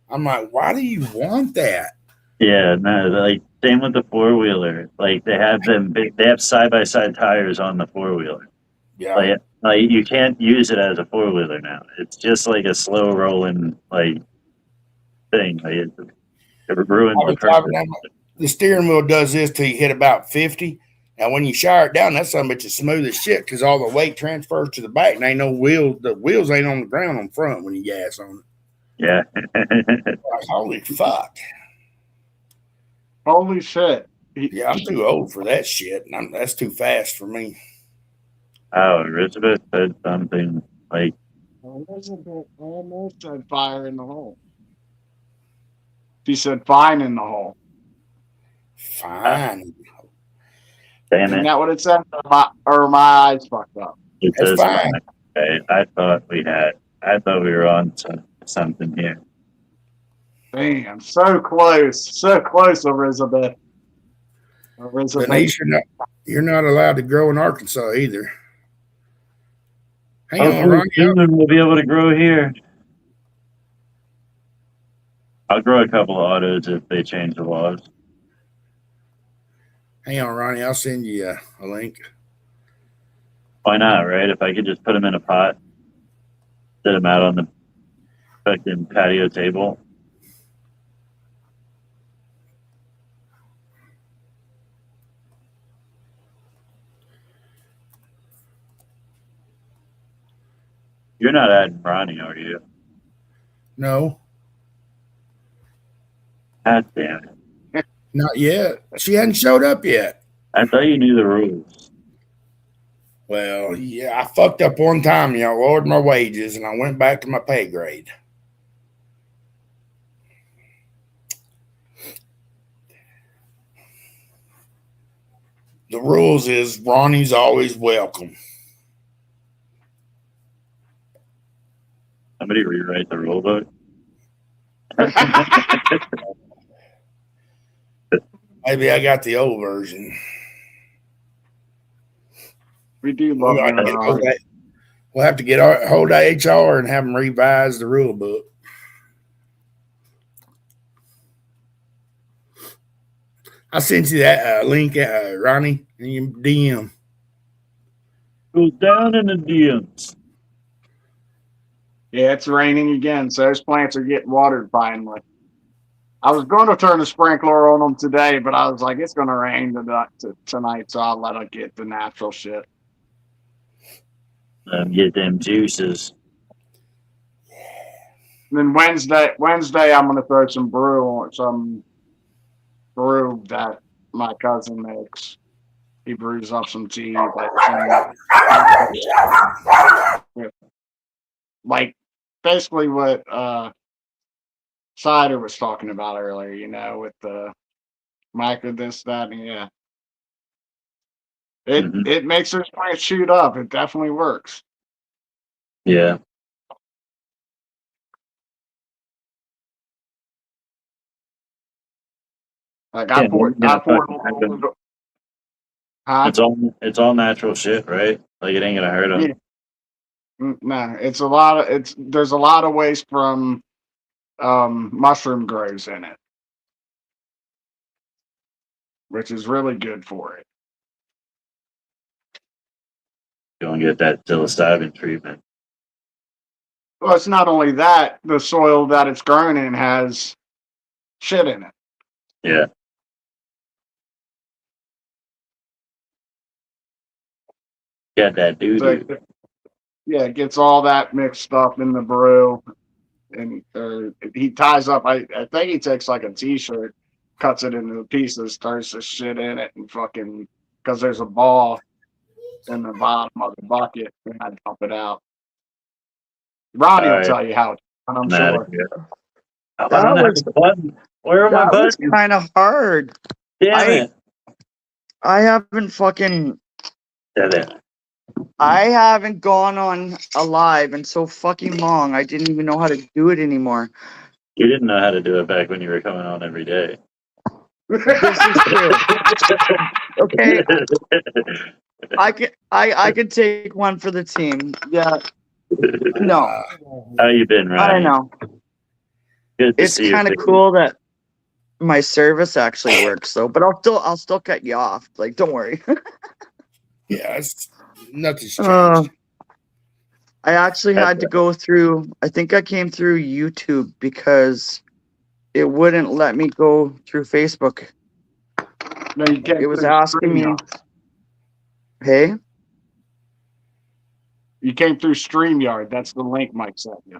I'm like, why do you want that? yeah, no, like same with the 4-wheeler. Like they have them, they have side by side tires on the 4-wheeler. Yeah, Like you can't use it as a 4-wheeler now. It's just like a slow rolling like thing. Like it ruins I the was driving purpose. down, the steering wheel does this till you hit about 50. And when you shower it down, that son bitch is smooth as shit because all the weight transfers to the back and ain't no wheel. The wheels ain't on the ground on front when you gas on it. Yeah. Like, holy fuck. Holy shit. Yeah, I'm too old for that shit. And that's too fast for me. Oh, Elizabeth said something like, Elizabeth almost said fire in the hole. She said fine in the hole. Fine. damn Isn't it. that what it said? Or my eyes fucked up. It That's says fine. okay. I thought we were on to something here. Damn, so close, Elizabeth. Elizabeth. Denise, you're not allowed to grow in Arkansas either. Hang on, Ronnie. Soon we'll be able to grow here. I'll grow a couple of autos if they change the laws. Hang on, Ronnie. I'll send you a link. Why not, right? If I could just put them in a pot, set them out on the fucking patio table. You're not adding Ronnie, are you? No, God damn it. not yet. She hadn't showed up yet. I thought you knew the rules. Well, yeah, I fucked up one time. I lowered my wages and I went back to my pay grade. The rules is Ronnie's always welcome. Somebody rewrite the rule book. Maybe I got the old version. We do love you. We'll have to get hold of HR and have them revise the rule book. I sent you that link, Ronnie, in your DM. Goes down in the DMs. Yeah, it's raining again, so those plants are getting watered finally. I was going to turn the sprinkler on them today, but I was like, it's going to rain tonight, so I'll let it get the natural shit. Get them juices. And then Wednesday, I'm going to throw some brew that my cousin makes. He brews up some tea, like basically what Cider was talking about earlier, you know, with the micro this, that, and yeah. It makes those plants shoot up. It definitely works. Yeah. Like I poured It's all natural shit, right? Like it ain't gonna hurt them. Yeah. No, there's a lot of waste from mushroom grows in it, which is really good for it. You don't get that psilocybin treatment. Well, it's not only that, the soil that it's grown in has shit in it. Yeah. Got that doo doo. So, yeah, it gets all that mixed up in the brew, and he ties up. I think he takes like a T-shirt, cuts it into pieces, throws this shit in it, and fucking because there's a ball in the bottom of the bucket, and I dump it out. Ronnie will tell you how. I'm sure. I don't have a button. Where are my buttons? That was kind of hard. Damn it! I haven't fucking. Damn it. I haven't gone on a live in so fucking long. I didn't even know how to do it anymore. You didn't know how to do it back when you were coming on every day. This is true. Okay. I could take one for the team. Yeah. No. How you been, Ryan? I don't know. Good to It's see you. kind of cool that my service actually works though, but I'll still cut you off. Like, don't worry. Yeah, it's nothing's changed. I actually had to go through. I think I came through YouTube because it wouldn't let me go through Facebook. No, you can't. It was asking me. Hey. You came through StreamYard. That's the link Mike sent you.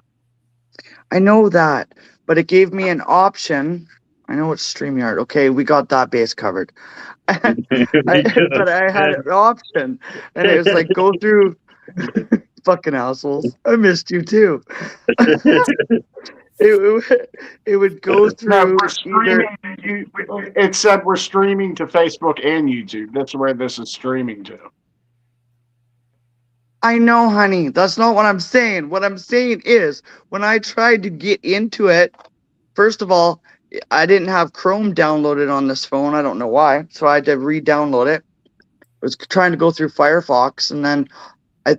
I know that, but it gave me an option. I know it's StreamYard. Okay, we got that base covered. But I had an option, and it was like, go through fucking assholes. I missed you too. It would go through. No, we're streaming. It said we're streaming to Facebook and YouTube. That's where this is streaming to. I know, honey. That's not what I'm saying. What I'm saying is, when I tried to get into it, first of all, I didn't have Chrome downloaded on this phone. I don't know why. So I had to re-download it. I was trying to go through Firefox, and then I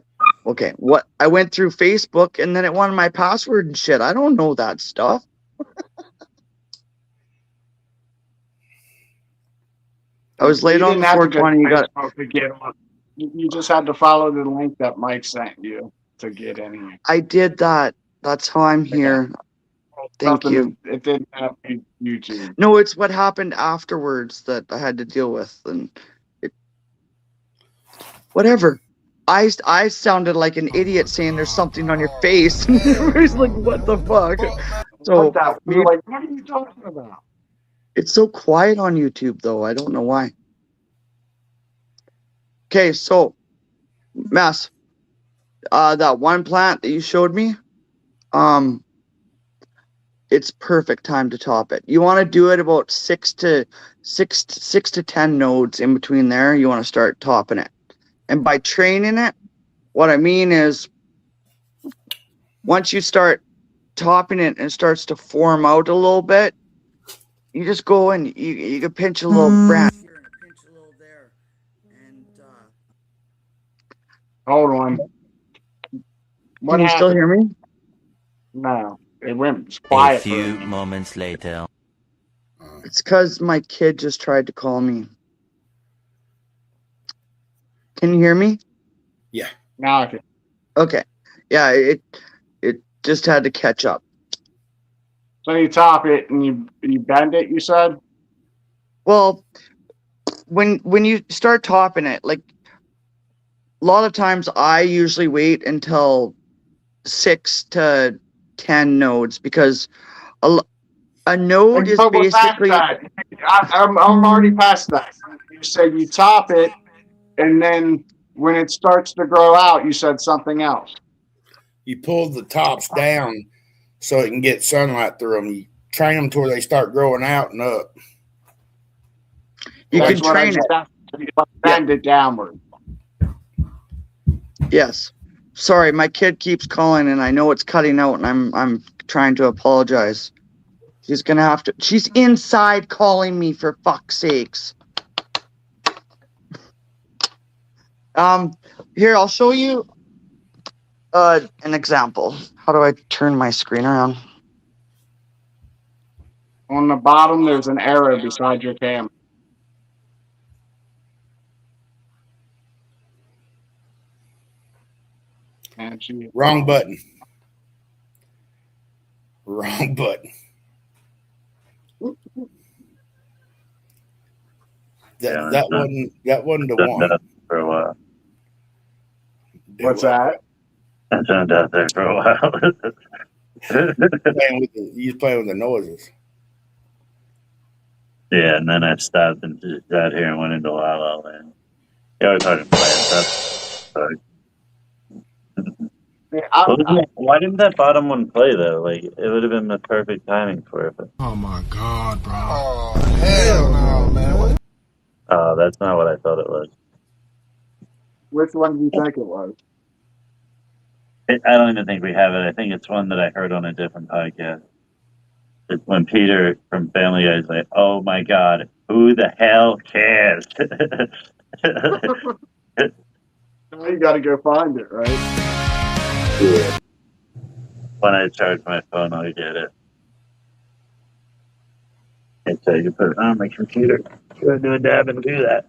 went through Facebook, and then it wanted my password and shit. I don't know that stuff. I was late on 420. You just had to follow the link that Mike sent you to get in here. I did that. That's how I'm here. Thank you. It didn't have YouTube. No, it's what happened afterwards that I had to deal with, and whatever. I sounded like an idiot saying there's something on your face. Everybody's like, what the fuck? So we were like, what are you talking about? It's so quiet on YouTube, though. I don't know why. Okay, so Mass, that one plant that you showed me, it's perfect time to top it. You want to do it about 6 to 10 nodes in between there. You want to start topping it. And by training it, what I mean is once you start topping it and it starts to form out a little bit, you just go and you can pinch a little branch here and pinch a little there. And hold on. Can you still hear me? No, it went quiet. A few moments later. It's because my kid just tried to call me. Can you hear me? Yeah. Now I can. Okay. Yeah, just had to catch up. So you top it and you bend it, you said? Well, when you start topping it, like a lot of times I usually wait until 6 to 10 nodes because a node is But we're past basically that. I'm already past that. You said you top it, and then when it starts to grow out, you said something else. You pull the tops down so it can get sunlight through them. You train them to where they start growing out and up. you That's can what I train it. said. You bend it downward. Yes. Sorry, my kid keeps calling and I know it's cutting out and I'm trying to apologize. She's gonna have to. She's inside calling me for fuck's sakes. Here I'll show you an example. How do I turn my screen around? On the bottom, there's an arrow beside your camera. And she, Wrong button. Wrong button. That wasn't the one. For a while. What's that? I found out there for a while. You was playing with the noises. Yeah, and then I stopped and just sat here and went into La La Land. Yeah, I was hard to play stuff. Sorry. Why didn't that bottom one play though? Like it would have been the perfect timing for it. But... Oh my God, bro. Oh, hell no, man. Oh, that's not what I thought it was. Which one do you think it was? I don't even think we have it. I think it's one that I heard on a different podcast. It's when Peter from Family Guy is like, "Oh my God, who the hell cares?" Now you got to go find it, right? Yeah. When I charge my phone, I'll get it. And so you put it on my computer. Go do a dab and do that.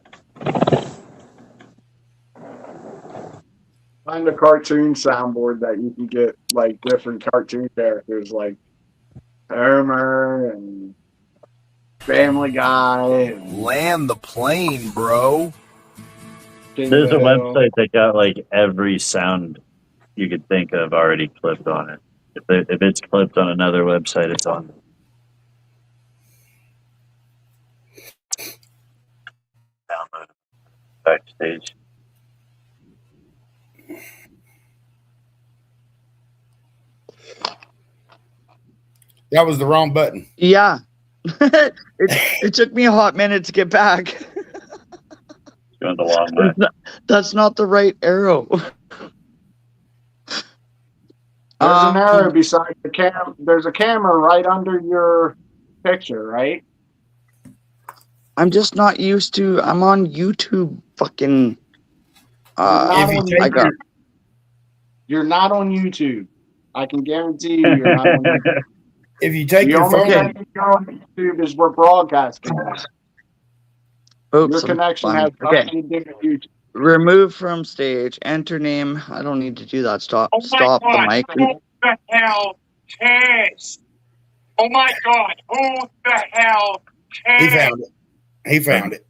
Find a cartoon soundboard that you can get like different cartoon characters like Homer and Family Guy. And Land the plane, bro. There's a website that got like every sound you could think of already clipped on it. If it's clipped on another website, it's on. Download it. Backstage. That was the wrong button. Yeah. it took me a hot minute to get back. Going the long way. That's not the right arrow. There's an arrow beside the cam. There's a camera right under your picture, right? I'm just not used to. I'm on YouTube. Fucking. You're not on YouTube. I can guarantee you, you're not on YouTube. If you take The your only phone, thing you go on YouTube is we're broadcasting. Oops, Your connection has nothing to do with YouTube. Remove from stage. Enter name. I don't need to do that. Stop the mic. Who the hell cares? Oh my God, who the hell he cares? found it. He found it.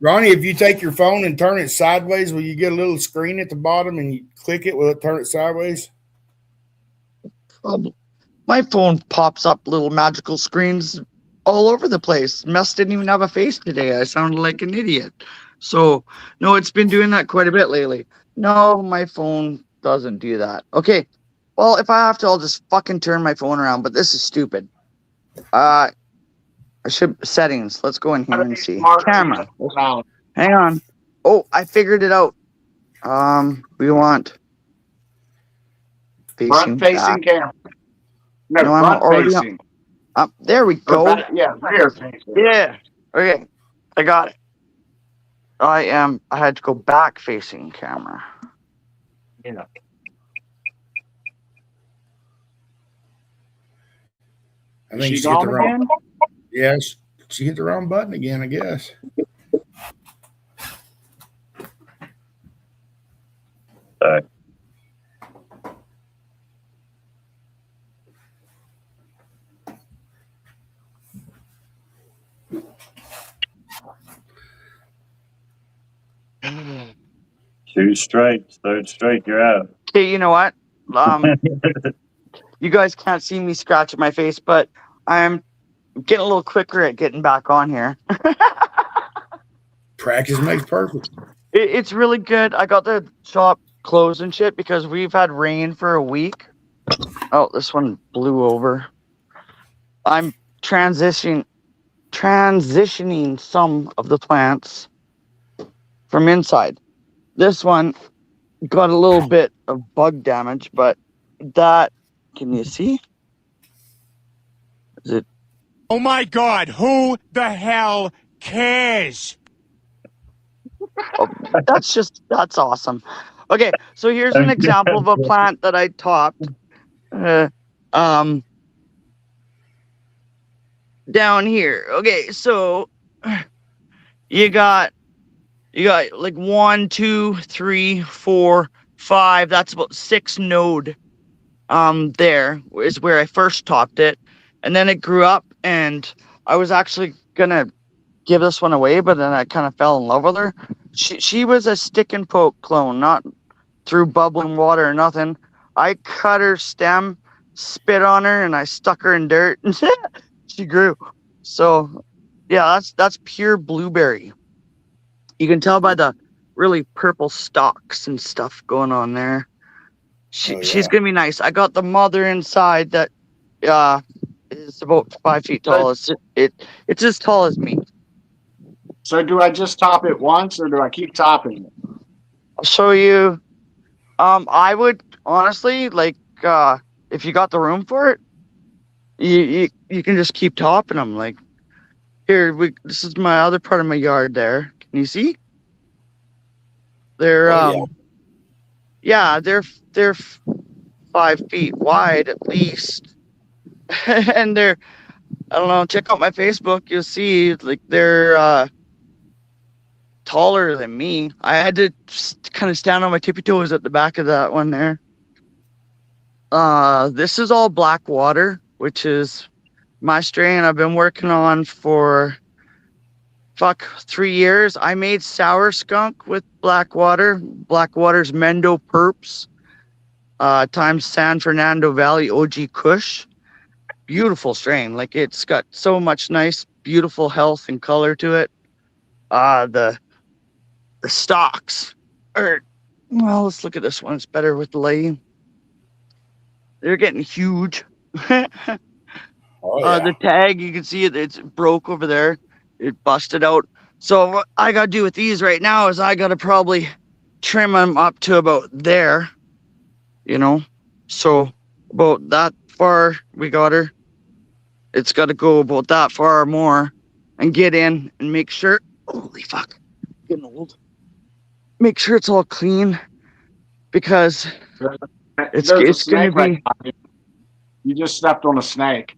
Ronnie, if you take your phone and turn it sideways, will you get a little screen at the bottom and you click it? Will it turn it sideways? My phone pops up little magical screens all over the place. Mess didn't even have a face today. I sounded like an idiot. So, no, it's been doing that quite a bit lately. No, my phone doesn't do that. Okay. Well, if I have to, I'll just fucking turn my phone around, but this is stupid. I should settings. Let's go in here and see. Camera. Hang on. Oh, I figured it out. We want Front facing camera. No, No, I'm front already facing. up. There we Or go. back- yeah, rear facing. Yeah. Okay. I got it. I had to go back facing camera. Yeah. I think She she hit the gone wrong. again? Yes, she hit the wrong button again. I guess. Sorry. 2 strikes, 3rd strike, you're out. Okay, you know what? You guys can't see me scratching my face, but I'm getting a little quicker at getting back on here. Practice makes perfect. It's really good. I got the shop closed and shit because we've had rain for a week. Oh, this one blew over. I'm transitioning some of the plants from inside. This one got a little bit of bug damage, but that, can you see? Is it? Oh my God, who the hell cares? Oh, that's awesome. Okay, so here's an example of a plant that I topped. Down here. Okay, so you got like 1, 2, 3, 4, 5. That's about 6 node. There is where I first topped it, and then it grew up, and I was actually gonna give this one away, but then I kind of fell in love with her. She was a stick and poke clone, not through bubbling water or nothing. I cut her stem, spit on her, and I stuck her in dirt, and she grew. So, yeah, that's pure blueberry. You can tell by the really purple stalks and stuff going on there. She's gonna be nice. I got the mother inside that is about 5 feet tall. It's as tall as me. So do I just top it once or do I keep topping it? I'll show you. I would honestly like if you got the room for it, you can just keep topping them. Like here, this is my other part of my yard. There, can you see? They're yeah, they're 5 feet wide at least, and they're, I don't know. Check out my Facebook. You'll see like they're taller than me. I had to kind of stand on my tippy toes at the back of that one there. This is all black water, which is my strain I've been working on for 3 years. I made sour skunk with black water. Black water's Mendo Purps times San Fernando Valley OG Kush. Beautiful strain. Like it's got so much nice, beautiful health and color to it. The stalks are, well, let's look at this one. It's better with the lighting. They're getting huge. The tag, you can see it. It's broke over there. It busted out. So what I got to do with these right now is I got to probably trim them up to about there. You know, so about that far we got her. It's got to go about that far or more and get in and make sure. Holy fuck, getting old. Make sure it's all clean because it's going to be. You just stepped on a snake.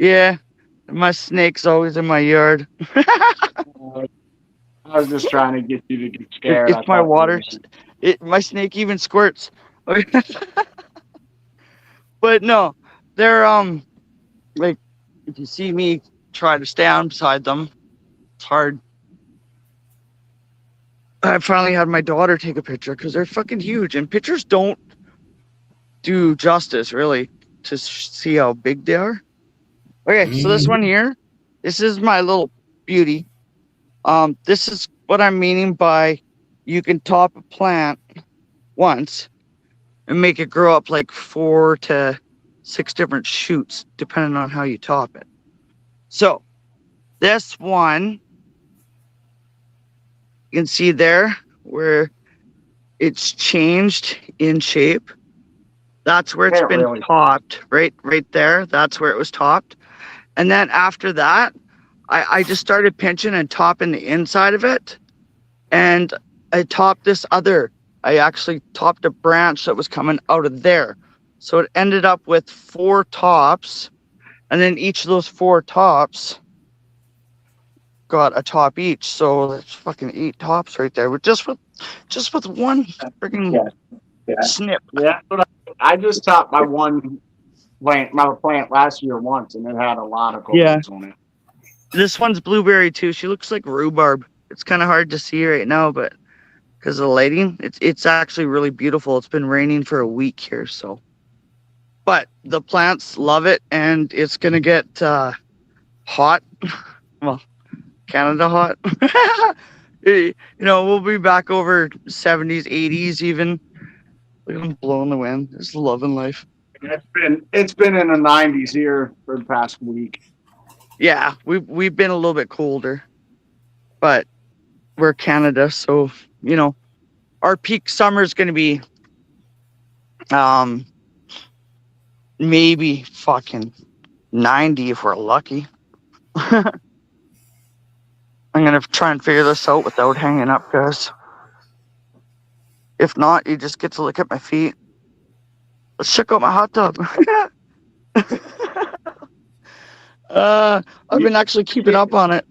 Yeah, my snake's always in my yard. I was just trying to get you to get scared. It's my water. My snake even squirts. But no, they're like if you see me try to stand beside them, it's hard. I finally had my daughter take a picture because they're fucking huge, and pictures don't do justice really to see how big they are. Okay, so this one here, this is my little beauty. This is what I'm meaning by you can top a plant once and make it grow up like 4 to 6 different shoots, depending on how you top it. So this one, you can see there where it's changed in shape. That's where it's been topped, right there. That's where it was topped. And then after that, I just started pinching and topping the inside of it. And I topped this other. I actually topped a branch that was coming out of there. So it ended up with 4 tops. And then each of those 4 tops got a top each. So that's fucking 8 tops right there. But just with one freaking snip. Yeah, I just topped my plant last year once, and it had a lot of colds on it. This one's blueberry too. She looks like rhubarb. It's kind of hard to see right now, but because of the lighting. It's actually really beautiful. It's been raining for a week here, so. But the plants love it, and it's gonna get hot. Well, Canada hot. We'll be back over 70s, 80s even. Look at them blowing the wind. Just loving life. It's been in the 90s here for the past week. Yeah, we've been a little bit colder, but we're Canada, so our peak summer is gonna be maybe fucking 90 if we're lucky. I'm gonna try and figure this out without hanging up, guys. If not, you just get to look at my feet. Let's check out my hot tub. I've been actually keeping up on it.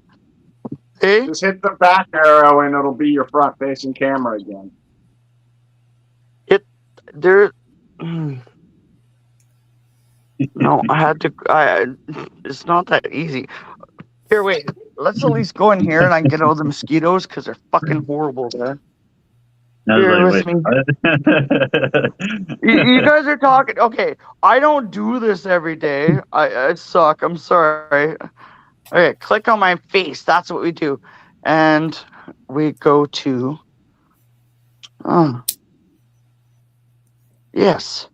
Hey? Just hit the back arrow and it'll be your front facing camera again. No, it's not that easy. Here, wait. Let's at least go in here and I can get all the mosquitoes because they're fucking horrible there. Bear with me. You guys are talking. Okay, I don't do this every day. I suck. I'm sorry. Okay, click on my face. That's what we do. And we go to... Yes.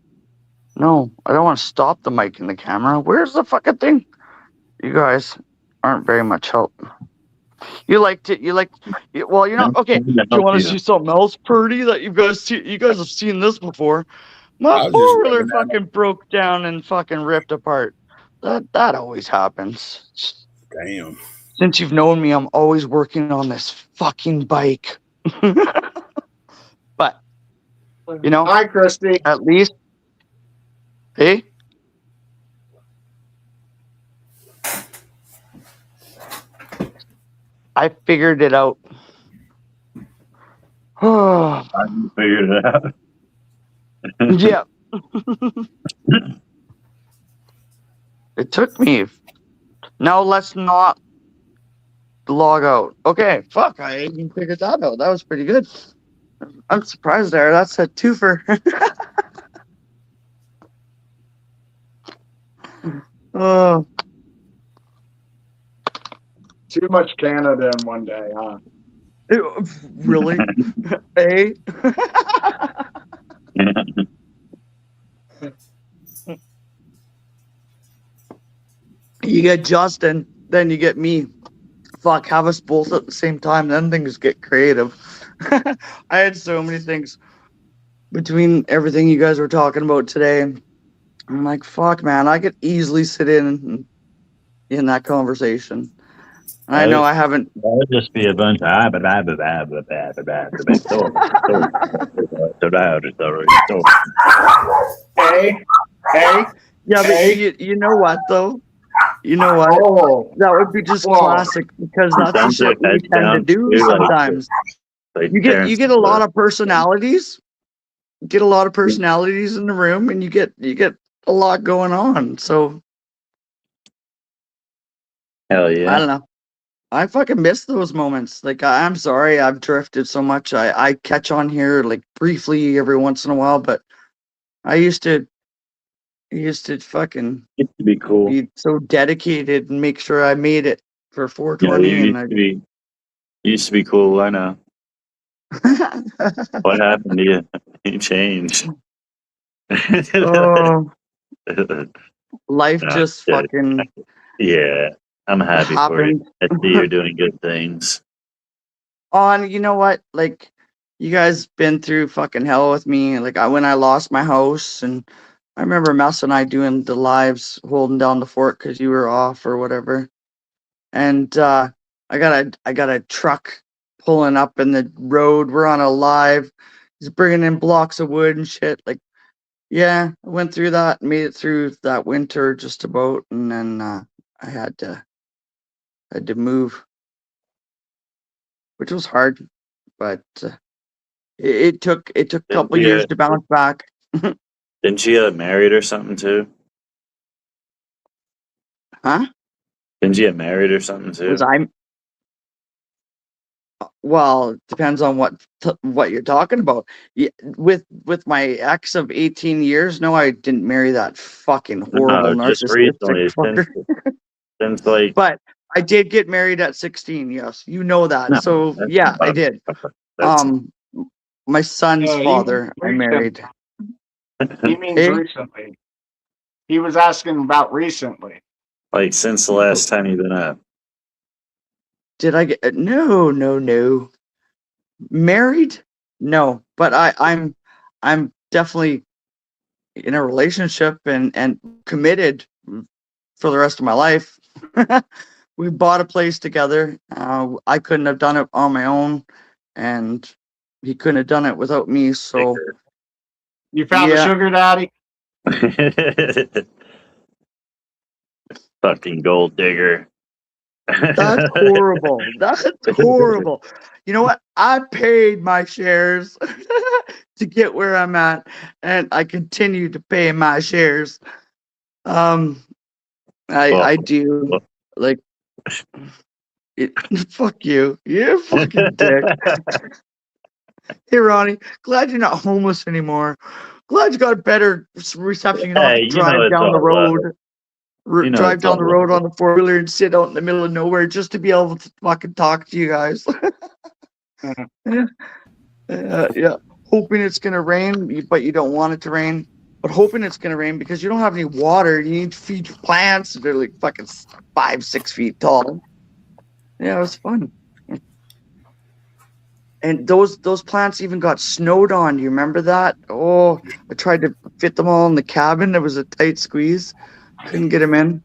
No, I don't want to stop the mic and the camera. Where's the fucking thing? You guys aren't very much help. Okay. Do you want to see something else pretty that you guys see? You guys have seen this before. My four-wheeler fucking broke down and fucking ripped apart. That always happens. Damn. Since you've known me, I'm always working on this fucking bike. But Hi, Christy. At least, hey. I figured it out. I figured it out. Yeah. It took me. Now let's not log out. Okay, fuck. I even figured that out. That was pretty good. I'm surprised there. That's a twofer. Oh. Too much Canada in one day, huh? Really? Hey? You get Justin, then you get me. Fuck, have us both at the same time, then things get creative. I had so many things between everything you guys were talking about today. And I'm like, fuck, man, I could easily sit in that conversation. And I know I haven't. That would just be a bunch of Hey. Yeah, but you know what though? You know what? Oh. That would be just classic because that's the shit we tend to do sometimes. You get a lot of personalities. Get a lot of personalities in the room, and you get a lot going on. So hell yeah. I don't know. I fucking miss those moments. Like I'm sorry, I've drifted so much. I catch on here like briefly every once in a while, but I used to fucking It used to be cool. be so dedicated and make sure I made it for 420. You used to be cool, I know. What happened to you? You changed. Oh, life just fucking Yeah, I'm happy for you. happened. I see you're doing good things. You know what? Like, you guys been through fucking hell with me. Like, when I lost my house, and I remember Mess and I doing the lives, holding down the fort because you were off or whatever. And I got a truck pulling up in the road. We're on a live. He's bringing in blocks of wood and shit. Like, yeah, I went through that, made it through that winter just about, and then I had to move, which was hard, but it took a couple years to bounce back. Didn't she get married or something too? Huh? Didn't she get married or something too? Was I? Well, it depends on what you're talking about. Yeah, with my ex of 18 years, no, I didn't marry that fucking horrible No, just narcissistic recently, fucker. since like, But I did get married at 16. Yes, you know that. no, So that's yeah, I not- did. that's My son's he father, I means married. He means Hey? recently. He was asking about recently. like since the last time you've been up. Did I get no. Married? No, but I'm definitely in a relationship and committed for the rest of my life. We bought a place together. I couldn't have done it on my own, and he couldn't have done it without me. So You found a Yeah. sugar daddy? Fucking gold digger. that's horrible. That's horrible. You know what? I paid my shares to get where I'm at, and I continue to pay my shares. I Well, do well. like it, fuck you. You're a fucking dick. Hey Ronnie, glad you're not homeless anymore. Glad you got a better reception. You don't have Hey, to you drive know it's down the all love. road. You know Drive it's down all the road love. on the 4-wheeler and sit out in the middle of nowhere just to be able to fucking talk to you guys. Yeah. Hoping it's gonna rain, but you don't want it to rain. But hoping it's gonna rain because you don't have any water. You need to feed your plants. They're like fucking 5-6 feet tall. Yeah, it was fun. And those plants even got snowed on. Do you remember that? Oh, I tried to fit them all in the cabin. It was a tight squeeze. Couldn't get them in.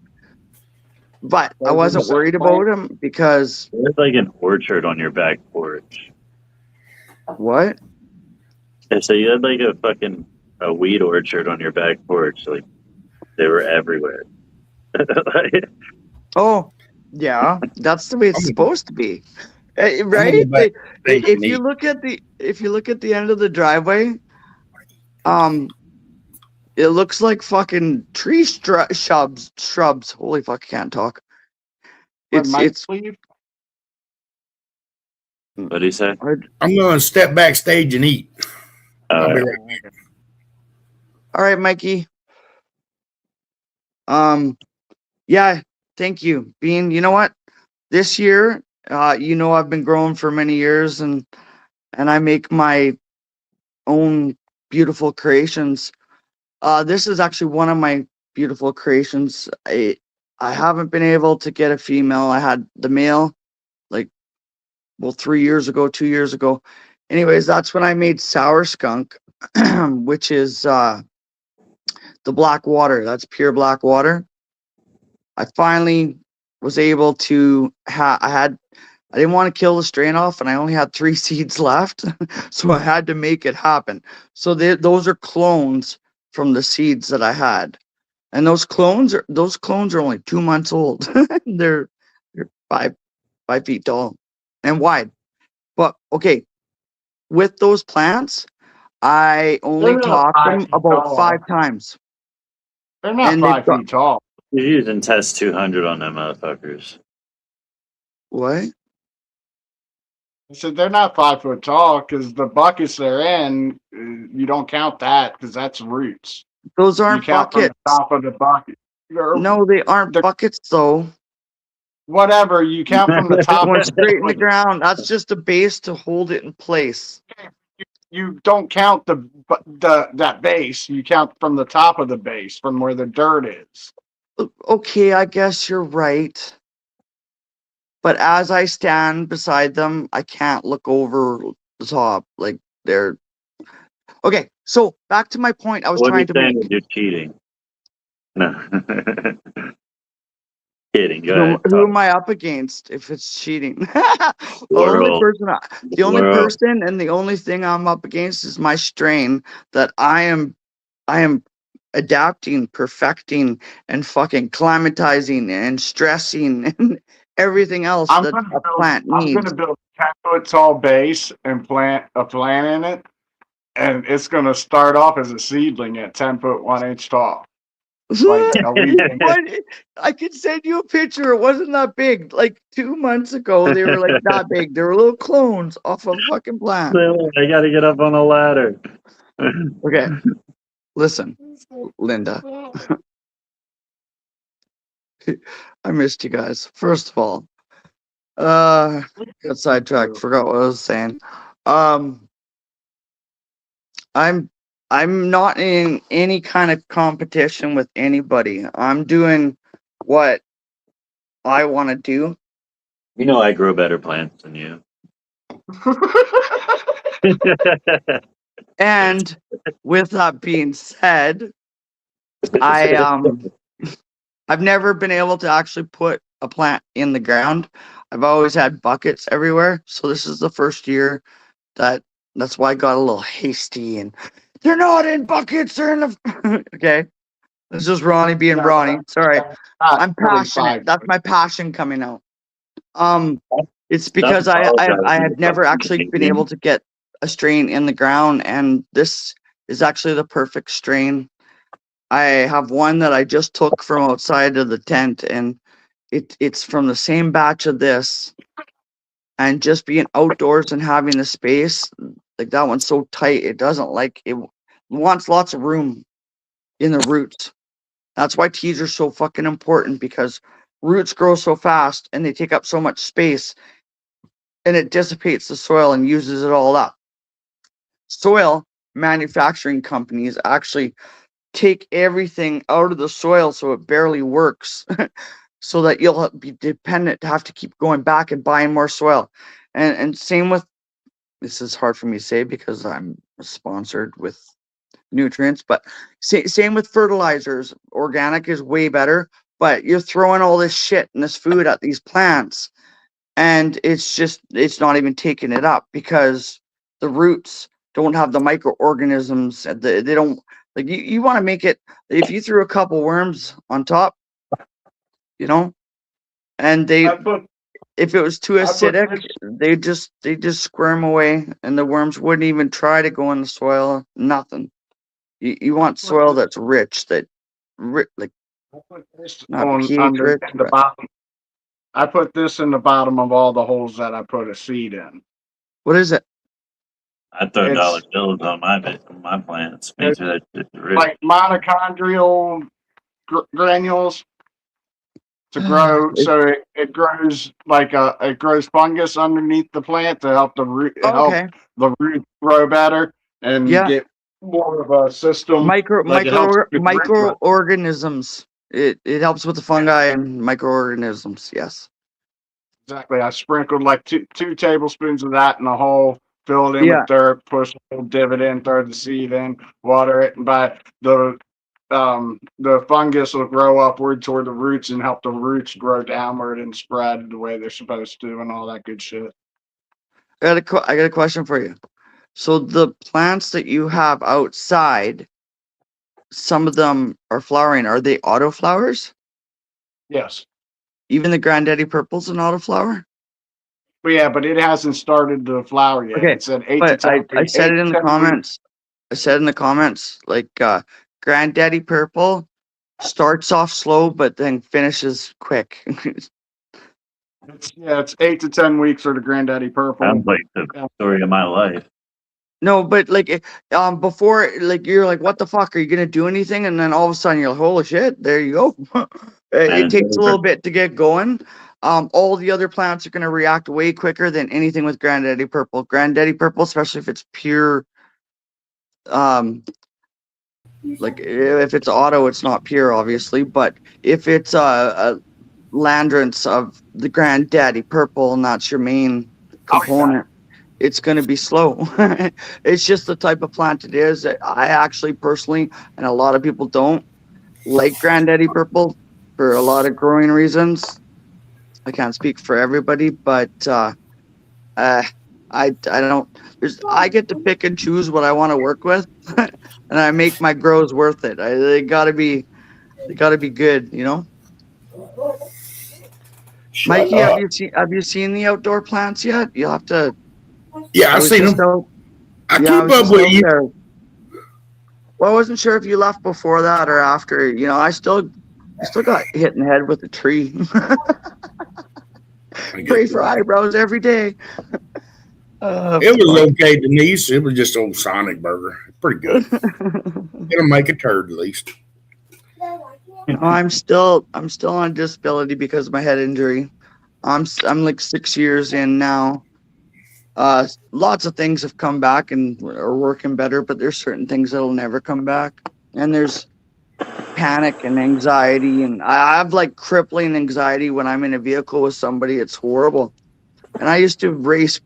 But I wasn't worried about them because There's like an orchard on your back porch. what? And so you had like a weed orchard on your back porch. Like they were everywhere. Like, Oh, yeah, that's the way it's supposed to be, right? go back If you look at the end of the driveway, it looks like fucking tree shrubs. Holy fuck, I can't talk. It's leave? what do you say? I'm going to step backstage and eat. I'll be Uh, right back. all right, Mikey. Yeah, thank you, Bean. You know what? This year, I've been growing for many years, and I make my own beautiful creations. This is actually one of my beautiful creations. I haven't been able to get a female. I had the male, 2 years ago, 2 years ago. Anyways, that's when I made Sour Skunk, which is the black water. That's pure black water. I finally was able to I didn't want to kill the strain off, and I only had 3 seeds left, so I had to make it happen. So those are clones from the seeds that I had, and those clones are only 2 months old. they're 5 feet tall and wide. But okay, with those plants, I only They're not topped 5 them feet about tall. 5 times. They're not And they've 5 feet tall. you're using test 200 on them motherfuckers. What? I said they're not 5 foot tall because the buckets they're in, you don't count that because that's roots. Those You aren't count from buckets. the top of the bucket. Or No, they aren't buckets though. whatever, you count from the top. Going straight in the ground. That's just a base to hold it in place. You don't count that base. You count from the top of the base, from where the dirt is. Okay, I guess you're right. But as I stand beside them, I can't look over the top. Like they're okay. So back to my point. I was What are trying you to saying? make. That you're cheating? No. Kidding. Go Who, ahead. who am I up against if it's cheating? the World. only World. person and the only thing I'm up against is my strain that I am adapting, perfecting, and fucking climatizing and stressing and everything else I'm that gonna a plant I'm needs. gonna build a 10-foot tall base and plant a plant in it, and it's gonna start off as a seedling at 10 foot 1 inch tall. Like a leading. What? I could send you a picture. It wasn't that big. Like 2 months ago, they were like that big. They were little clones off a fucking plant. I gotta get up on a ladder. Okay, listen, Linda. I missed you guys. First of all, got sidetracked. Forgot what I was saying. I'm not in any kind of competition with anybody. I'm doing what I want to do. You know I grow better plants than you. And with that being said, I've never been able to actually put a plant in the ground. I've always had buckets everywhere. So this is the first year that's why I got a little hasty and they're not in buckets, they're in the okay. This is Ronnie being Ronnie. Sorry. I'm passionate. That's my passion coming out. It's because I had never actually been able to get a strain in the ground, and this is actually the perfect strain. I have one that I just took from outside of the tent, and it's from the same batch of this. And just being outdoors and having the space, like that one's so tight, it doesn't like it wants lots of room in the roots. That's why teas are so fucking important, because roots grow so fast and they take up so much space, and it dissipates the soil and uses it all up. Soil manufacturing companies actually take everything out of the soil so it barely works. So that you'll be dependent to have to keep going back and buying more soil. And same with, this is hard for me to say because I'm sponsored with nutrients, but same with fertilizers. Organic is way better, but you're throwing all this shit and this food at these plants, and it's not even taking it up because the roots don't have the microorganisms. They don't, like, you want to make it, if you threw a couple worms on top, you know, and if it was too acidic, they just squirm away, and the worms wouldn't even try to go in the soil. Nothing. You want soil that's rich, like not pH rich. The bottom. I put this in the bottom of all the holes that I put a seed in. What is it? I throw dollar bills on my plants. Makes it rich. Like mitochondrial granules to grow, so it grows like it grows fungus underneath the plant to help the root help the root grow better and get more of a system. Microorganisms. It helps with the fungi and microorganisms. Yes. Exactly. I sprinkled like two tablespoons of that in a hole, fill it in with dirt, push a little divot in, throw the seed in, water it, and by the fungus will grow upward toward the roots and help the roots grow downward and spread the way they're supposed to and all that good shit. I got a question for you. So the plants that you have outside, some of them are flowering. Are they autoflowers? Yes. Even the Granddaddy Purple's an autoflower? But yeah, but it hasn't started to flower yet. Okay, it said 8 but to 10. I said it in the comments. I said in the comments, like Granddaddy Purple starts off slow, but then finishes quick. It's 8 to 10 weeks for the Granddaddy Purple. Sounds like the story of my life. No, but like before, like you're like, what the fuck? Are you gonna do anything? And then all of a sudden you're like, holy shit, there you go. It takes a little bit to get going. All the other plants are gonna react way quicker than anything with Granddaddy Purple. Granddaddy Purple, especially if it's pure, like if it's auto, it's not pure, obviously. But if it's a Landrance of the Granddaddy Purple, and that's your main component, it's going to be slow. It's just the type of plant it is. I actually personally, and a lot of people don't, like Granddaddy Purple for a lot of growing reasons. I can't speak for everybody, but I don't. I get to pick and choose what I want to work with, and I make my grows worth it. They gotta be good, you know. Mikey, have you seen the outdoor plants yet? You'll have to. Yeah, I've seen them. I keep up with you. Well, I wasn't sure if you left before that or after. You know, I still got hit in the head with a tree. Pray for eyebrows every day. It was okay, Denise. It was just old Sonic Burger. Pretty good. It'll make a turd at least. You know, I'm still on disability because of my head injury. I'm like 6 years in now. Lots of things have come back and are working better, but there's certain things that'll never come back. And there's panic and anxiety, and I have like crippling anxiety when I'm in a vehicle with somebody. It's horrible. And I used to race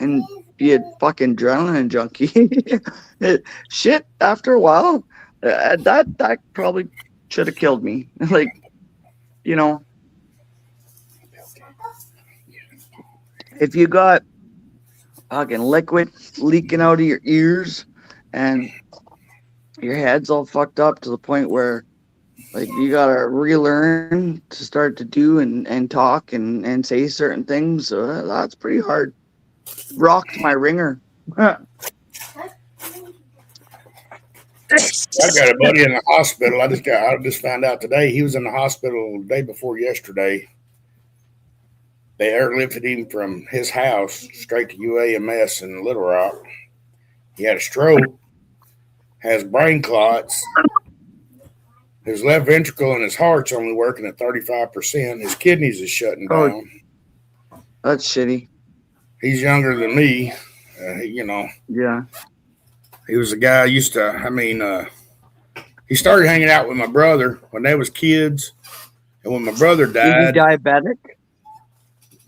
and be a fucking adrenaline junkie. Shit, after a while, that probably should have killed me. Like, you know, if you got fucking liquid leaking out of your ears and your head's all fucked up to the point where like you gotta relearn to start to do and talk and say certain things, that's pretty hard. Rocked my ringer. I got a buddy in the hospital. I just found out today he was in the hospital the day before yesterday. They airlifted him from his house straight to UAMS in Little Rock. He had a stroke, has brain clots. His left ventricle and his heart's only working at 35%. His kidneys is shutting down. That's shitty. He's younger than me, you know. Yeah. He was a guy I used to, he started hanging out with my brother when they was kids. And when my brother Is died. he diabetic?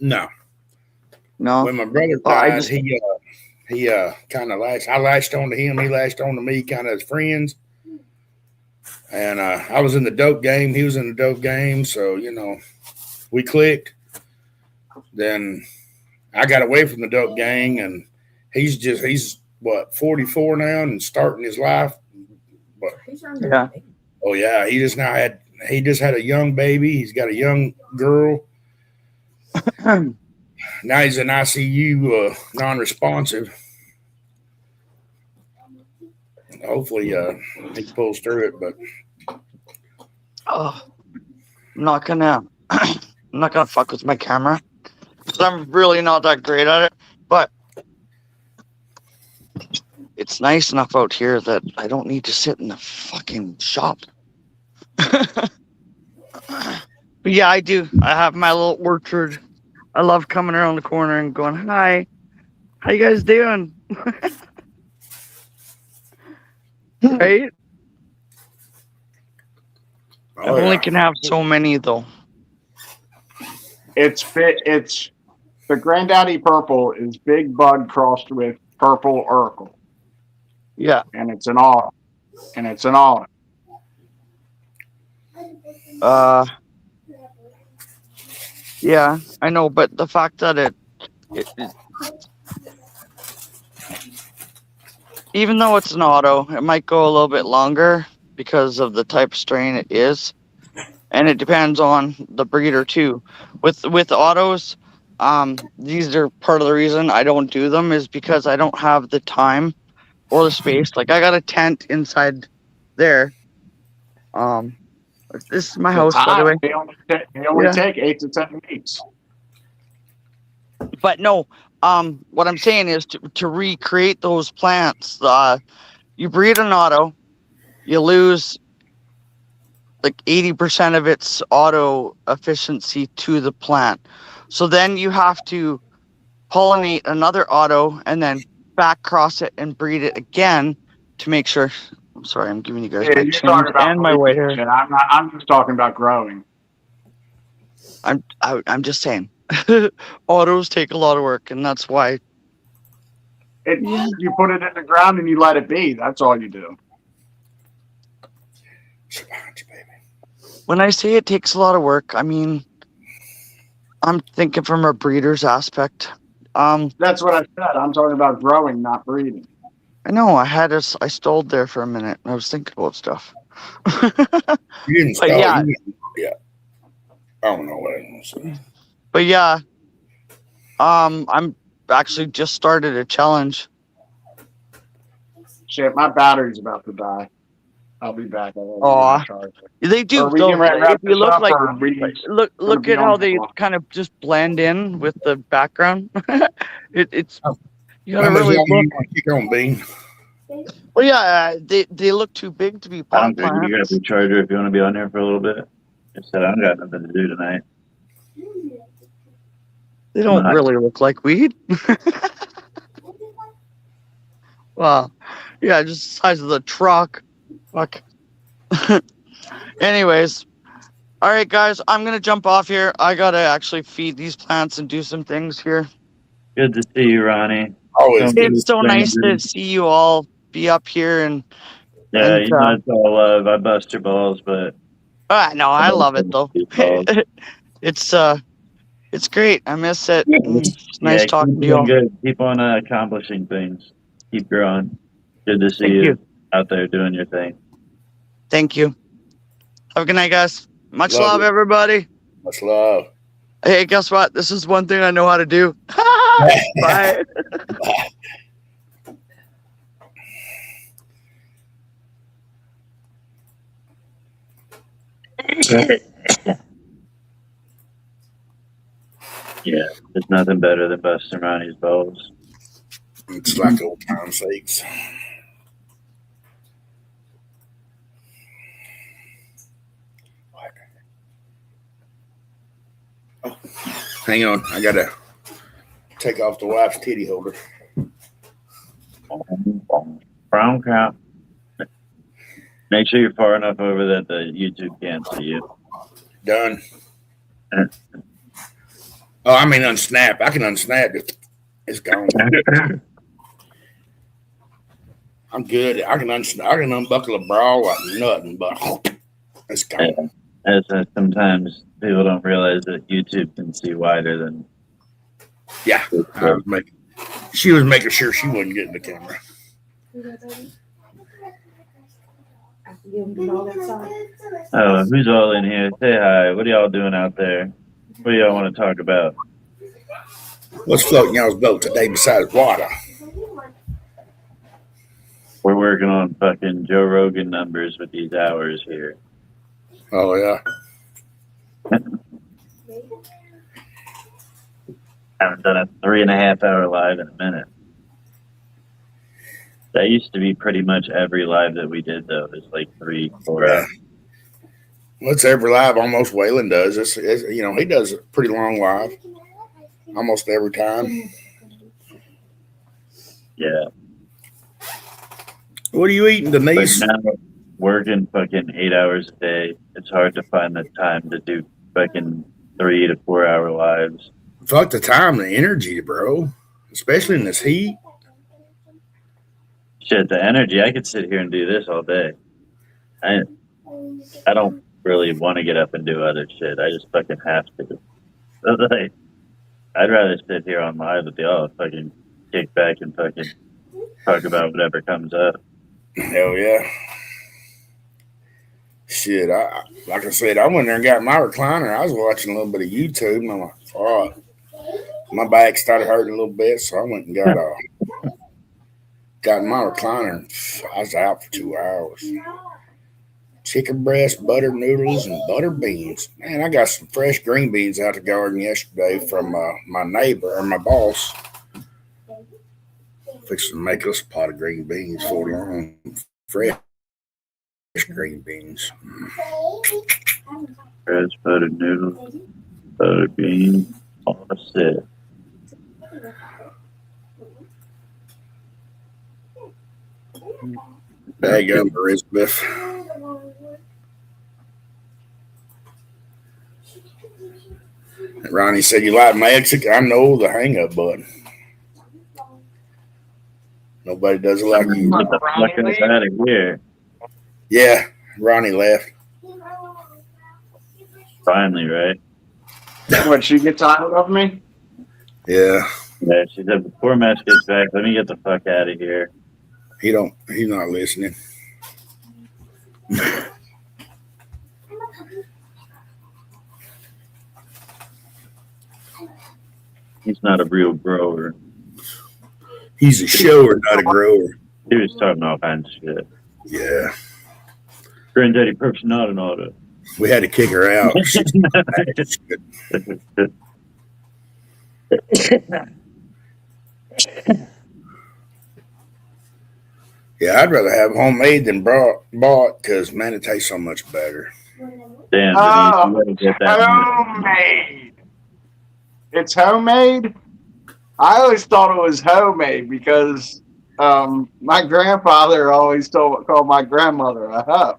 No. No. When my brother died, he kind of I latched on to him. He latched on to me kind of as friends. And I was in the dope game. He was in the dope game. So, you know, we clicked. Then I got away from the dope gang, and he's what, 44 now and starting his life. But, yeah. Oh yeah, he just had a young baby. He's got a young girl. Now he's in ICU, non-responsive. Hopefully, he pulls through it. But I'm not gonna fuck with my camera. I'm really not that great at it, but it's nice enough out here that I don't need to sit in the fucking shop. But yeah, I do. I have my little orchard. I love coming around the corner and going, "Hi, how you guys doing?" Right? I only can have so many though. It's the Granddaddy Purple is Big Bud crossed with Purple Urkel. Yeah. And it's an olive. Yeah, I know, but the fact that it even though it's an auto, it might go a little bit longer because of the type of strain it is. And it depends on the breeder too. With autos, these are part of the reason I don't do them is because I don't have the time or the space. Like I got a tent inside there. This is my house, by the way. They only take 8 to 10 weeks. But no, what I'm saying is to recreate those plants, you breed an auto, you lose like 80% of its auto efficiency to the plant. So then you have to pollinate another auto and then back cross it and breed it again to make sure. I'm sorry, I'm giving you guys my chins and my white hair. I'm just talking about growing. I'm just saying. Autos take a lot of work, and that's why. You put it in the ground and you let it be. That's all you do. When I say it takes a lot of work, I mean I'm thinking from a breeder's aspect. That's what I said. I'm talking about growing, not breeding. I know. I stalled there for a minute. I was thinking about stuff. you didn't stall. Yeah. I don't know what I want to say. But yeah, I'm actually just started a challenge. Shit, my battery's about to die. I'll be back. Aw. They do. Are we Though, getting ready to wrap if you this look up, like, or are we look be at how on they for long? kind of just blend in with the background. It's you gotta How much really longer look. you want to kick on, Bean? Well, yeah, they look too big to be I pot don't think you got plants. the charger if you want to be on here for a little bit. I said I don't got nothing to do tonight. They don't Nice. really look like weed. Well, yeah, just the size of the truck. Fuck. Anyways, all right, guys, I'm gonna jump off here. I gotta actually feed these plants and do some things here. Good to see you, Ronnie. Always Don't be It's so nice to strangers. see you all be up here and Yeah, and you know it's all love. I bust your balls, but no, I love it though. It's great. I miss it. It's nice yeah, talking keep to you all. doing good. Keep on accomplishing things. Keep growing. Good to see Thank you you. out there doing your thing. Thank you. Have a good night, guys. Much Love love, you. everybody. Much love. Hey, guess what? This is one thing I know how to do. Bye. Yeah, there's nothing better than busting Ronnie's balls. It's like old time's sakes. Oh, hang on. I gotta take off the wife's titty holder. Brown cow. Make sure you're far enough over that the YouTube can't see you. Done. Oh, I mean unsnap. I can unsnap it. It's gone. I'm good. I can unbuckle a bra like nothing, but it's gone. As sometimes people don't realize that YouTube can see wider than. Yeah, she was making sure she wasn't getting the camera. Oh, who's all in here? Say hi. What are y'all doing out there? What do y'all want to talk about? What's floating y'all's boat today besides water? We're working on fucking Joe Rogan numbers with these hours here. Oh yeah. Haven't done a 3.5 hour live in a minute. That used to be pretty much every live that we did, though. It's like 3-4 hours. Well, it's every live almost Waylon does. It's he does a pretty long live almost every time. Yeah. What are you eating, Denise? But now, working fucking 8 hours a day, it's hard to find the time to do fucking 3 to 4 hour lives. Fuck the time, the energy, bro. Especially in this heat. Shit, the energy. I could sit here and do this all day. I don't really want to get up and do other shit. I just fucking have to. Like, I'd rather sit here on live with y'all, fucking kick back and fucking talk about whatever comes up. Hell yeah. Shit, like I said, I went there and got my recliner. I was watching a little bit of YouTube, and I'm like, oh, my back started hurting a little bit, so I went and got my recliner. I was out for 2 hours. Chicken breast, butter noodles, and butter beans. Man, I got some fresh green beans out the garden yesterday from my neighbor or my boss. Fixing to make us a pot of green beans for long. Fresh green beans. Fresh buttered noodles, buttered beans, all the shit. There you go, Elizabeth. Ronnie said, you like Mexican? I know the hang-up button. Nobody does it like you. Get the fuck out of here. Yeah, Ronnie left. Finally, right? What, she gets tired of me? Yeah. Yeah, she said, before Match gets back, let me get the fuck out of here. He's not listening. He's not a real grower. He's a shower, not a grower. He was talking all kinds of shit. Yeah. Granddaddy Perp's not an auto. We had to kick her out. Yeah, I'd rather have homemade than bought because, man, it tastes so much better. Damn, Oh, Denise, you gotta get that. homemade. It's homemade. I always thought it was homemade because my grandfather always called my grandmother a hoe.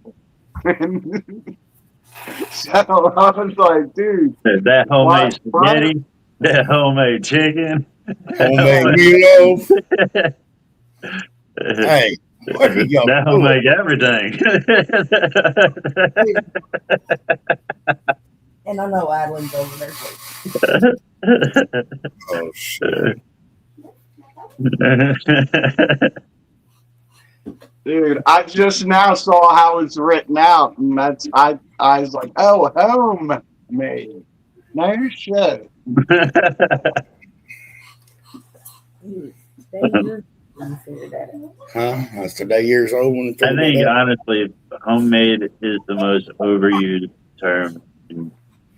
So I was like, dude, That homemade What? spaghetti, that homemade chicken. Homemade meatloaf. Hey, what are you That doing? homemade everything. And I know Adeline's over there too. Oh, shit. dude, I just now saw how it's written out, and I was like, oh, homemade. No shit. You figured that out. Huh? I was today years old when I think honestly, homemade is the most overused term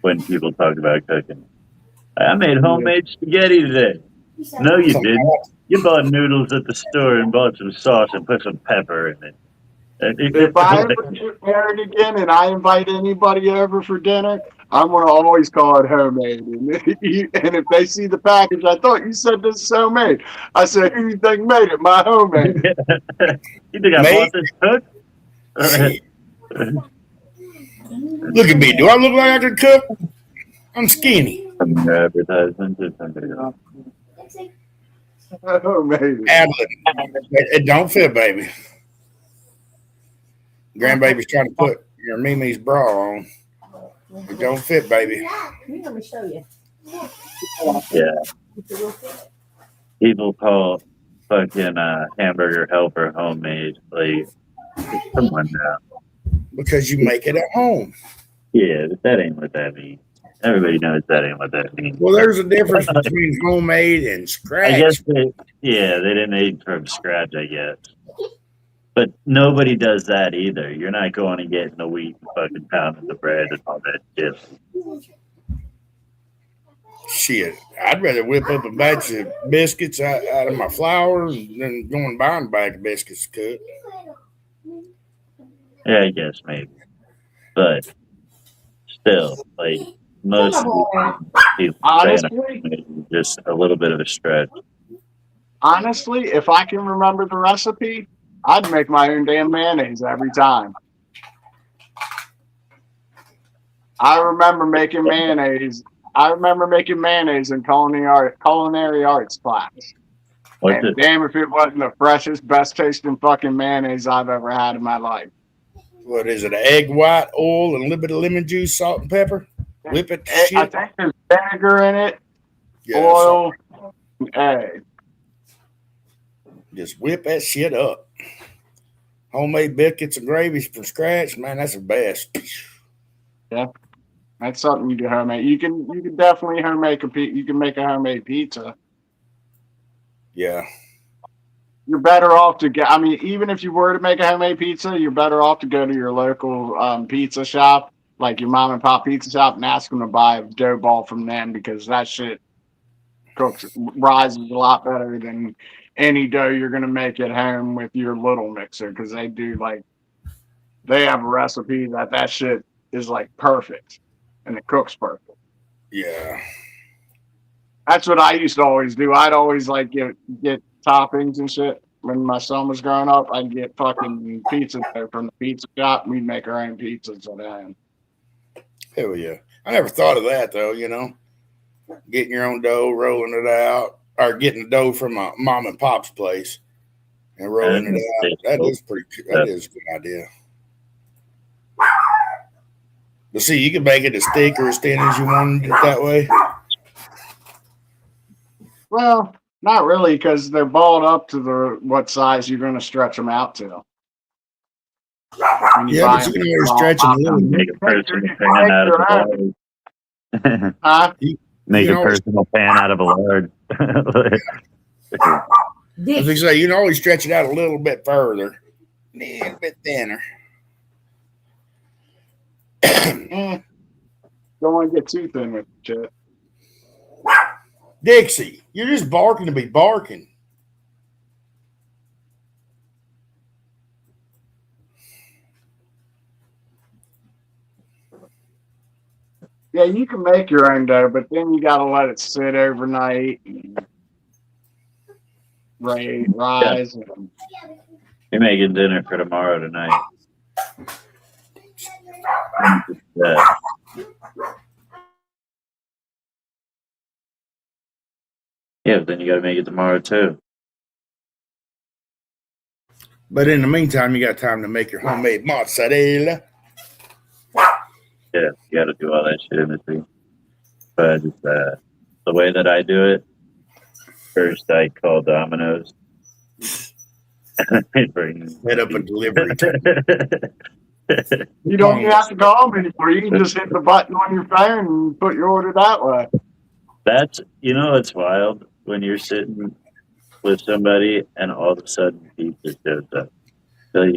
when people talk about cooking. I made homemade spaghetti today. No, you didn't. You bought noodles at the store and bought some sauce and put some pepper in it. If I ever get married again and I invite anybody over for dinner, I'm gonna always call it homemade. And if they see the package, I thought you said this is homemade. I said, who you think made it? My homemade. You think I bought this cook? Look at me. Do I look like I can cook? I'm skinny. Advertisement or something. Homemade. Adeline. It don't fit, baby. Grandbaby's trying to put your Mimi's bra on. It don't fit, baby. Let me show you. Yeah. People call fucking hamburger helper homemade. Like, come on now. Because you make it at home. Yeah, but that ain't what that means. Everybody knows that ain't what that means. Well, there's a difference between homemade and scratch. I guess they didn't eat from scratch, I guess. But nobody does that either. You're not going and getting the wheat and fucking pounding the bread and all that shit. Shit, I'd rather whip up a batch of biscuits out of my flour than go and buy a bag of biscuits to cook. Yeah, I guess maybe. But still, like most people Honestly, just a little bit of a stretch. honestly, if I can remember the recipe, I'd make my own damn mayonnaise every time. I remember making mayonnaise. In culinary arts class. What's And it? damn if it wasn't the freshest, best tasting fucking mayonnaise I've ever had in my life. What is it? Egg white, oil, and a little bit of lemon juice, salt and pepper. Whip it. I Shit. think there's vinegar in it, Yeah, oil, and egg. just whip that shit up. Homemade biscuits and gravies from scratch, man, that's the best. That's something you do homemade. You can definitely you can make a homemade pizza. Yeah. You're better off to get. I mean, even if you were to make a homemade pizza, you're better off to go to your local pizza shop, like your mom and pop pizza shop, and ask them to buy a dough ball from them because that shit rises a lot better than any dough you're gonna make at home with your little mixer. Because they have a recipe that shit is like perfect, and it cooks perfect. Yeah. That's what I used to always do. I'd always like get toppings and shit. When my son was growing up, I'd get fucking pizza dough from the pizza shop, and we'd make our own pizzas at home. Hell yeah. I never thought of that though, you know. Getting your own dough, rolling it out, or getting the dough from a mom and pop's place and rolling it out. That is a good idea. But see, you can make it as thick or as thin as you wanted it that way. Well, not really, because they're balled up to what size you're going to stretch them out to. When you Yeah, buy but you them, can always stretch them a little. Make a personal pan out of a lard. Huh? Make You a know- personal pan out of a lard. As I say, you can always stretch it out a little bit further, a little bit thinner. don't want to get too thin with the shit. Dixie, you're just barking to be barking. Yeah, you can make your own dough, but then you gotta let it sit overnight and rise. And You're making dinner for tomorrow tonight. Yeah, but then you got to make it tomorrow too. But in the meantime, you got time to make your homemade mozzarella. Yeah, you got to do all that shit in between. But the way that I do it, first I call Domino's. Set up a delivery time. you don't even have to call them anymore. You can just hit the button on your phone and put your order that way. That's, it's wild when you're sitting with somebody and all of a sudden pizza shows up. So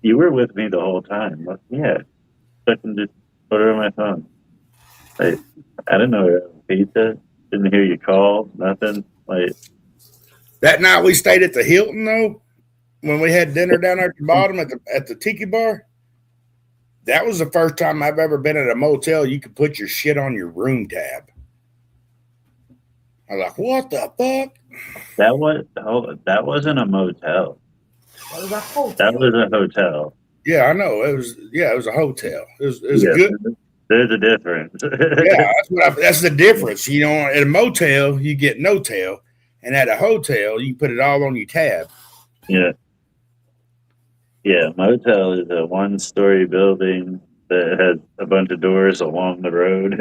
you were with me the whole time. Well, yeah, I can just put it on my phone. I didn't know you had pizza. Didn't hear you call. Nothing. That night we stayed at the Hilton though, when we had dinner down there at the bottom at the Tiki Bar. That was the first time I've ever been at a motel. You could put your shit on your room tab. I was like, what the fuck? That wasn't a motel. That was a hotel. That was a hotel. Yeah, I know. It was a hotel. It was good. There's a difference. Yeah, that's the difference. At a motel, you get no tail. And at a hotel, you put it all on your tab. Yeah. Yeah, motel is a one-story building that has a bunch of doors along the road.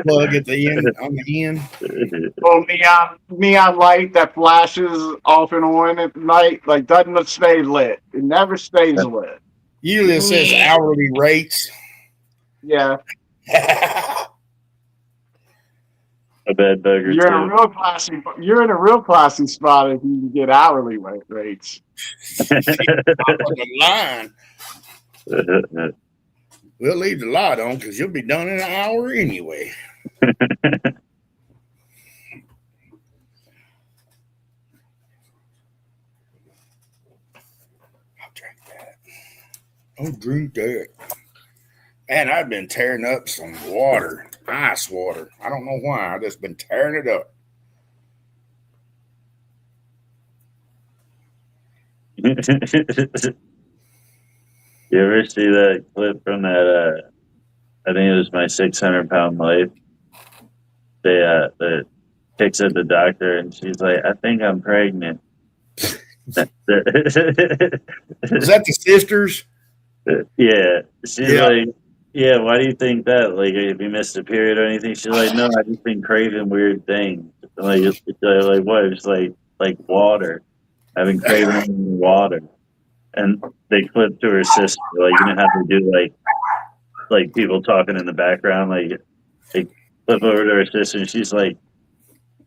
Plug at the end, on the end. Well, neon light that flashes off and on at night, doesn't stay lit. It never stays lit. Usually it says hourly rates. Yeah. A bed bugger. You're in a real classy spot if you can get hourly rates. On the line. We'll leave the light on because you'll be done in an hour anyway. I'll drink that. I'll drink that. Man, I've been tearing up some water, ice water. I don't know why. I've just been tearing it up. You ever see that clip from that? I think it was My 600-Pound Life. The chick said the doctor, and she's like, "I think I'm pregnant." Was that the sisters? Yeah, she's like, "Yeah, why do you think that? Like, have you missed a period or anything?" She's like, "No, I've just been craving weird things." Like what? It's like water. I've been craving water. And they clip to her sister, how they do like people talking in the background, they flip over to her sister, and she's like,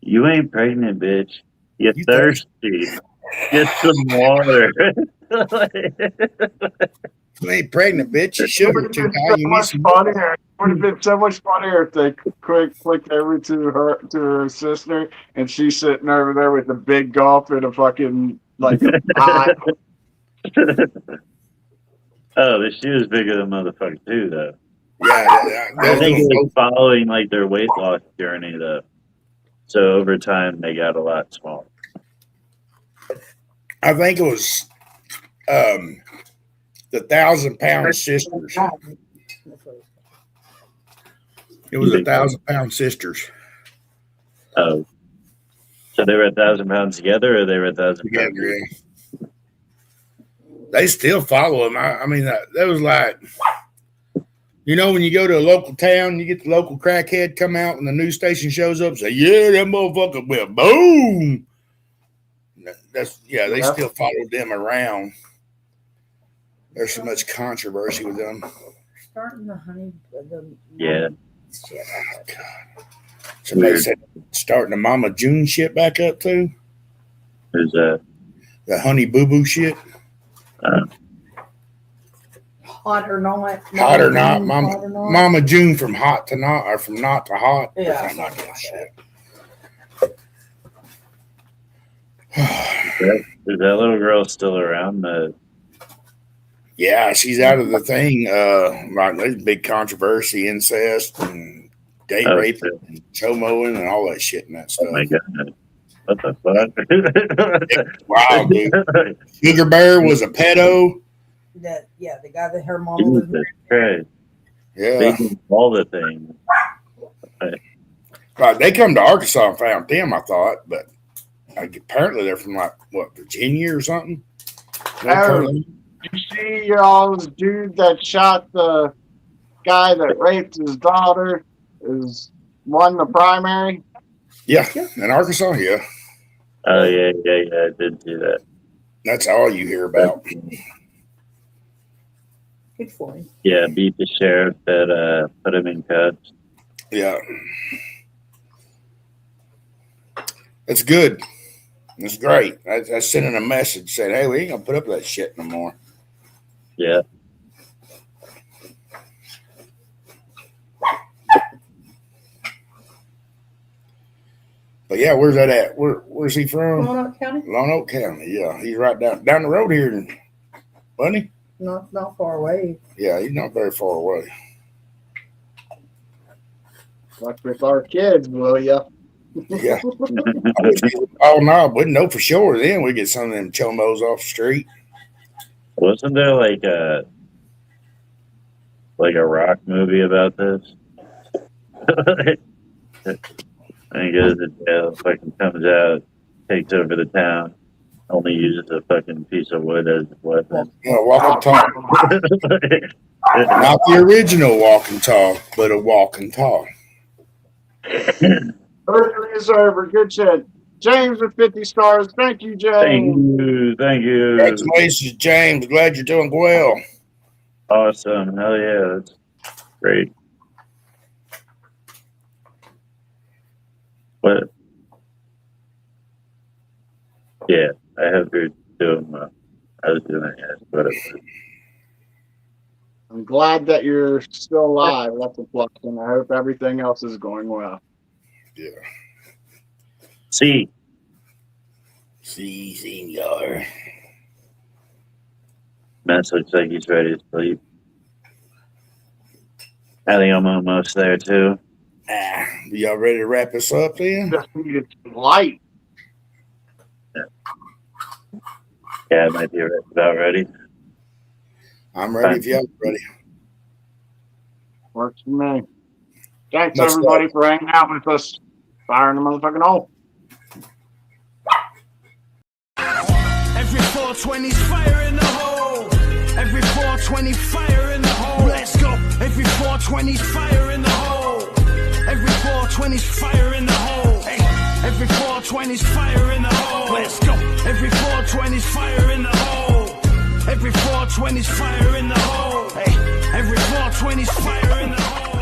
"You ain't pregnant, bitch. You thirsty. Get some water." You ain't pregnant, bitch. You should have too high. You need some It would have been so much funnier if they clicked over to her sister, and she's sitting over there with a big gulp and a fucking eye. Oh, she was bigger than motherfucker too, though. Yeah, I think it was following their weight loss journey, though. So over time, they got a lot smaller. I think it was the 1,000-pound sisters. It was 1,000-pound sisters. Oh, so they were 1,000 pounds together, or they were 1,000 together? pounds? Yeah. They still follow him. I mean, that was like, when you go to a local town, you get the local crackhead come out when the news station shows up and say, "Yeah, that motherfucker went boom." They still follow them around. There's so much controversy with them. Starting the honey. Yeah. Shit. Oh, God. Somebody said starting the Mama June shit back up too. Who's that? The Honey Boo Boo shit. Hot or not. Hot or not, June, Mama, hot or not. Mama June from hot to not, or from not to hot. Yeah, Something like something that like shit. Is that little girl still around? Yeah, she's out of the thing. Like there's big controversy, incest, and date Oh, rape, shit. and chomoing, and all that shit and that stuff. Oh my god. What the fuck? Wow, dude. Sugar Bear was a pedo. That the guy that her mama was Jesus Christ. Yeah. They do all the things. Right, they come to Arkansas and found them, I thought, but apparently they're from like what, Virginia or something. Oh, you see y'all's dude that shot the guy that raped his daughter is won the primary? Yeah, in Arkansas, yeah. Oh yeah, I did see that. That's all you hear about. good for him. Yeah, beat the sheriff that put him in cuffs. Yeah. It's good. It's great. I sent in a message saying, hey, we ain't gonna put up with that shit no more. Yeah. But yeah, where's that at? Where's he from? Roanoke County? Lone Oak County. Yeah, he's right down the road here, wasn't he? Not far away. Yeah, he's not very far away. Fuck with our kids, will ya? Yeah. Oh no, wouldn't know for sure. Then we get some of them chomos off the street. Wasn't there like a rock movie about this? And he goes to jail, fucking comes out, takes over the town, only uses a fucking piece of wood as a weapon. Walk and talk. Not the original walk and talk, but a walk and talk. Surgery is over. Good shit. James with 50 stars. Thank you, James. Thank you. Congratulations, James. Glad you're doing well. Awesome. Hell yeah, that's great. What? Yeah, I hope you're doing well. I was doing it, whatever. I'm glad that you're still alive. That's a plus, and I hope everything else is going well. Yeah. See. See, senor. Mess looks like he's ready to sleep. I think I'm almost there too. Y'all ready to wrap this up then? Just needed some light. Yeah, I might be about ready. I'm ready if y'all ready. Works for me. Thanks, Much everybody, love. for hanging out with us. Fire in the motherfucking hole. Every 420's fire in the hole. Every 420 fire in the hole. Let's go. Every 420's fire in the hole. Every 420's fire in the hole. Hey. Every 420's fire in the hole. Let's go. Every 420's fire in the hole. Every 420's fire in the hole. Hey. Every 420's fire in the hole.